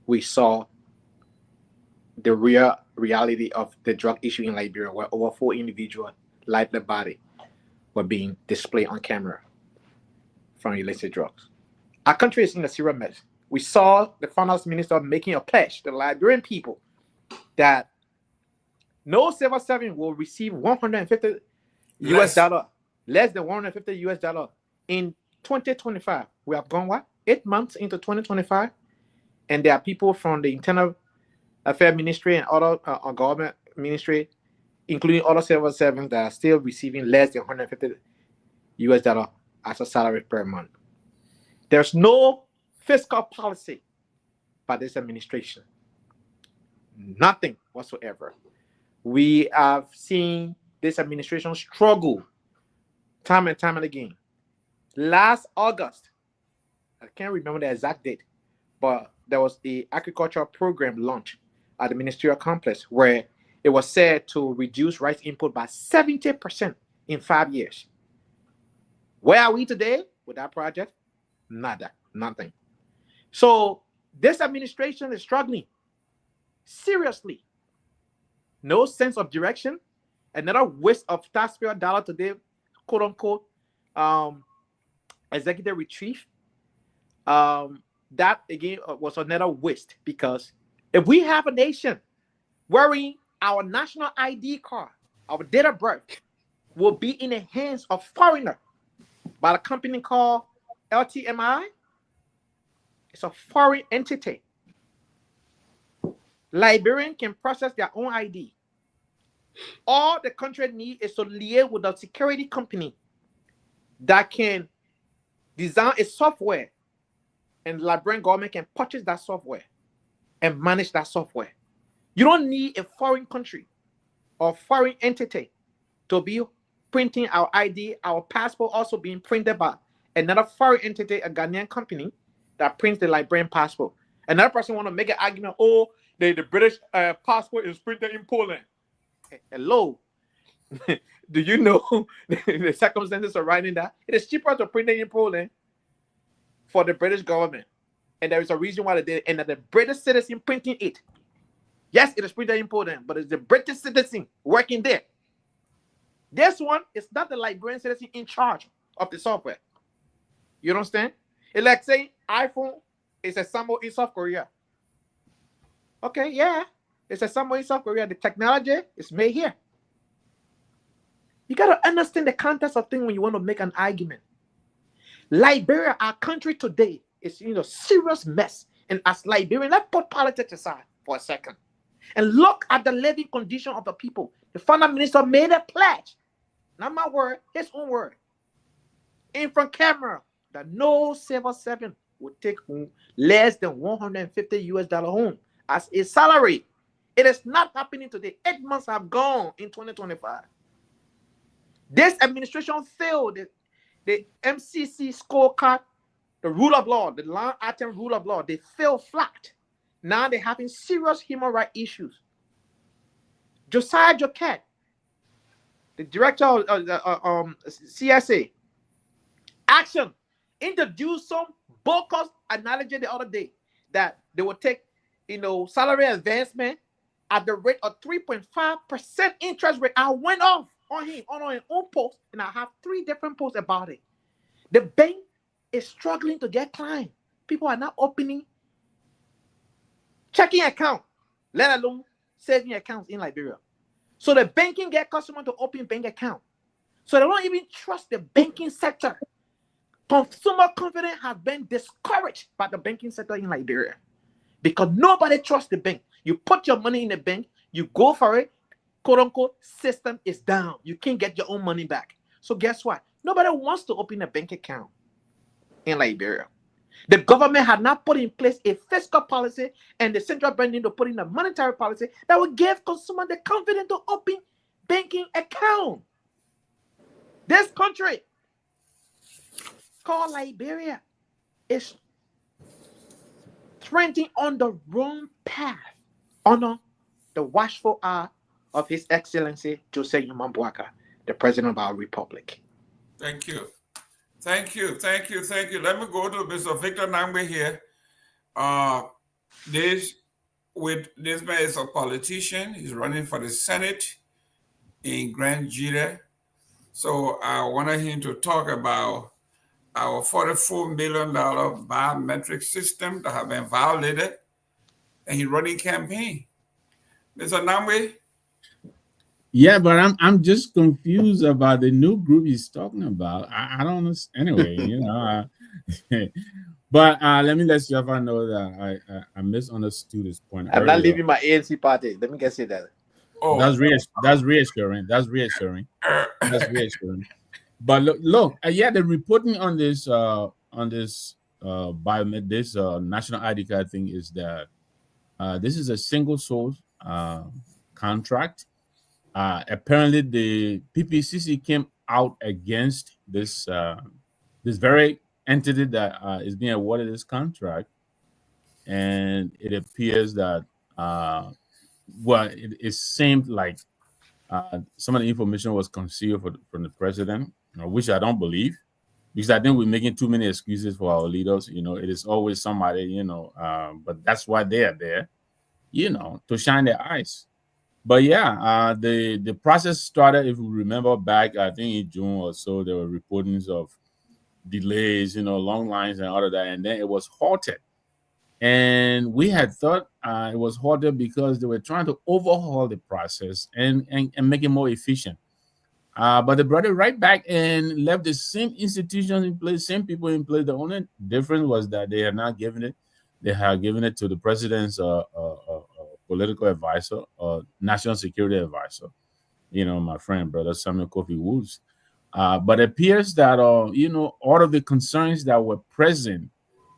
we saw the real reality of the drug issue in Liberia, where over 4 individuals' lifeless body were being displayed on camera from illicit drugs. Our country is in a serious mess. We saw the finance minister making a pledge to the Liberian people that no civil servant will receive $150 US dollar, less than $150 US dollar in 2025. We have gone 8 months into 2025, and there are people from the internal Affairs Ministry and other government ministry, including other civil servants that are still receiving less than $150 as a salary per month. There's no fiscal policy by this administration. Nothing whatsoever. We have seen this administration struggle time and time and again. Last August, I can't remember the exact date, but there was the agricultural program launched at the ministerial complex where it was said to reduce rice input by 70% in 5 years. Where are we today with that project? Nada, nothing. So this administration is struggling seriously. No sense of direction. Another waste of taxpayer dollar today, quote unquote, executive retreat. That again was another waste, because if we have a nation wherein our national ID card, our date of birth, will be in the hands of foreigner by a company called LTMI, it's a foreign entity. Liberian can process their own ID. All the country needs is to liaise with a security company that can design a software, and the Liberian government can purchase that software and manage that software. You don't need a foreign country or foreign entity to be printing our ID, our passport also being printed by another foreign entity, a Ghanaian company that prints the Liberian passport. Another person want to make an argument, oh, the British passport is printed in Poland. Hello. Do you know the circumstances surrounding that? It is cheaper to print it in Poland for the British government. And there is a reason why they did it. And that the British citizen printing it. Yes, it is printed in Poland, but it's the British citizen working there. This one is not the Liberian citizen in charge of the software. You understand? It's like saying iPhone is assembled in South Korea. Okay, yeah. It's assembled in South Korea. The technology is made here. You got to understand the context of things when you want to make an argument. Liberia, our country today, is in a serious mess. And as Liberian, let's put politics aside for a second and look at the living condition of the people. The former minister made a pledge, not my word, his own word, in front of camera, that no civil servant would take home less than $150 home as a salary. It is not happening today. 8 months have gone in 2025. This administration failed the MCC scorecard, the rule of law, the land item rule of law. They failed flat. Now they're having serious human rights issues. Josiah Joket, the director of the CSA, Action, introduced some bogus analogy the other day that they will take, salary advancement at the rate of 3.5% interest rate. I went off on him on his own post, and I have 3 different posts about it. The bank is struggling to get clients. People are not opening checking account, let alone saving accounts in Liberia. So the banking get customers to open bank account. So they don't even trust the banking sector. Consumer confidence has been discouraged by the banking sector in Liberia because nobody trusts the bank. You put your money in the bank, you go for it, quote unquote, system is down. You can't get your own money back. So guess what? Nobody wants to open a bank account in Liberia. The government had not put in place a fiscal policy, and the central bank need to put in a monetary policy that would give consumers the confidence to open banking account. This country called Liberia is trending on the wrong path under the watchful eye of His Excellency Jose Yumambuaka, the President of our Republic. Thank you. Thank you. Let me go to Mr. Victor Nagbe here. This man is a politician. He's running for the Senate in Grand Jira. So I wanted him to talk about our $44 million biometric system that have been violated, and he's running campaign. Mr. Nagbe? Yeah, but I'm just confused about the new group he's talking about. I don't understand. Anyway, But let me let you ever know that I misunderstood this point I'm not earlier. leaving my ANC party. Let me get say that. Oh, That's reassuring. That's reassuring. That's reassuring. But look, yeah, the reporting on this biomed this national ID card thing is that this is a single source contract. Apparently, the PPCC came out against this this very entity that is being awarded this contract, and it appears that well, it seemed like some of the information was concealed from the president, which I don't believe, because I think we're making too many excuses for our leaders. It is always somebody, but that's why they are there, to shine their eyes. But yeah, the process started. If we remember back, I think in June or so, there were reportings of delays, long lines and all of that, and then it was halted. And we had thought it was halted because they were trying to overhaul the process and make it more efficient. But they brought it right back and left the same institutions in place, same people in place. The only difference was that they had not given it. They had given it to the president's political advisor, national security advisor. My friend, brother Samuel Kofi Woods. But it appears that all of the concerns that were present,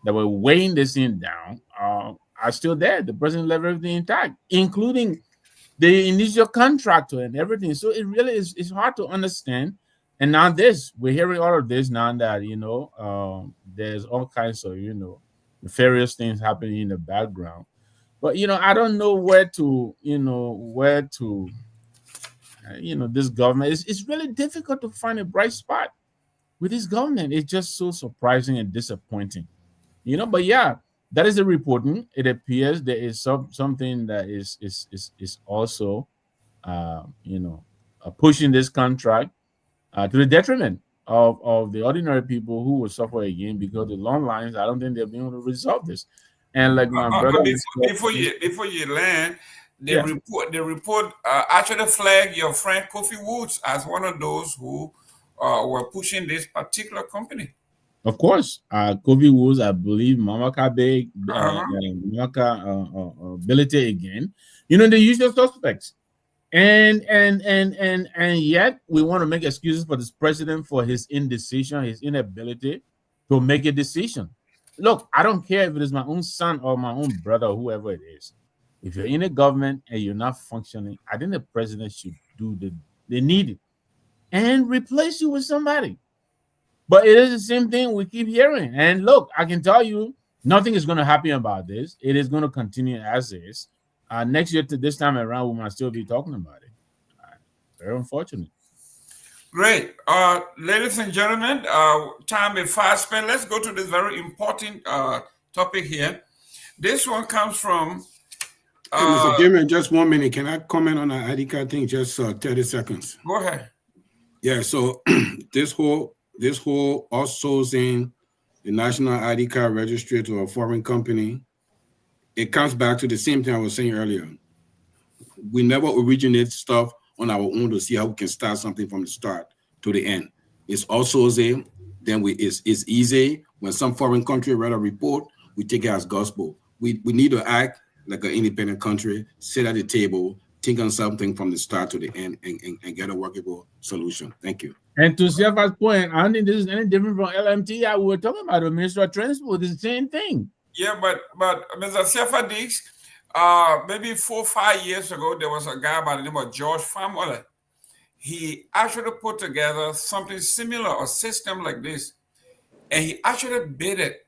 that were weighing this thing down, are still there. The president left everything intact, including the initial contractor and everything. So it really is, it's hard to understand. And now we're hearing all of this now that there's all kinds of nefarious things happening in the background. But I don't know where to this government. It's really difficult to find a bright spot with this government. It's just so surprising and disappointing. But yeah, that is the reporting. It appears there is something that is also pushing this contract to the detriment of the ordinary people who will suffer again, because the long lines, I don't think they'll be able to resolve this. And like my brother, before you land, the report actually flagged your friend Kofi Woods as one of those who were pushing this particular company. Of course, Kofi Woods, I believe, Mama Kabe, Ability again. The usual suspects. And yet we want to make excuses for this president for his indecision, his inability to make a decision. Look, I don't care if it is my own son or my own brother, or whoever it is. If you're in a government and you're not functioning, I think the president should do the needed and replace you with somebody. But it is the same thing we keep hearing. And look, I can tell you, nothing is going to happen about this. It is going to continue as is. Next year, to this time around, we might still be talking about it. Very unfortunate. Great. Ladies and gentlemen, time is fast spent. Let's go to this very important topic here. This one comes from... Mr. Gayman, just 1 minute. Can I comment on the ID card thing? Just 30 seconds. Go ahead. Yeah, so this whole outsourcing the national ID card registry to a foreign company, it comes back to the same thing I was saying earlier. We never originate stuff on our own to see how we can start something from the start to the end. It's outsourcing, then it's easy. When some foreign country read a report, we take it as gospel. We need to act like an independent country, sit at the table, think on something from the start to the end, and get a workable solution. Thank you. And to Sefa's point, I don't think this is any different from LMT. We were talking about the Ministry of Transport. It's the same thing. Yeah, but Mr. Sefa Dix, maybe 4 or 5 years ago, there was a guy by the name of George Famole. He actually put together something similar, a system like this, and he actually bid it.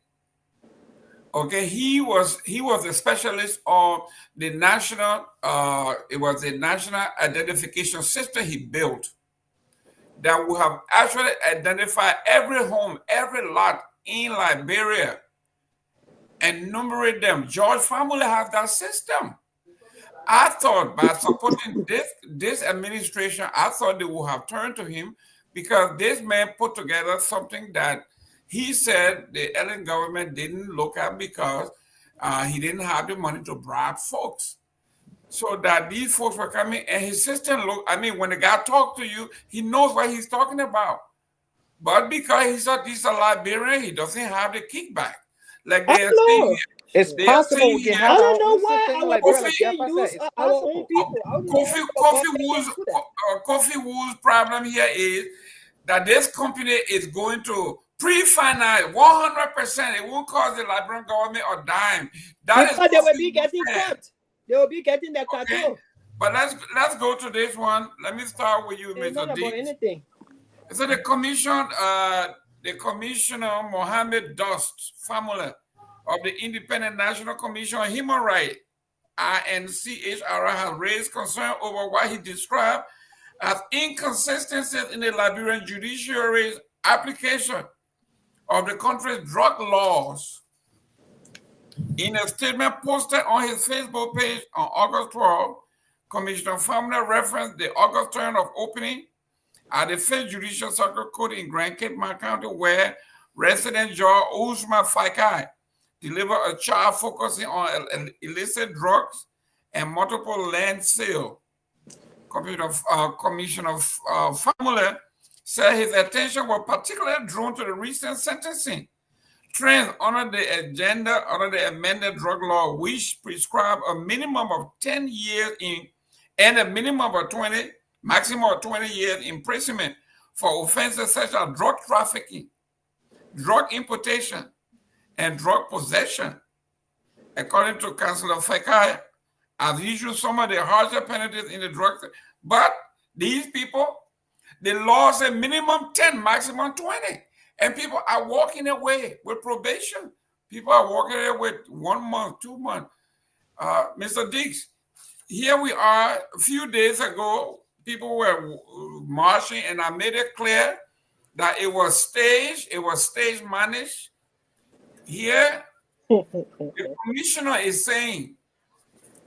Okay, he was a specialist on the national. It was a national identification system he built that would have actually identified every home, every lot in Liberia, and numerate them. George Family has that system. I thought by supporting this administration, I thought they would have turned to him, because this man put together something that he said the Ellen government didn't look at, because he didn't have the money to bribe folks. So that these folks were coming, and his system when the guy talked to you, he knows what he's talking about. But because he's a Liberian, he doesn't have the kickback. Like they are saying, it's they are possible saying we can here. have I our don't know own why system in our Liberia, government like Jeff use said. It's our own possible. people. I don't know why our government can do that. Kofi Wool's problem here is that this company is going to pre-finance 100%. It won't cost the Liberian government a dime. That is Because they will Kofi be Wool's getting plan. cut. They will be getting the cut too. But let's go to this one. Let me start with you, It's Mr. not about D. anything. So the commissioner Mohammed Dust Famula of the Independent National Commission on Human Rights, INCHR, has raised concern over what he described as inconsistencies in the Liberian judiciary's application of the country's drug laws. In a statement posted on his Facebook page on August 12, Commissioner Famula referenced the August turn of opening at the 5th Judicial Circuit Court in Grand Cape County, where resident Judge Usman Faikai delivered a charge focusing on illicit drugs and multiple land sale. Commissioner Famula said his attention was particularly drawn to the recent sentencing trends under the amended drug law, which prescribe a minimum of 10 years and a minimum of 20, maximum of 20 years imprisonment for offenses such as drug trafficking, drug importation, and drug possession. According to Councillor Faikai, I've issued some of the harsher penalties in the drug. But these people, the law says minimum 10, maximum 20. And people are walking away with probation. People are walking away with 1 month, 2 months. Mr. Dix, here we are. A few days ago, people were marching, and I made it clear that it was staged, managed. Here, the commissioner is saying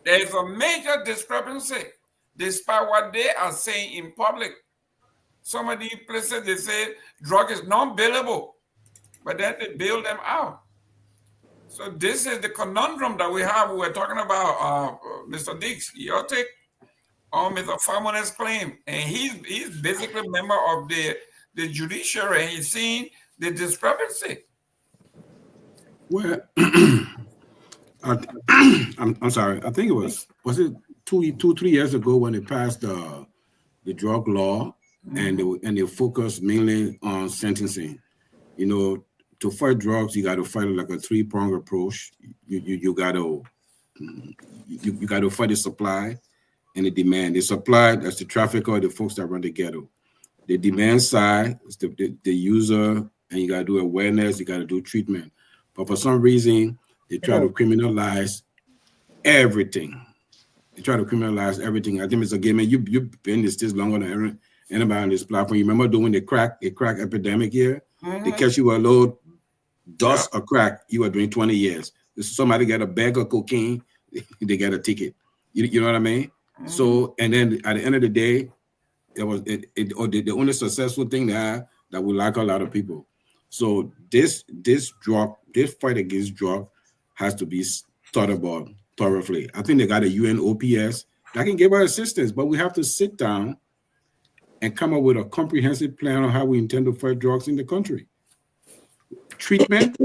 there's a major discrepancy despite what they are saying in public. Some of these places, they say drug is non-billable, but then they bill them out. So this is the conundrum that we have. We're talking about Mr. Dix. Your take on Mr. Famula's claim, and he's basically a member of the judiciary, and he's seeing the discrepancy. Well, I'm sorry. I think it was it 2-3 years ago when they passed the drug law, and they focused mainly on sentencing. You know, to fight drugs, you got to fight like a 3-pronged approach. You got to fight the supply and the demand. The supply, that's the trafficker, the folks that run the ghetto. The demand side is the user, and you got to do awareness, you got to do treatment. But for some reason, they try to criminalize everything. I think Mr. Gayman, you've been in this longer than anybody on this platform. You remember doing the crack epidemic here? They catch you with a little dust or crack, you were doing 20 years. If somebody get a bag of cocaine, they get a ticket. You know what I mean? So, and then at the end of the day, the only successful thing that will like a lot of people. So this fight against drug has to be thought about thoroughly. I think they got a UN OPS that can give us assistance, but we have to sit down and come up with a comprehensive plan on how we intend to fight drugs in the country. Treatment,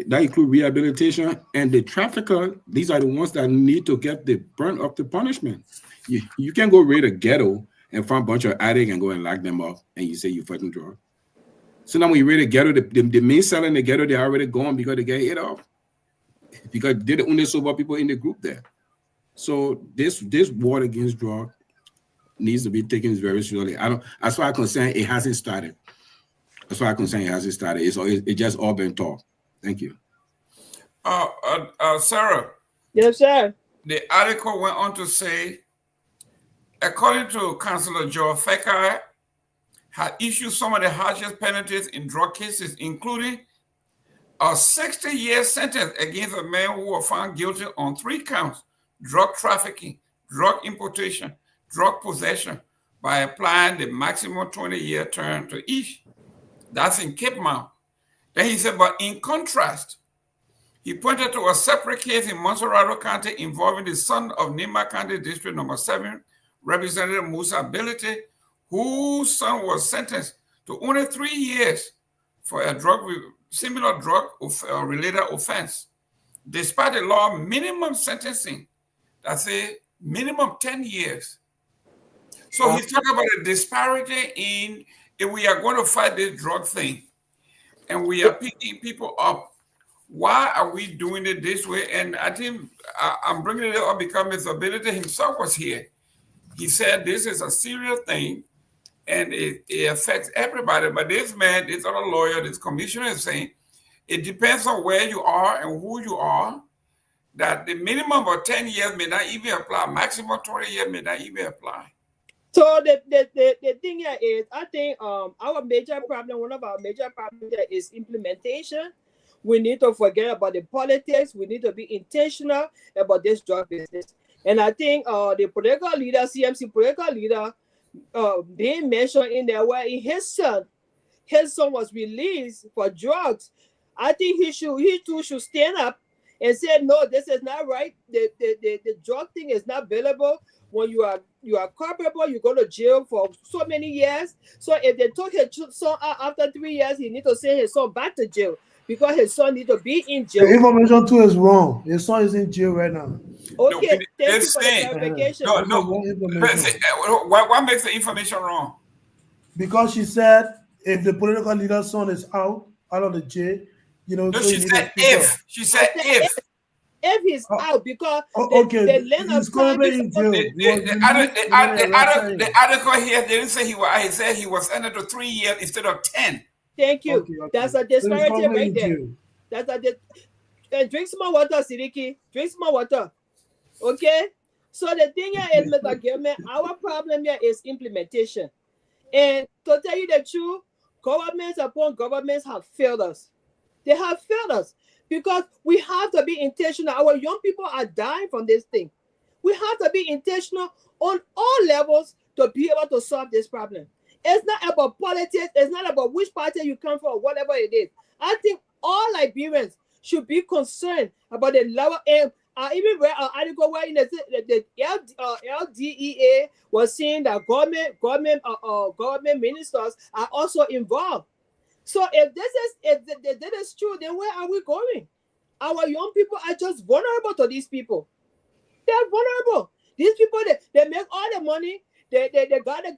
that includes rehabilitation, and the trafficker, these are the ones that need to get the brunt of the punishment. You can't go raid a ghetto and find a bunch of addicts and go and lock them up and you say you're fighting drugs. So now when you raid a ghetto, the main seller in the ghetto, they're already gone because they get hit off. Because they're the only sober people in the group there. So this war against drug needs to be taken very seriously. As far as I'm concerned, it hasn't started. It's just all been talk. Thank you. Sarah. Yes, sir. The article went on to say, according to Councillor Joe Faikai, had issued some of the harshest penalties in drug cases, including a 60-year sentence against a man who was found guilty on 3 counts: drug trafficking, drug importation, drug possession, by applying the maximum 20-year term to each. That's in Cape Mount. Then he said, but in contrast, he pointed to a separate case in Monserrado County involving the son of Nima County District Number 7, Representative Musa Ability, whose son was sentenced to only 3 years for a similar drug related offense, despite the law minimum sentencing that say minimum 10 years. So he's talking about a disparity in if we are going to fight this drug thing and we are picking people up. Why are we doing it this way? And I think I'm bringing it up because Mr. Benedict himself was here. He said this is a serious thing and it affects everybody. But this man, this other lawyer, this commissioner is saying it depends on where you are and who you are, that the minimum of 10 years may not even apply, maximum 20 years may not even apply. So the thing here is, I think our major problem, one of our major problems here is implementation. We need to forget about the politics. We need to be intentional about this drug business. And I think the political leader, CMC political leader, being mentioned in there where his son was released for drugs. I think he too should stand up and say, no, this is not right. The drug thing is not available. When you are culpable, you go to jail for so many years. So if they took his son out after 3 years, he need to send his son back to jail because his son need to be in jail. The information too is wrong. His son is in jail right now. Okay, thank you for the clarification. What makes the information wrong? Because she said if the political leader's son is out of the jail, No, she said if. She said if. If he's out, because the length of time in jail. The article here didn't say he was out. He said he was sentenced to 3 years instead of 10. Thank you. Okay. That's a disparity right there. That's and drink some more water, Sidiki. Drink some more water. Okay? So the thing here is, Mr. Gayman, our problem here is implementation. And to tell you the truth, governments upon governments have failed us. They have failed us. Because we have to be intentional. Our young people are dying from this thing. We have to be intentional on all levels to be able to solve this problem. It's not about politics. It's not about which party you come from or whatever it is. I think all Liberians should be concerned about the lower end. I even read an article where the LDEA was saying that government ministers are also involved. So if that is true, then where are we going? Our young people are just vulnerable to these people. They are vulnerable. These people, they make all the money. They got the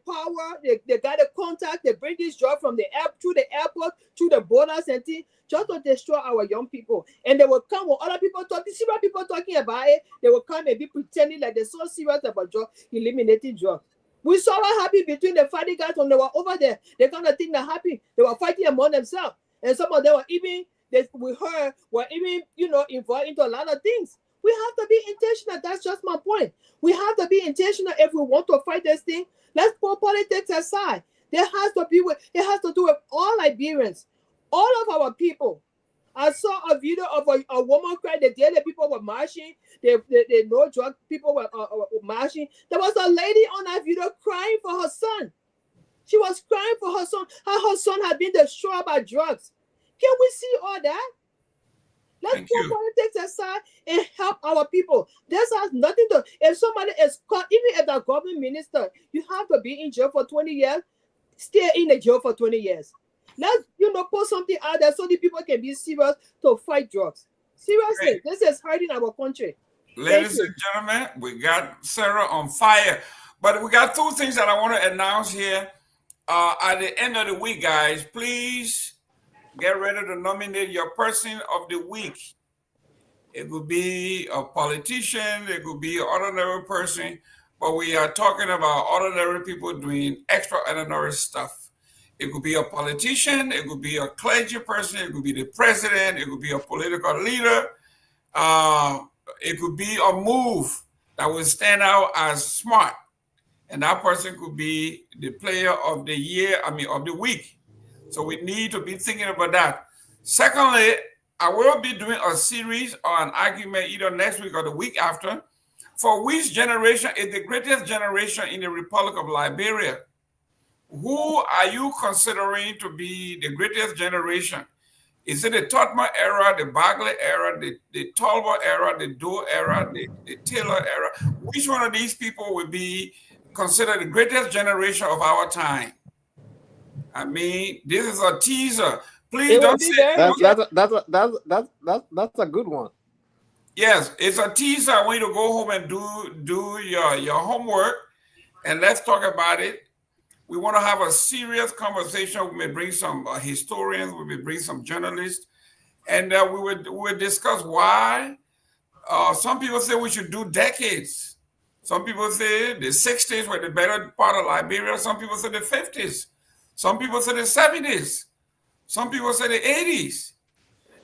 power. They got the contact. They bring this drug from the app through the airport, through the borders and things, just to destroy our young people. And they will come when other people serious people talking about it. They will come and be pretending like they're so serious about drug, eliminating drugs. We saw what happened between the fighting guys when they were over there. They kind of think that happened. They were fighting among themselves. And some of them were even, involved into a lot of things. We have to be intentional. That's just my point. We have to be intentional if we want to fight this thing. Let's put politics aside. It has to do with all Liberians, all of our people. I saw a video of a woman crying. The day that people were marching, they no drug people were marching. There was a lady on that video crying for her son. She was crying for her son. How her son had been destroyed by drugs. Can we see all that? Let's put politics aside and help our people. This has nothing to. If somebody is caught, even if a government minister, you have to be in jail for 20 years. Stay in the jail for 20 years. Let's put something out there so the people can be serious to fight drugs. Seriously, this is hurting our country. Ladies and gentlemen, we got Sarah on fire. But we got two things that I want to announce here. At the end of the week, guys, please get ready to nominate your person of the week. It could be a politician, it could be an ordinary person, but we are talking about ordinary people doing extraordinary stuff. It could be a politician, it could be a clergy person, it could be the president, it could be a political leader. It could be a move that will stand out as smart. And that person could be the player of the year, of the week. So we need to be thinking about that. Secondly, I will be doing a series or an argument either next week or the week after for which generation is the greatest generation in the Republic of Liberia. Who are you considering to be the greatest generation? Is it the Totma era, the Bagley era, the Talbot era, the Doe era, the Taylor era? Which one of these people will be considered the greatest generation of our time? I mean, this is a teaser. Please It don't will be say very that's a good one. yes. It's a teaser. I want you to go home and do your homework, and let's talk about it. We want to have a serious conversation. We may bring some historians. We may bring some journalists, and we would discuss why. Some people say we should do decades. Some people say the 60s were the better part of Liberia. Some people say the 50s. Some people say the 70s. Some people say the 80s.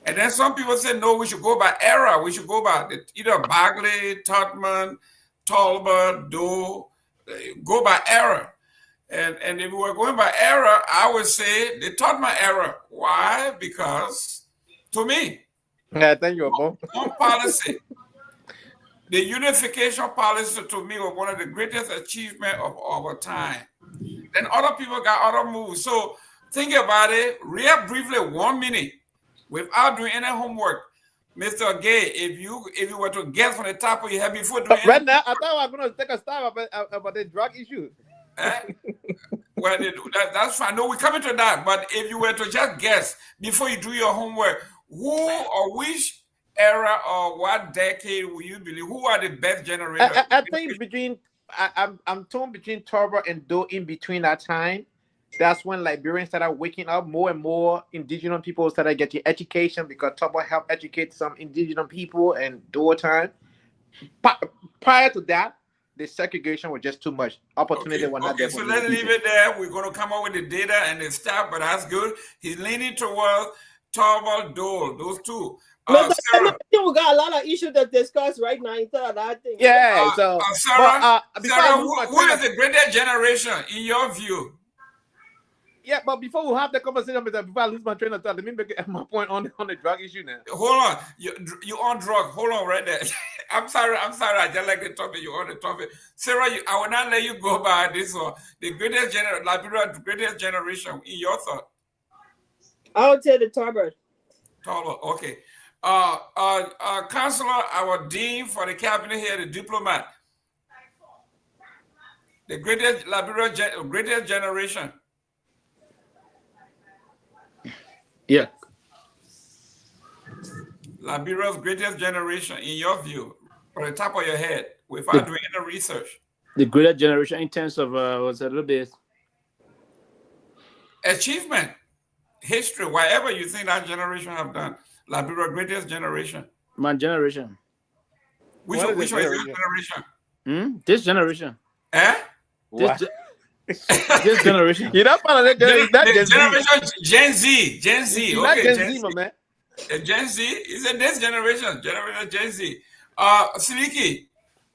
And then some people say, no, we should go by era. We should go by either Bagley, Totman, Talbot, Doe. Go by era. And if we were going by era, I would say the Totman era. Why? Because, to me, Yeah, thank you, Bob. on policy, the unification policy to me was one of the greatest achievements of our time. Then other people got other moves. So think about it real briefly, 1 minute, without doing any homework. Mr. Gay, if you were to guess from the top of your head before doing Right now, I thought I was going to take a stab about the drug issue. well, that's fine. No, we're coming to that. But if you were to just guess before you do your homework, who or which era or what decade will you believe? Who are the best generators? I think I'm torn between Torgbean and Doe. In between that time, that's when Liberians started waking up. More and more indigenous people started getting education because Torgbean helped educate some indigenous people and Doe time. Prior to that, the segregation was just too much. Opportunity was not there for so let's leave it there. We're going to come up with the data and the stuff, but that's good. He's leaning towards Torgbean, Doe, those two. I think we got a lot of issues to discuss right now instead of that thing. Yeah, Sarah, who is the greatest generation in your view? Yeah, but before we have the conversation, before I lose my train of thought, let me make my point on the drug issue now. Hold on, you on drug? Hold on, right there. I'm sorry. I just like the topic. You on the topic, Sarah. I will not let you go by this one. The greatest generation, Liberia, the greatest generation in your thought. I would say the Torgbean. Okay. Counselor, our dean for the cabinet here, the diplomat, the greatest Liberia, greatest generation. Yeah. Liberia's greatest generation, in your view, from the top of your head, without doing any research. The greatest generation in terms of what's a little bit achievement, history, whatever you think that generation have done. Liberia greatest generation. My generation. Which one is your generation? This generation. Eh? This generation. You're not part of that generation. Gen Z. Gen Z. You're Okay. not Gen Z, my man. Gen Z is in this generation. Generation Gen Z. Seleke,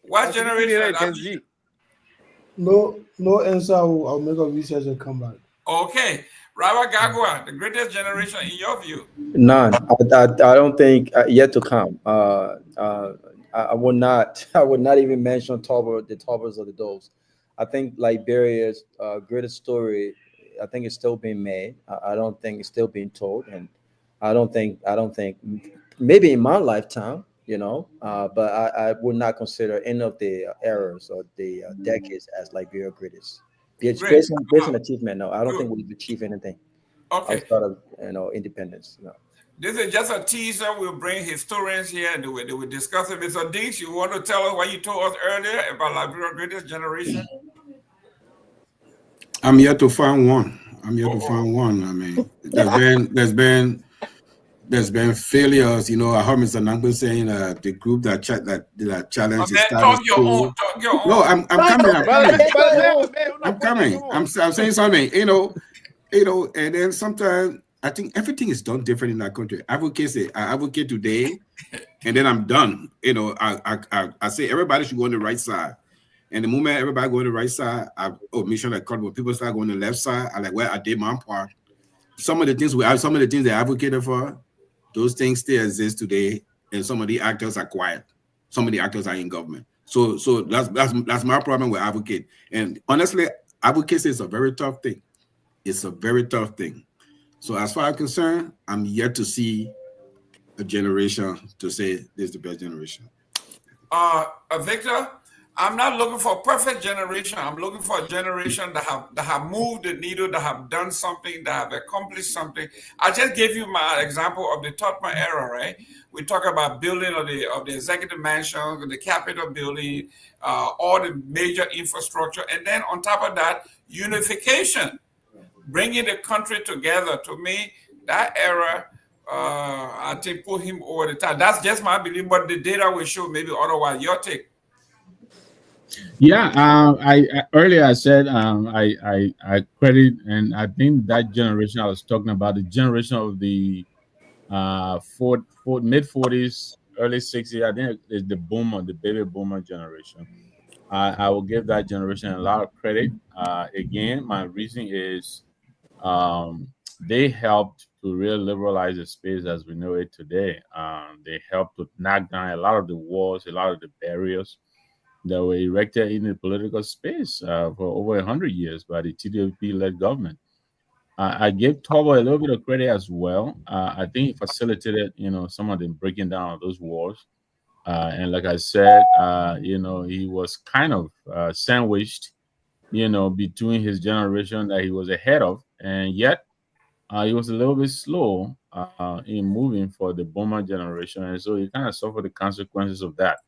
what generation? Gen Z. No answer. I'll make a research and come back. Okay. Robert Garguah, the greatest generation in your view? None. I don't think yet to come. I would not even mention the Torgbeans or the Does. I think Liberia's greatest story, I think it's still being made. I don't think it's still being told, and I don't think maybe in my lifetime, but I would not consider any of the eras or the decades as Liberia greatest. Based on achievement, no, I don't think we've achieved anything outside of independence. No. This is just a teaser. We'll bring historians here and they will discuss it. Mr. Dix, you want to tell us what you told us earlier about Liberia's greatest generation? I'm yet to find one. I mean, there's been failures. I heard Mr. Nagbe saying the group that challenged the status quo. No, I'm coming. I'm saying something. And then sometimes I think everything is done different in that country. I advocate today, and then I'm done. I say everybody should go on the right side. And the moment everybody go on the right side, mission like when people start going on the left side, I like, well, I did my part. Some of the things they advocated for, those things still exist today, and some of the actors are quiet. Some of the actors are in government. So that's my problem with advocate. And honestly, advocacy is a very tough thing. It's a very tough thing. So as far as I'm concerned, I'm yet to see a generation to say this is the best generation. Victor, I'm not looking for a perfect generation. I'm looking for a generation that have moved the needle, that have done something, that have accomplished something. I just gave you my example of the Totma era, right? We talk about building of the executive mansion, the Capitol building, all the major infrastructure, and then on top of that, unification, bringing the country together. To me, that era, I think, put him over the top. That's just my belief, but the data will show maybe otherwise. Your take. Yeah, I earlier I said I credit, and I think that generation I was talking about, the generation of the mid 40s, early 60s. I think it's the boomer, the baby boomer generation. I will give that generation a lot of credit. Again, my reason is they helped to really liberalize the space as we know it today. They helped to knock down a lot of the walls, a lot of the barriers that were erected in the political space for over 100 years by the TDP-led government. I give Tobo a little bit of credit as well. I think he facilitated, some of the breaking down of those walls. And like I said, he was kind of sandwiched, between his generation that he was ahead of, and yet he was a little bit slow in moving for the boomer generation, and so he kind of suffered the consequences of that.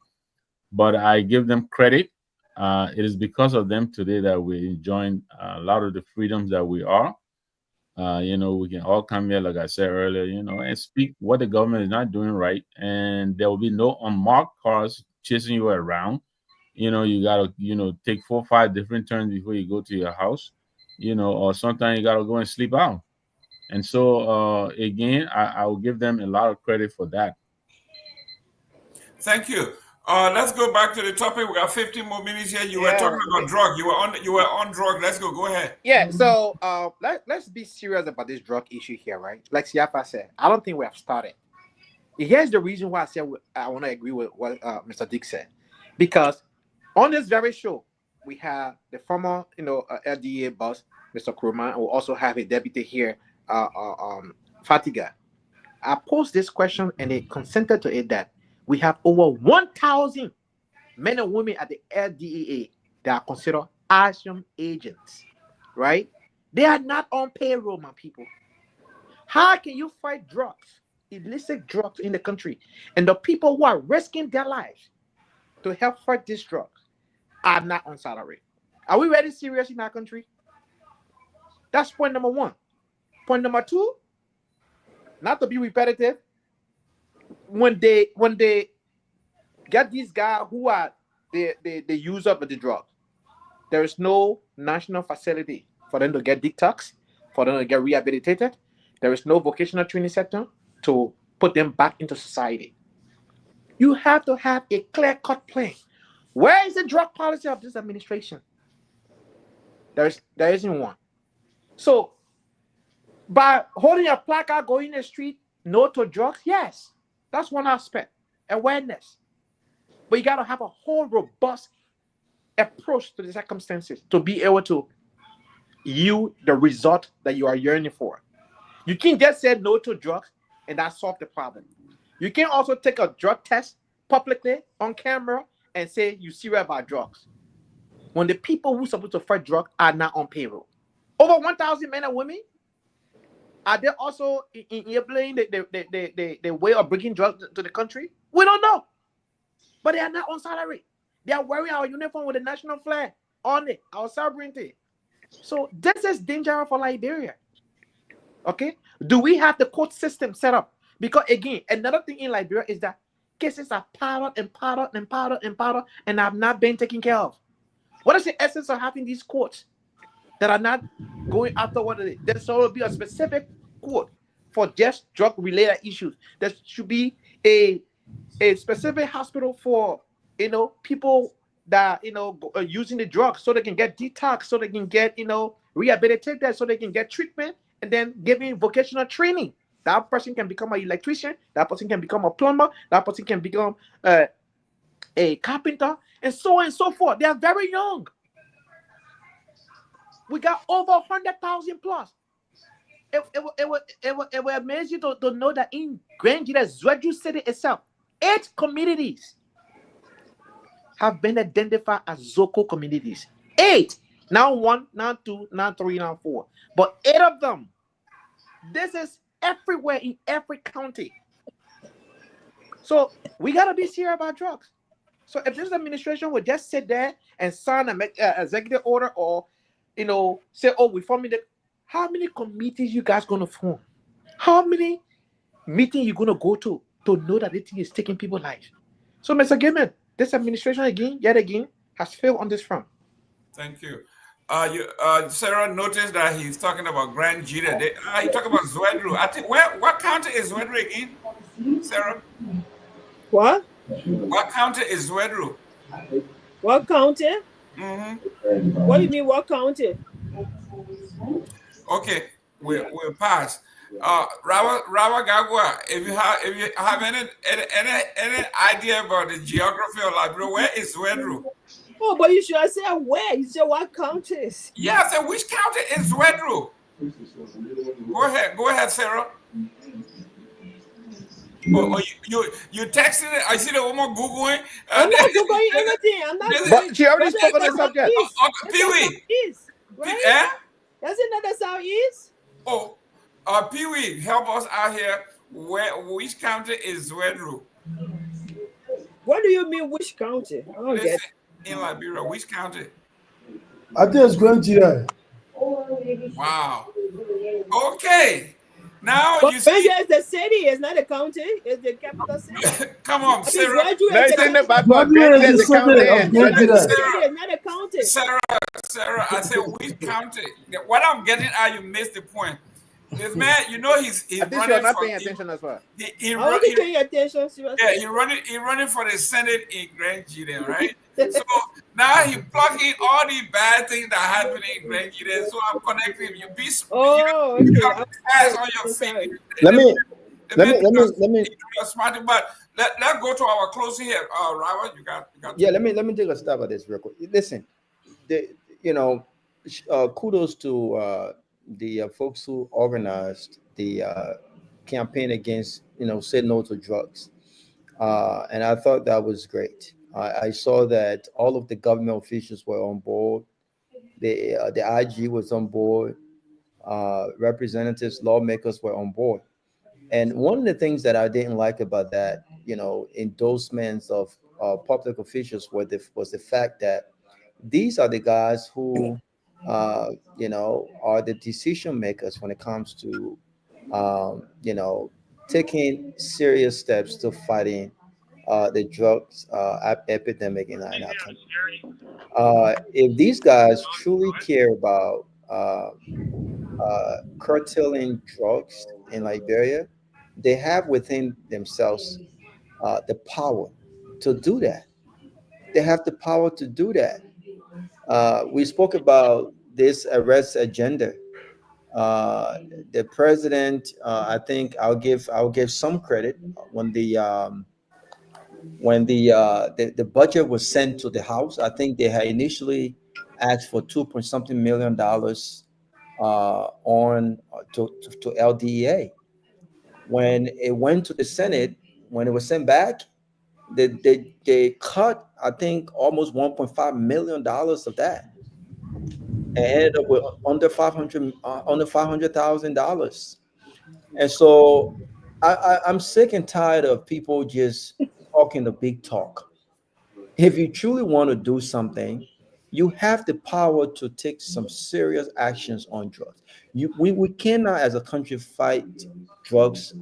But I give them credit. It is because of them today that we're enjoying a lot of the freedoms that we are. We can all come here, like I said earlier, and speak what the government is not doing right, and there will be no unmarked cars chasing you around. You gotta, take 4 or 5 different turns before you go to your house, or sometimes you gotta go and sleep out. And so, again, I will give them a lot of credit for that. Thank you. Let's go back to the topic. We got 15 more minutes here. You were talking about drug. You were on drug. Let's go. Go ahead. Yeah. So let's be serious about this drug issue here, right? Like Siafa said, I don't think we have started. Here's the reason why I said I want to agree with what Mr. Dick said, because on this very show we have the former, LDA boss, Mr. Kromah, and we also have a deputy here, Fatiga. I posed this question and they consented to it that we have over 1,000 men and women at the LDEA that are considered ASEAN agents, right? They are not on payroll, my people. How can you fight drugs, illicit drugs in the country, and the people who are risking their lives to help fight these drugs are not on salary? Are we really serious in our country? That's point number one. Point number two, not to be repetitive, when they get these guys who are the user of the drug, there is no national facility for them to get detox, for them to get rehabilitated. There is no vocational training center to put them back into society. You have to have a clear-cut plan. Where is the drug policy of this administration? There isn't one. So by holding a placard going in the street, no to drugs, yes, that's one aspect, awareness. But you got to have a whole robust approach to the circumstances to be able to yield the result that you are yearning for. You can't just say no to drugs and that solve the problem. You can also take a drug test publicly on camera and say you serious about drugs, when the people who are supposed to fight drugs are not on payroll. Over 1,000 men and women. Are they also enabling the way of bringing drugs to the country? We don't know. But they are not on salary. They are wearing our uniform with the national flag on it, our sovereignty. So this is dangerous for Liberia. Okay? Do we have the court system set up? Because again, another thing in Liberia is that cases are piled and have not been taken care of. What is the essence of having these courts that are not going after what it is? There should be a specific court for just drug-related issues. There should be a specific hospital for people that are using the drugs, so they can get detox, so they can get rehabilitated, so they can get treatment, and then giving vocational training. That person can become an electrician. That person can become a plumber. That person can become a carpenter, and so on and so forth. They are very young. We got over 100,000 plus. It will amaze you to know that in Grand Zwedru City itself, 8 communities have been identified as Zoko communities. 8. Now 1, now 2, now 3, now 4. But 8 of them. This is everywhere in every county. So we got to be serious about drugs. So if this administration would just sit there and sign an executive order or, say, oh, we forming it. How many committees you guys going to form? How many meetings you going to go to know that this thing is taking people's lives? So, Mr. Gayman, this administration yet again, has failed on this front. Thank you. Sarah noticed that he's talking about Grand Jita. He talk about Zwedru. I think what county is Zwedru again, Sarah? What? What county is Zwedru? What county? Mm-hmm. What do you mean? What county? Okay, we'll pass. Rawa Garguah, if you have any idea about the geography of Liberia, where is Zwedru? Oh, but you should have said where. You said what counties? Yeah, so which county is Zwedru? Go ahead, Sarah. You texting it? I see the woman Googling. I'm not Googling anything. I'm not. But she already spoke on the subject. Pewee. Right? That's another southeast. Oh, Pewee, help us out here. Which county is Zwedru? What do you mean, which county? I don't get it. In Liberia, which county? I think it's Grand Jita. Wow. Okay. Now but you see. It's the city. It's not a county. It's the capital city. Come on, Sarah. It's not a county. Sarah, I said which county? What I'm getting at, you missed the point. This man, he's I think running you're not for, paying attention as well. I'm paying attention. Yeah, he's running for the Senate in Grand Jita, right? So now he plugging all the bad things that happen in Grand Jita. So I'm connecting you. Be okay. Eyes on your feet. Let me. Smart, but let's go to our closing here. Rawa, you got. Yeah, let me take a stab at this real quick. Listen, kudos to the folks who organized the campaign against, say no to drugs. And I thought that was great. I saw that all of the government officials were on board. The IG was on board. Representatives, lawmakers were on board. And one of the things that I didn't like about that, endorsements of public officials was the fact that these are the guys who are the decision makers when it comes to taking serious steps to fighting the drugs epidemic in our country. If these guys truly care about curtailing drugs in Liberia, they have within themselves the power to do that. They have the power to do that. We spoke about this arrest agenda. The president, I think I'll give some credit when the budget was sent to the House. I think they had initially asked for $2 million on to LDEA. When it went to the Senate, when it was sent back, they cut, I think, almost $1.5 million of that, and ended up with under $500,000. And so I'm sick and tired of people just talking the big talk. If you truly want to do something, you have the power to take some serious actions on drugs. We cannot, as a country, fight drugs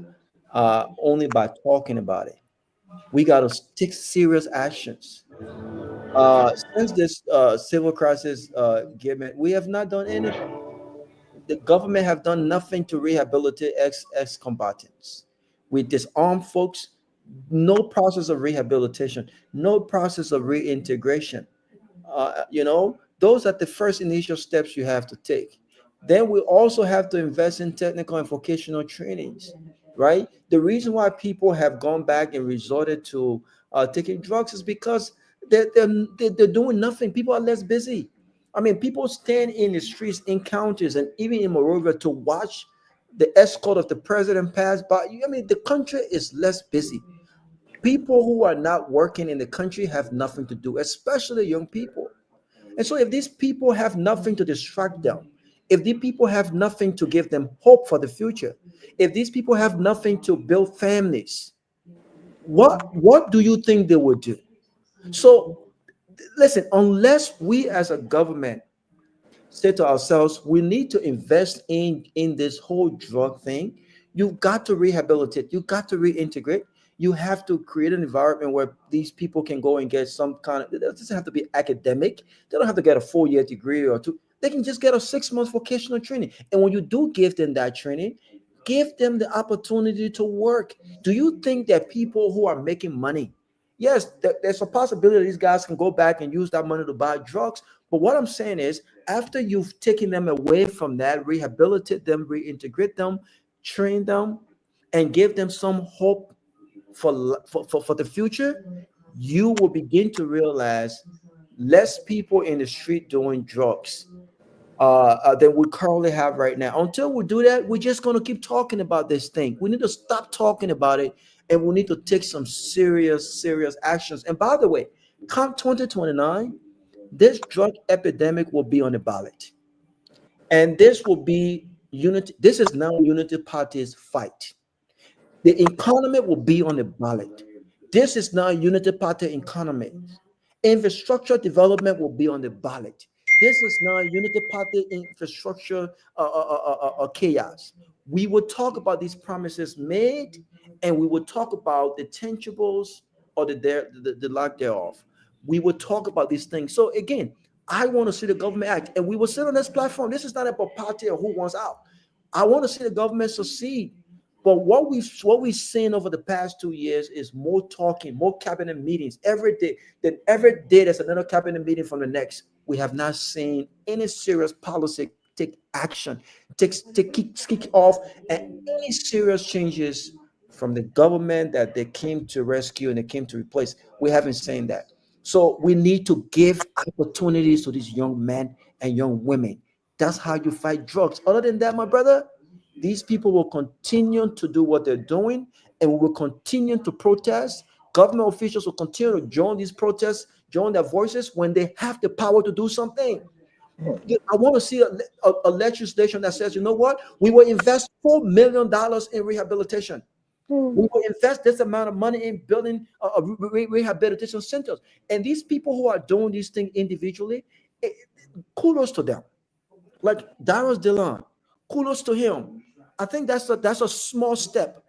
only by talking about it. We got to take serious actions. Since this civil crisis, we have not done anything. The government have done nothing to rehabilitate ex-combatants. We disarm folks. No process of rehabilitation. No process of reintegration. Those are the first initial steps you have to take. Then we also have to invest in technical and vocational trainings, right? The reason why people have gone back and resorted to taking drugs is because they're doing nothing. People are less busy. I mean, people stand in the streets, in counties, and even in Monrovia to watch the escort of the president pass by. I mean, the country is less busy. People who are not working in the country have nothing to do, especially young people. And so if these people have nothing to distract them, if these people have nothing to give them hope for the future, if these people have nothing to build families, what do you think they would do? So listen, unless we as a government say to ourselves, we need to invest in this whole drug thing. You've got to rehabilitate. You got to reintegrate. You have to create an environment where these people can go and get some kind of. It doesn't have to be academic. They don't have to get a 4-year degree or two. They can just get a 6-month vocational training. And when you do give them that training, give them the opportunity to work. Do you think that people who are making money, yes, there's a possibility these guys can go back and use that money to buy drugs. But what I'm saying is, after you've taken them away from that, rehabilitate them, reintegrate them, train them, and give them some hope for the future, you will begin to realize less people in the street doing drugs than we currently have right now. Until we do that, we're just going to keep talking about this thing. We need to stop talking about it, and we need to take some serious actions. And by the way, come 2029, this drug epidemic will be on the ballot. And this will be unity. This is now Unity Party's fight. The economy will be on the ballot. This is now Unity Party economy. Infrastructure development will be on the ballot. This is now Unity Party infrastructure chaos. We will talk about these promises made, and we will talk about the tangibles or the lack thereof. We will talk about these things. So again, I want to see the government act, and we will sit on this platform. This is not about party or who wants out. I want to see the government succeed. But what we've seen over the past 2 years is more talking, more cabinet meetings every day. Then every day there's another cabinet meeting from the next. We have not seen any serious policy take action, kick off, and any serious changes from the government that they came to rescue and they came to replace. We haven't seen that. So we need to give opportunities to these young men and young women. That's how you fight drugs. Other than that, my brother, these people will continue to do what they're doing, and we will continue to protest. Government officials will continue to join these protests, join their voices when they have the power to do something. I want to see a legislation that says, you know what? We will invest $4 million in rehabilitation. We will invest this amount of money in building rehabilitation centers. And these people who are doing these things individually, kudos to them. Like Darius Dillon, kudos to him. I think that's a small step,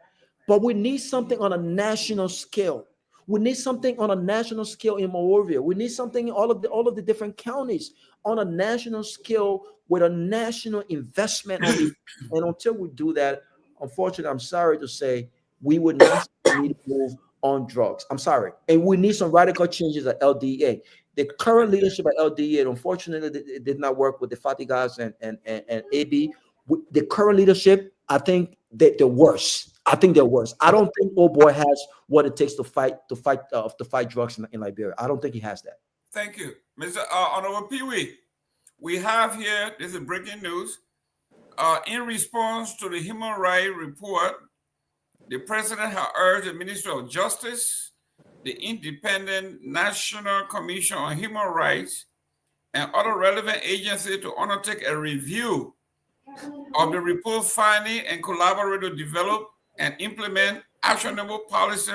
but we need something on a national scale. We need something on a national scale in Monrovia. We need something in all of the different counties on a national scale with a national investment on it. And until we do that, unfortunately, I'm sorry to say, we would not need to move on drugs. I'm sorry. And we need some radical changes at LDA. The current leadership at LDA, unfortunately, it did not work with the Fatigas and AB. The current leadership, I think they're worse. I think they're worse. I don't think old boy has what it takes to fight drugs in Liberia. I don't think he has that. Thank you, Mr. Honorable Pewee. We have here, this is breaking news. In response to the human rights report, the president has urged the Ministry of Justice, the Independent National Commission on Human Rights, and other relevant agencies to undertake a review of the report finding and collaborate to develop and implement actionable policy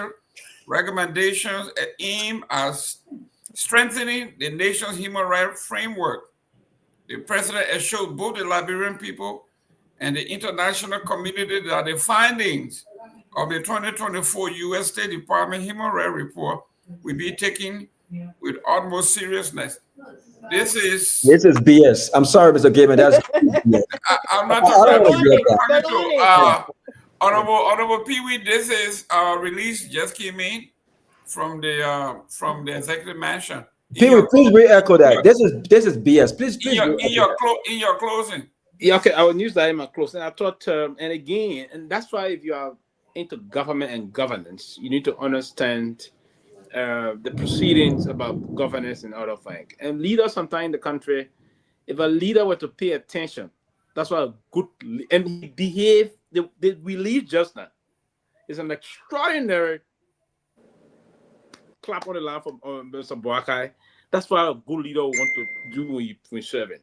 recommendations aimed at strengthening the nation's human rights framework. The president assured both the Liberian people and the international community that the findings of the 2024 U.S. State Department Human Rights Report will be taken with utmost seriousness. This is BS. I'm sorry, Mr. Gayman. That's BS. I'm not talking about Honorable Pewee. This is release just came in from the executive mansion. Pewee, please re-echo that. This is BS. Please in your closing. Yeah, okay. I will use that in my closing. I thought, and again, and that's why if you are into government and governance, you need to understand the proceedings about governance and other things. And leaders sometimes in the country, if a leader were to pay attention, that's why a good and he behaved. We leave just now. It's an extraordinary clap on the line from Mr. Boakai. That's what a good leader will want to do when you're serving.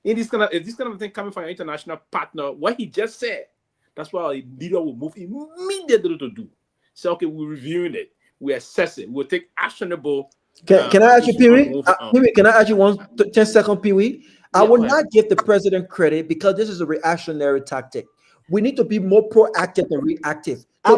In this kind of thing coming from an international partner, what he just said, that's what a leader will move immediately to do. Say, okay, we're reviewing it, we assess it, we'll take actionable. Can I ask you, Pewee? Pewee, can I ask you 10 second, Pewee? I will not give the president credit because this is a reactionary tactic. We need to be more proactive than reactive. To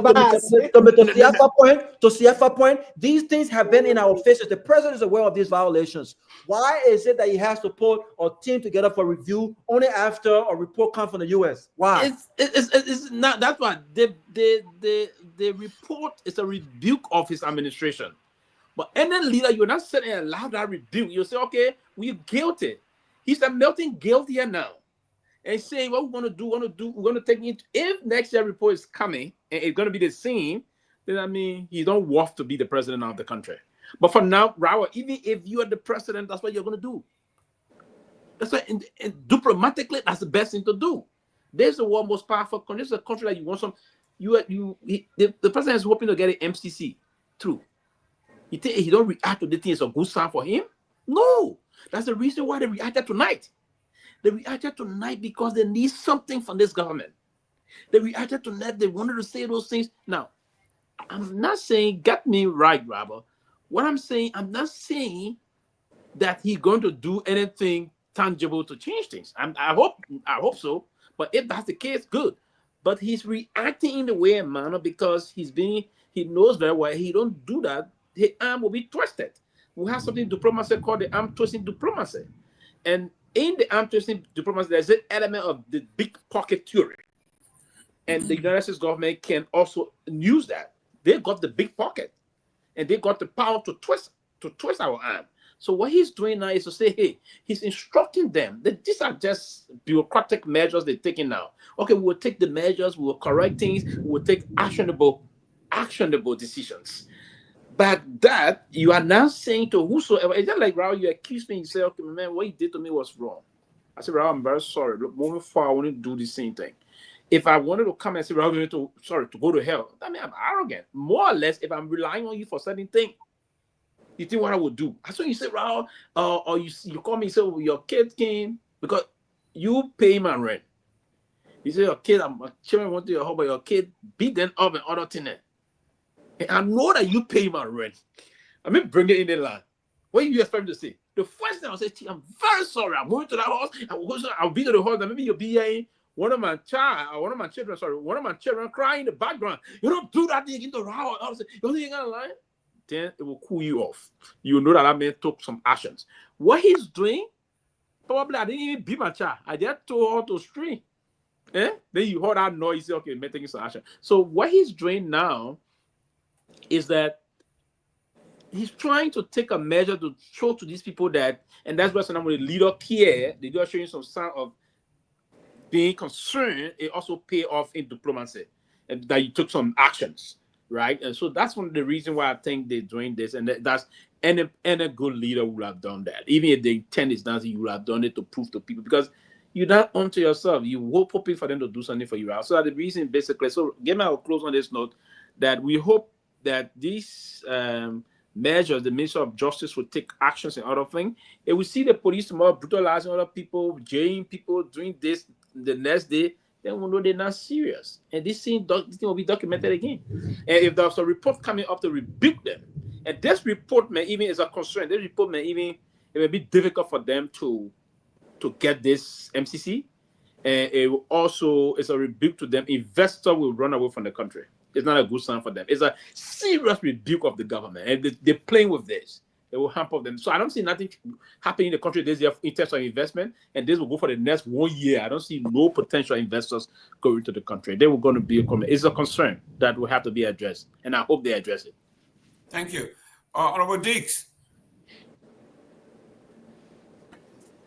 CFA point, these things have been in our faces. The president is aware of these violations. Why is it that he has to put a team together for review only after a report comes from the U.S.? Why? It's not. That's why the report is a rebuke of his administration. But any leader, you're not sitting and allow that rebuke. You say, okay, we're guilty. He's melting guilt here now. And saying what we're going to do, we're going to take it. If next year report is coming and it's going to be the same, then I mean, you don't want to be the president of the country. But for now, Raul, even if you are the president, that's what you're going to do. That's why, and diplomatically, that's the best thing to do. There's the world most powerful country. This is a country that you want some. The president is hoping to get an MCC through. You think he don't react to the thing is a good sign for him? No, that's the reason why they reacted tonight. They reacted tonight because they need something from this government. They reacted tonight. They wanted to say those things. Now, I'm not saying, get me right, Robert. What I'm saying, I'm not saying that he's going to do anything tangible to change things. I hope so. But if that's the case, good. But he's reacting in the way and manner because he knows very well he don't do that, his arm will be twisted. We have something in diplomacy called the arm twisting diplomacy. And in the arm twisting diplomacy, there's an element of the big pocket theory. And the United States government can also use that. They got the big pocket and they got the power to twist our arm. So what he's doing now is to say, hey, he's instructing them that these are just bureaucratic measures they're taking now. Okay, we'll take the measures, we'll correct things, we'll take actionable decisions. But that you are now saying to whosoever, it's just like Raul, you accused me, you say, okay, man, what you did to me was wrong. I said, Raul, I'm very sorry. Look, moving forward, I want to do the same thing. If I wanted to come and say, Raul, to go to hell, I mean, I'm arrogant. More or less, if I'm relying on you for certain things, you think what I would do? That's when you say, Raul, or you call me and say, well, your kid came because you pay my rent. You say, your kid, my children went to your home, but your kid beat them up and other things. And I know that you pay my rent. I mean, bring it in the line. What do you expect me to say? The first thing I'll say, I'm very sorry. I'm going to that house. I'll be to the house. And maybe you'll be here. One of my children crying in the background. You don't do that thing in the house. You think you're going to lie? Then it will cool you off. You know that man took some actions. What he's doing, probably I didn't even beat my child. I just told her to stream. Then you heard that noise. Okay, man taking some action. So what he's doing now is that he's trying to take a measure to show to these people that, and that's why sometimes when the leader care, they do showing some sign of being concerned, it also pay off in diplomacy, and that you took some actions, right? And so that's one of the reasons why I think they're doing this, and that's any good leader would have done that. Even if the intent is not, you would have done it to prove to people, because you're not onto yourself. You were hoping for them to do something for you. So that's the reason, basically. So Gayman, I'll close on this note that we hope that these measures, the Minister of Justice will take actions and other things. If we see the police tomorrow brutalizing other people, jailing people, doing this the next day, then we know they're not serious. And this thing will be documented again. And if there's a report coming up to rebuke them, and this report may even is a concern, this report may even, it may be difficult for them to get this MCC. And it will also is a rebuke to them. Investors will run away from the country. It's not a good sign for them. It's a serious rebuke of the government, and they're playing with this. It will hamper them. So I don't see nothing happening in the country this year in terms of investment, and this will go for the next 1 year. I don't see no potential investors going to the country. They were going to be a comment. It's a concern that will have to be addressed, and I hope they address it. Thank you. Honorable Dix.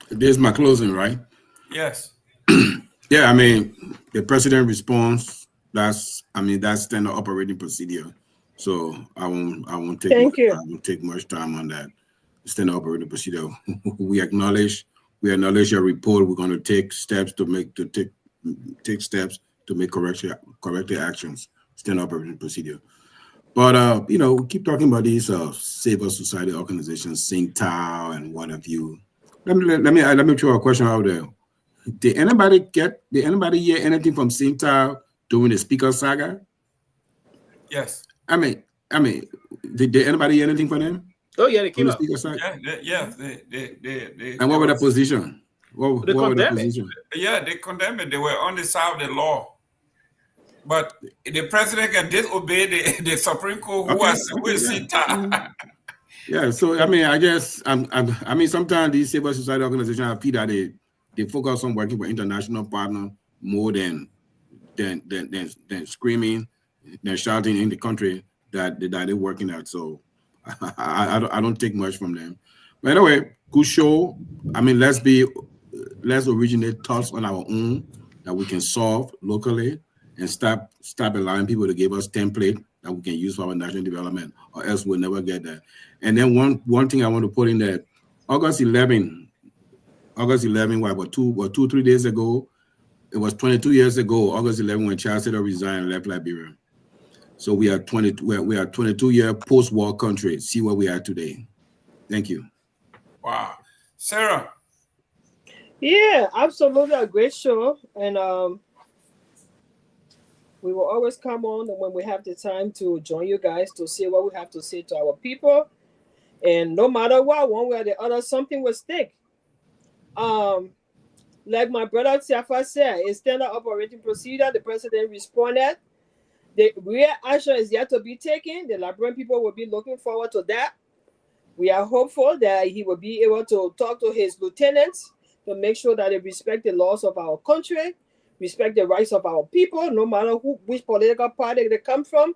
This is my closing, right? Yes. Yeah, I mean, the president response, that's standard operating procedure. So I won't take much time on that. Standard operating procedure. We acknowledge your report. We're going to take steps to make corrective actions. Standard operating procedure. But you know, we keep talking about these civil society organizations, Tao and what have you. Let me throw a question out there. Did anybody hear anything from Tao during the speaker saga? Yes. I mean, did anybody hear anything from them? Oh yeah, they came out. Yeah, they and what were the position? What were the position? Yeah, they condemned it. They were on the side of the law. But the president can disobey the Supreme Court, who is Tao. Yeah, so I mean, I guess I mean, sometimes these civil society organizations, I feel that they focus on working with international partners more than screaming, than shouting in the country that they're working at. So I don't take much from them. But anyway, good show. I mean, let's originate thoughts on our own that we can solve locally and stop allowing people to give us template that we can use for our national development, or else we'll never get there. And then one thing I want to put in there, August 11, what, 3 days ago, it was 22 years ago, August 11, when Charles Taylor resigned and left Liberia. So we are 22-year post-war country. See where we are today. Thank you. Wow. Sarah. Yeah, absolutely a great show. And we will always come on when we have the time to join you guys to see what we have to say to our people. And no matter what, one way or the other, something will stick. Like my brother Tiafa said, it's standard operating procedure. The president responded. The real action is yet to be taken. The Liberian people will be looking forward to that. We are hopeful that he will be able to talk to his lieutenants to make sure that they respect the laws of our country, respect the rights of our people, no matter which political party they come from.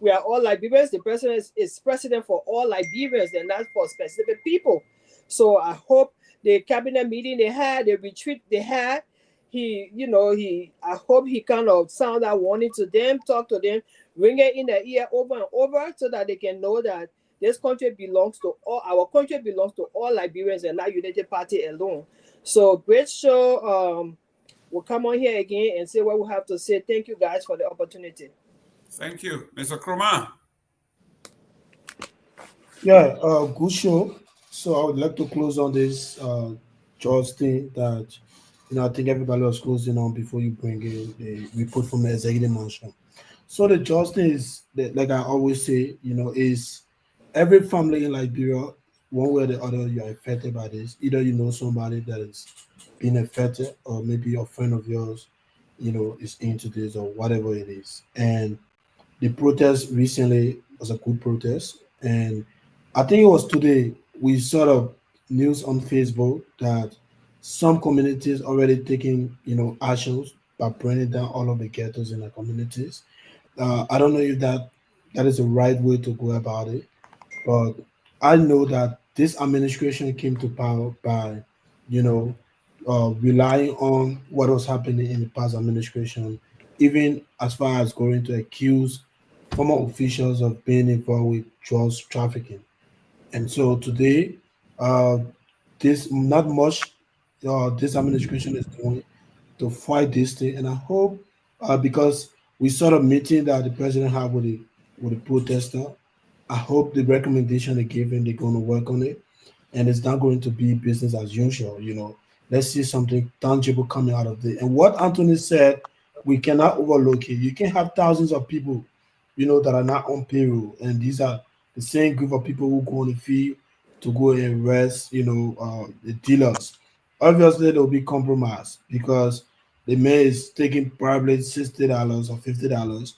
We are all Liberians. The president is president for all Liberians and not for specific people. So I hope the cabinet meeting they had, the retreat they had, I hope he kind of sound that warning to them, talk to them, ring it in their ear over and over so that they can know that this country belongs to all, our country belongs to all Liberians and not United Party alone. So great show. We'll come on here again and say what we have to say. Thank you guys for the opportunity. Thank you. Mr. Kromah. Yeah, good show. So I would like to close on this George thing that I think everybody was closing on before you bring in the report from the executive mansion. So the George thing is that, like I always say, is every family in Liberia, one way or the other, you are affected by this. Either you know somebody that is being affected, or maybe a friend of yours, is into this or whatever it is. And the protest recently was a good protest. And I think it was today we saw of news on Facebook that some communities already taking, actions by burning down all of the ghettos in the communities. I don't know if that is the right way to go about it, but I know that this administration came to power by, relying on what was happening in the past administration, even as far as going to accuse former officials of being involved with drugs trafficking. And so today, this not much this administration is doing to fight this thing. And I hope because we saw a meeting that the president had with the protester, I hope the recommendation they gave him, they're going to work on it. And it's not going to be business as usual. Let's see something tangible coming out of it. And what Anthony said, we cannot overlook it. You can have thousands of people, that are not on payroll. And these are the same group of people who go on the field to go and arrest, the dealers. Obviously, there will be compromise because the man is taking probably $60 or $50,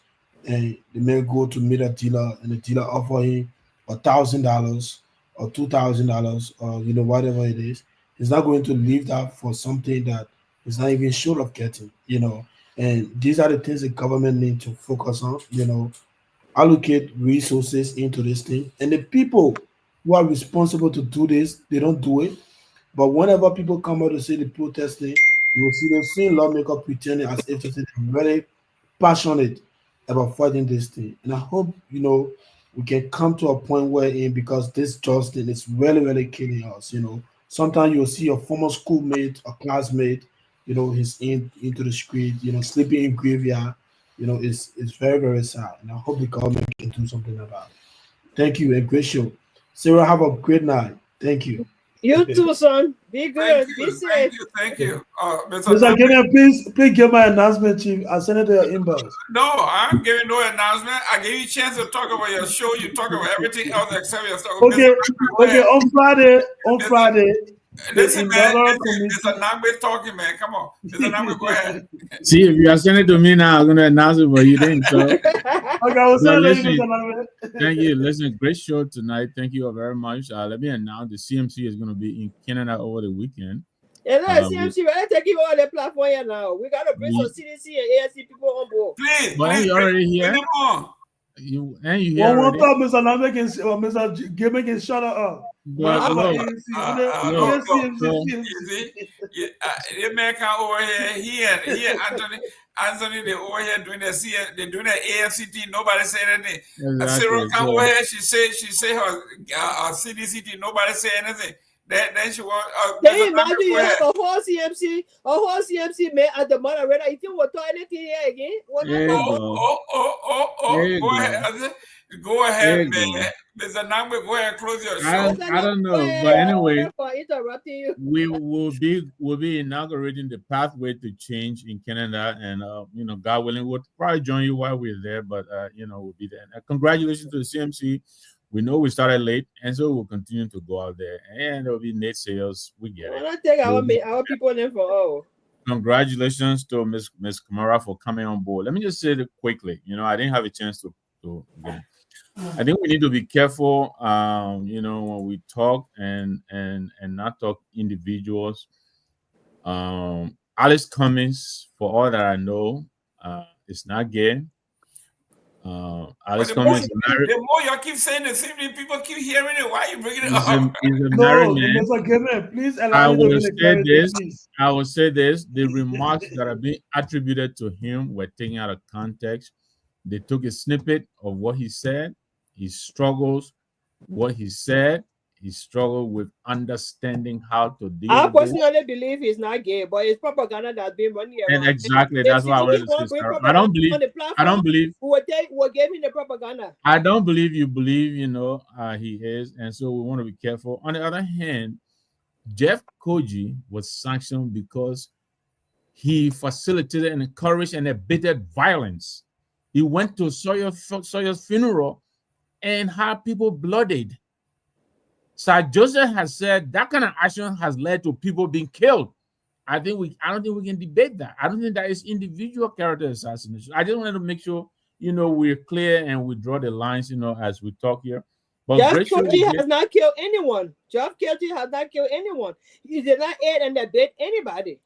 and the man go to meet a dealer, and the dealer offer him $1,000 or $2,000 or whatever it is. He's not going to leave that for something that is not even sure of getting. And these are the things the government need to focus on. Allocate resources into this thing, and the people who are responsible to do this, they don't do it. But whenever people come out to say the protesting, you will see the same lawmaker pretending as if they're very passionate about fighting this thing. And I hope we can come to a point where, because this justice is really, really killing us. Sometimes you'll see a former schoolmate, a classmate, he's into the street, sleeping in graveyard, it's very, very sad. And I hope the government can do something about it. Thank you, and great show. Sarah, have a great night. Thank you. You too, son. Be good. Be safe. Thank you. Mr. Gayman, please give my announcement, Chief. I'll send it to your inbox. No, I'm giving no announcement. I gave you a chance to talk about your show. You talk about everything else except your stuff. Okay, on Friday. Listen, man, Mr. Nagbe talking, man. Come on. Mr. Nagbe, go ahead. See, if you are sending it to me now, I'm going to announce it, but you didn't. So. Okay, I will send it to you, Mr. Nagbe. Thank you. Listen, great show tonight. Thank you all very much. Let me announce the CMC is going to be in Canada over the weekend. Yeah, no, CMC, we're taking all the platform here now. We got to bring some CDC and ASC people on board. Please, but you already here. You here one time, Mr. Nagbe can, Mr. Gayman can shut her up. The American over here, Anthony, they over here doing they're doing the AFCT. Nobody said anything. Sarah come over here. She say her CDCT. Nobody say anything. Then she want. Can you imagine you have a whole CMC made at the moderator? If you were talking anything here again, go ahead. Go ahead, man. Mr. Nagbe, go ahead and close your show. I don't know, but anyway, for interrupting you. We will be inaugurating the pathway to change in Canada, and God willing, we'll probably join you while we're there. But we'll be there. Congratulations to the CMC. We know we started late, and so we'll continue to go out there. And there'll be naysayers. We get it. Why not take our people in for all? Congratulations to Miss Kamara for coming on board. Let me just say it quickly. I didn't have a chance to get it. I think we need to be careful, when we talk and not talk individuals. Alice Cummings, for all that I know, is not gay. Alice Cummings is married. The more y'all keep saying the same thing, people keep hearing it. Why are you bringing it up? He's a married man. Mr. Gayman, please I will say this. The remarks that are being attributed to him were taken out of context. They took a snippet of what he said. He struggles what he said. He struggled with understanding how to deal I with personally believe he's not gay, but it's propaganda that's been running around. And exactly, that's why I wanted to say. I don't believe. We're giving the propaganda. I don't believe you believe, he is. And so we want to be careful. On the other hand, Jeff Koji was sanctioned because he facilitated and encouraged and abetted violence. He went to Sawyer's funeral and had people bloodied. Sir Joseph has said that kind of action has led to people being killed. I don't think we can debate that. I don't think that is individual character assassination. I just wanted to make sure, we're clear and we draw the lines, as we talk here. But Jeff Koji has not killed anyone. Jeff Koji has not killed anyone. He did not aid and abet anybody.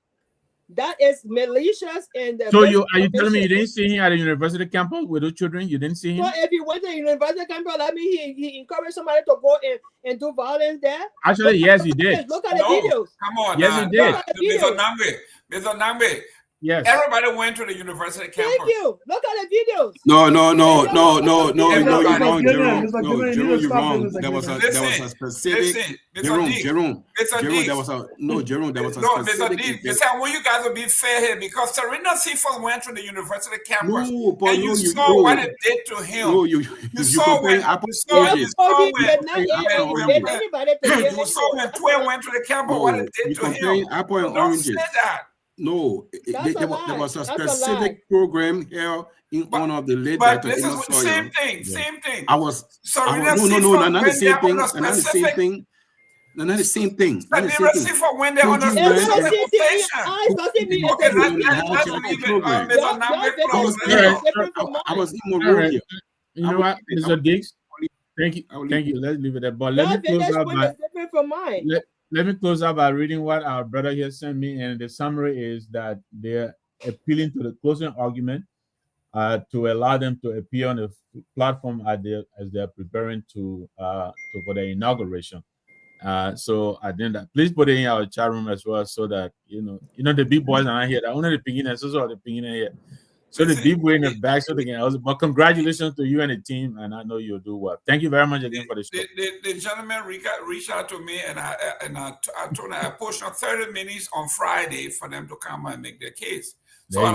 That is malicious and. So are you telling me you didn't see him at a university campus with those children? You didn't see him? So if he went to a university campus, that means he encouraged somebody to go and do violence there. Actually, yes, he did. Look at the videos. Come on, yes, he did. Mr. Nagbe. Yes. Everybody went to the university campus. Thank you. Look at the videos. No, you're wrong, Jerome. No, Jerome, you're wrong. There was a specific. Jerome, there was a specific. Listen, when you guys will be fair here, because Serena Seafood went to the university campus, no, but and you saw what it did to him. No, you saw when Twin went to the campus, what it did to him. Don't say that. No, there was a specific program here in honor of the late Dr. Same thing. Not the same thing. Not the same thing. When they're on I was immoral here. You know what, Mr. Diggs? Thank you. Let's leave it there. But let me close out by reading what our brother here sent me, and the summary is that they're appealing to the closing argument to allow them to appear on the platform as they're preparing for their inauguration. So I think that please put it in our chat room as well, so that the big boys are not here. Only the beginners, so the beginner here. So the deep way in the back, so they can also. But congratulations to you and the team, and I know you'll do well. Thank you very much again for the show. The gentleman reached out to me, and I told him I pushed on 30 minutes on Friday for them to come and make their case. So I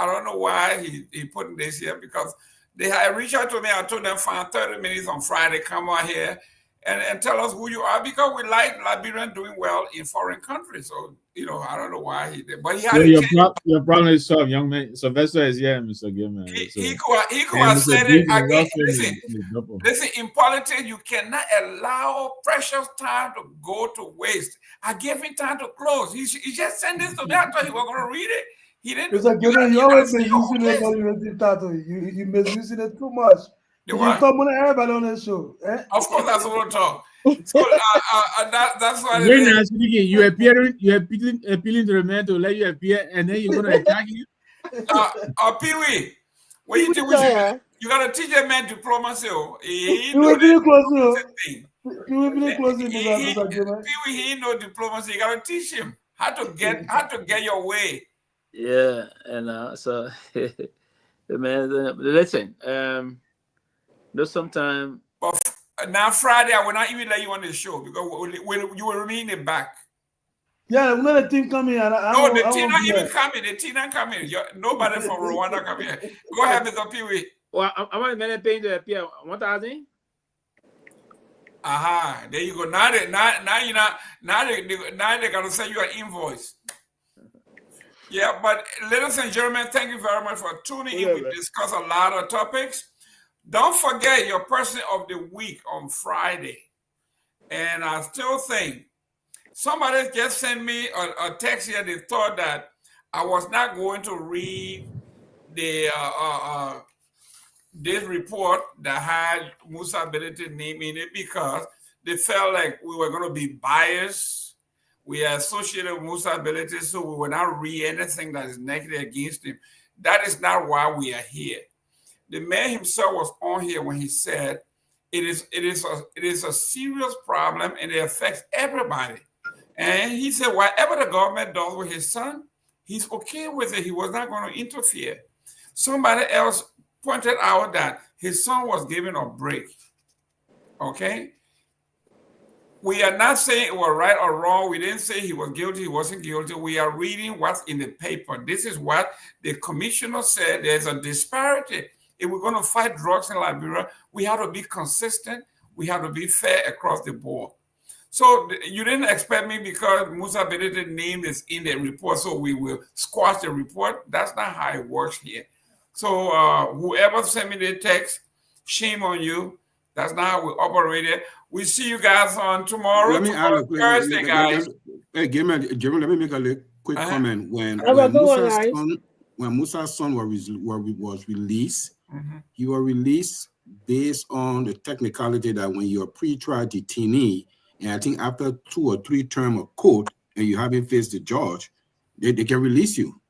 don't know why he put this here, because they had reached out to me. I told them find 30 minutes on Friday, come out here and tell us who you are, because we like Liberians doing well in foreign countries. So, I don't know why he did, but he had your problem is solved, young man. Sylvester is here, Mr. Gayman. He could have said it again. Listen, in politics, you cannot allow precious time to go to waste. I gave him time to close. He just sent this to me. I thought he was going to read it. He didn't. It's like, you always misusing it when you misusing it too much. You talk about everybody on the show. Eh? Of course, that's what I'm talking. So that's why you're appealing to the man to let you appear, and then you're going to attack you. Pewee, what you think you got to teach a man diplomacy. He know diplomacy. You got to teach him how to get your way. Yeah, and so man, listen. There's sometime. But now Friday, I will not even let you on the show, because you will remain in the back. Yeah, when the team come in, the team not even coming. The team not coming. Nobody from Rwanda come here. Go ahead, Mr. Pewee. Well, I'm going to pay the appear 1,000. Aha, there you go. Now they got to send you an invoice. Yeah, but ladies and gentlemen, thank you very much for tuning in. We discuss a lot of topics. Don't forget your person of the week on Friday. And I still think somebody just sent me a text here. They thought that I was not going to read the this report that had Musa Ability name in it, because they felt like we were going to be biased. We are associated with Musa Ability, so we will not read anything that is negative against him. That is not why we are here. The man himself was on here when he said it is a serious problem and it affects everybody. And he said whatever the government does with his son, he's okay with it. He was not going to interfere. Somebody else pointed out that his son was given a break. Okay? We are not saying it was right or wrong. We didn't say he was guilty, he wasn't guilty. We are reading what's in the paper. This is what the commissioner said. There's a disparity. If we're going to fight drugs in Liberia, we have to be consistent. We have to be fair across the board. So you didn't expect me, because Musa Ability name is in the report, so we will squash the report. That's not how it works here. So whoever sent me the text, shame on you. That's not how we operate it. We see you guys on tomorrow. Let me add Thursday, guys. Hey, Jerome, let me make a quick comment. When Musa's son was released, he was released based on the technicality that when you're a pre-trial detainee, and I think after 2 or 3 terms of court, and you haven't faced the judge, they can release you.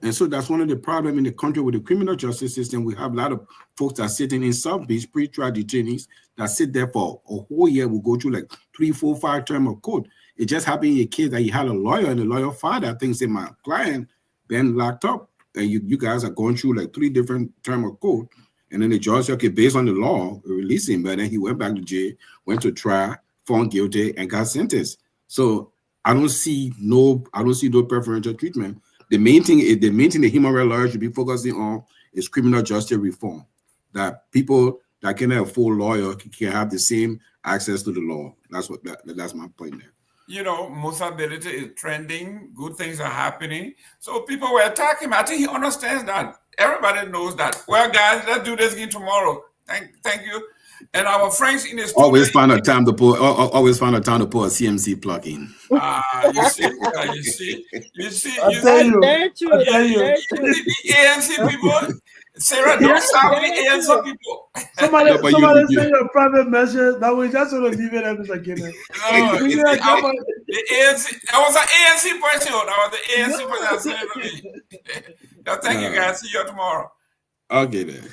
And so that's one of the problems in the country with the criminal justice system. We have a lot of folks that are sitting in South Beach, pre-trial detainees, that sit there for a whole year, will go through like 3, 4, 5 terms of court. It just happened in a case that he had a lawyer, and the lawyer father thinks that my client been locked up, and you guys are going through like 3 different terms of court. And then the judge said, okay, based on the law, we release him. But then he went back to jail, went to trial, found guilty, and got sentenced. So I don't see no preferential treatment. The main thing the human rights lawyers should be focusing on is criminal justice reform. That people that can have a full lawyer can have the same access to the law. That's my point there. You know, Musa Ability is trending. Good things are happening. So people were attacking him. I think he understands that. Everybody knows that. Well, guys, let's do this again tomorrow. Thank you. And our friends in the studio. Always find a time to put a CMC plug in. You see. I tell you. The ANC people. Sarah, don't sound the ANC people. Somebody send your private message. That way, just sort of leave it as a given. The ANC. That was an ANC person. That was the ANC person that sent it to me. Now, thank you, guys. See you tomorrow. Okay, then.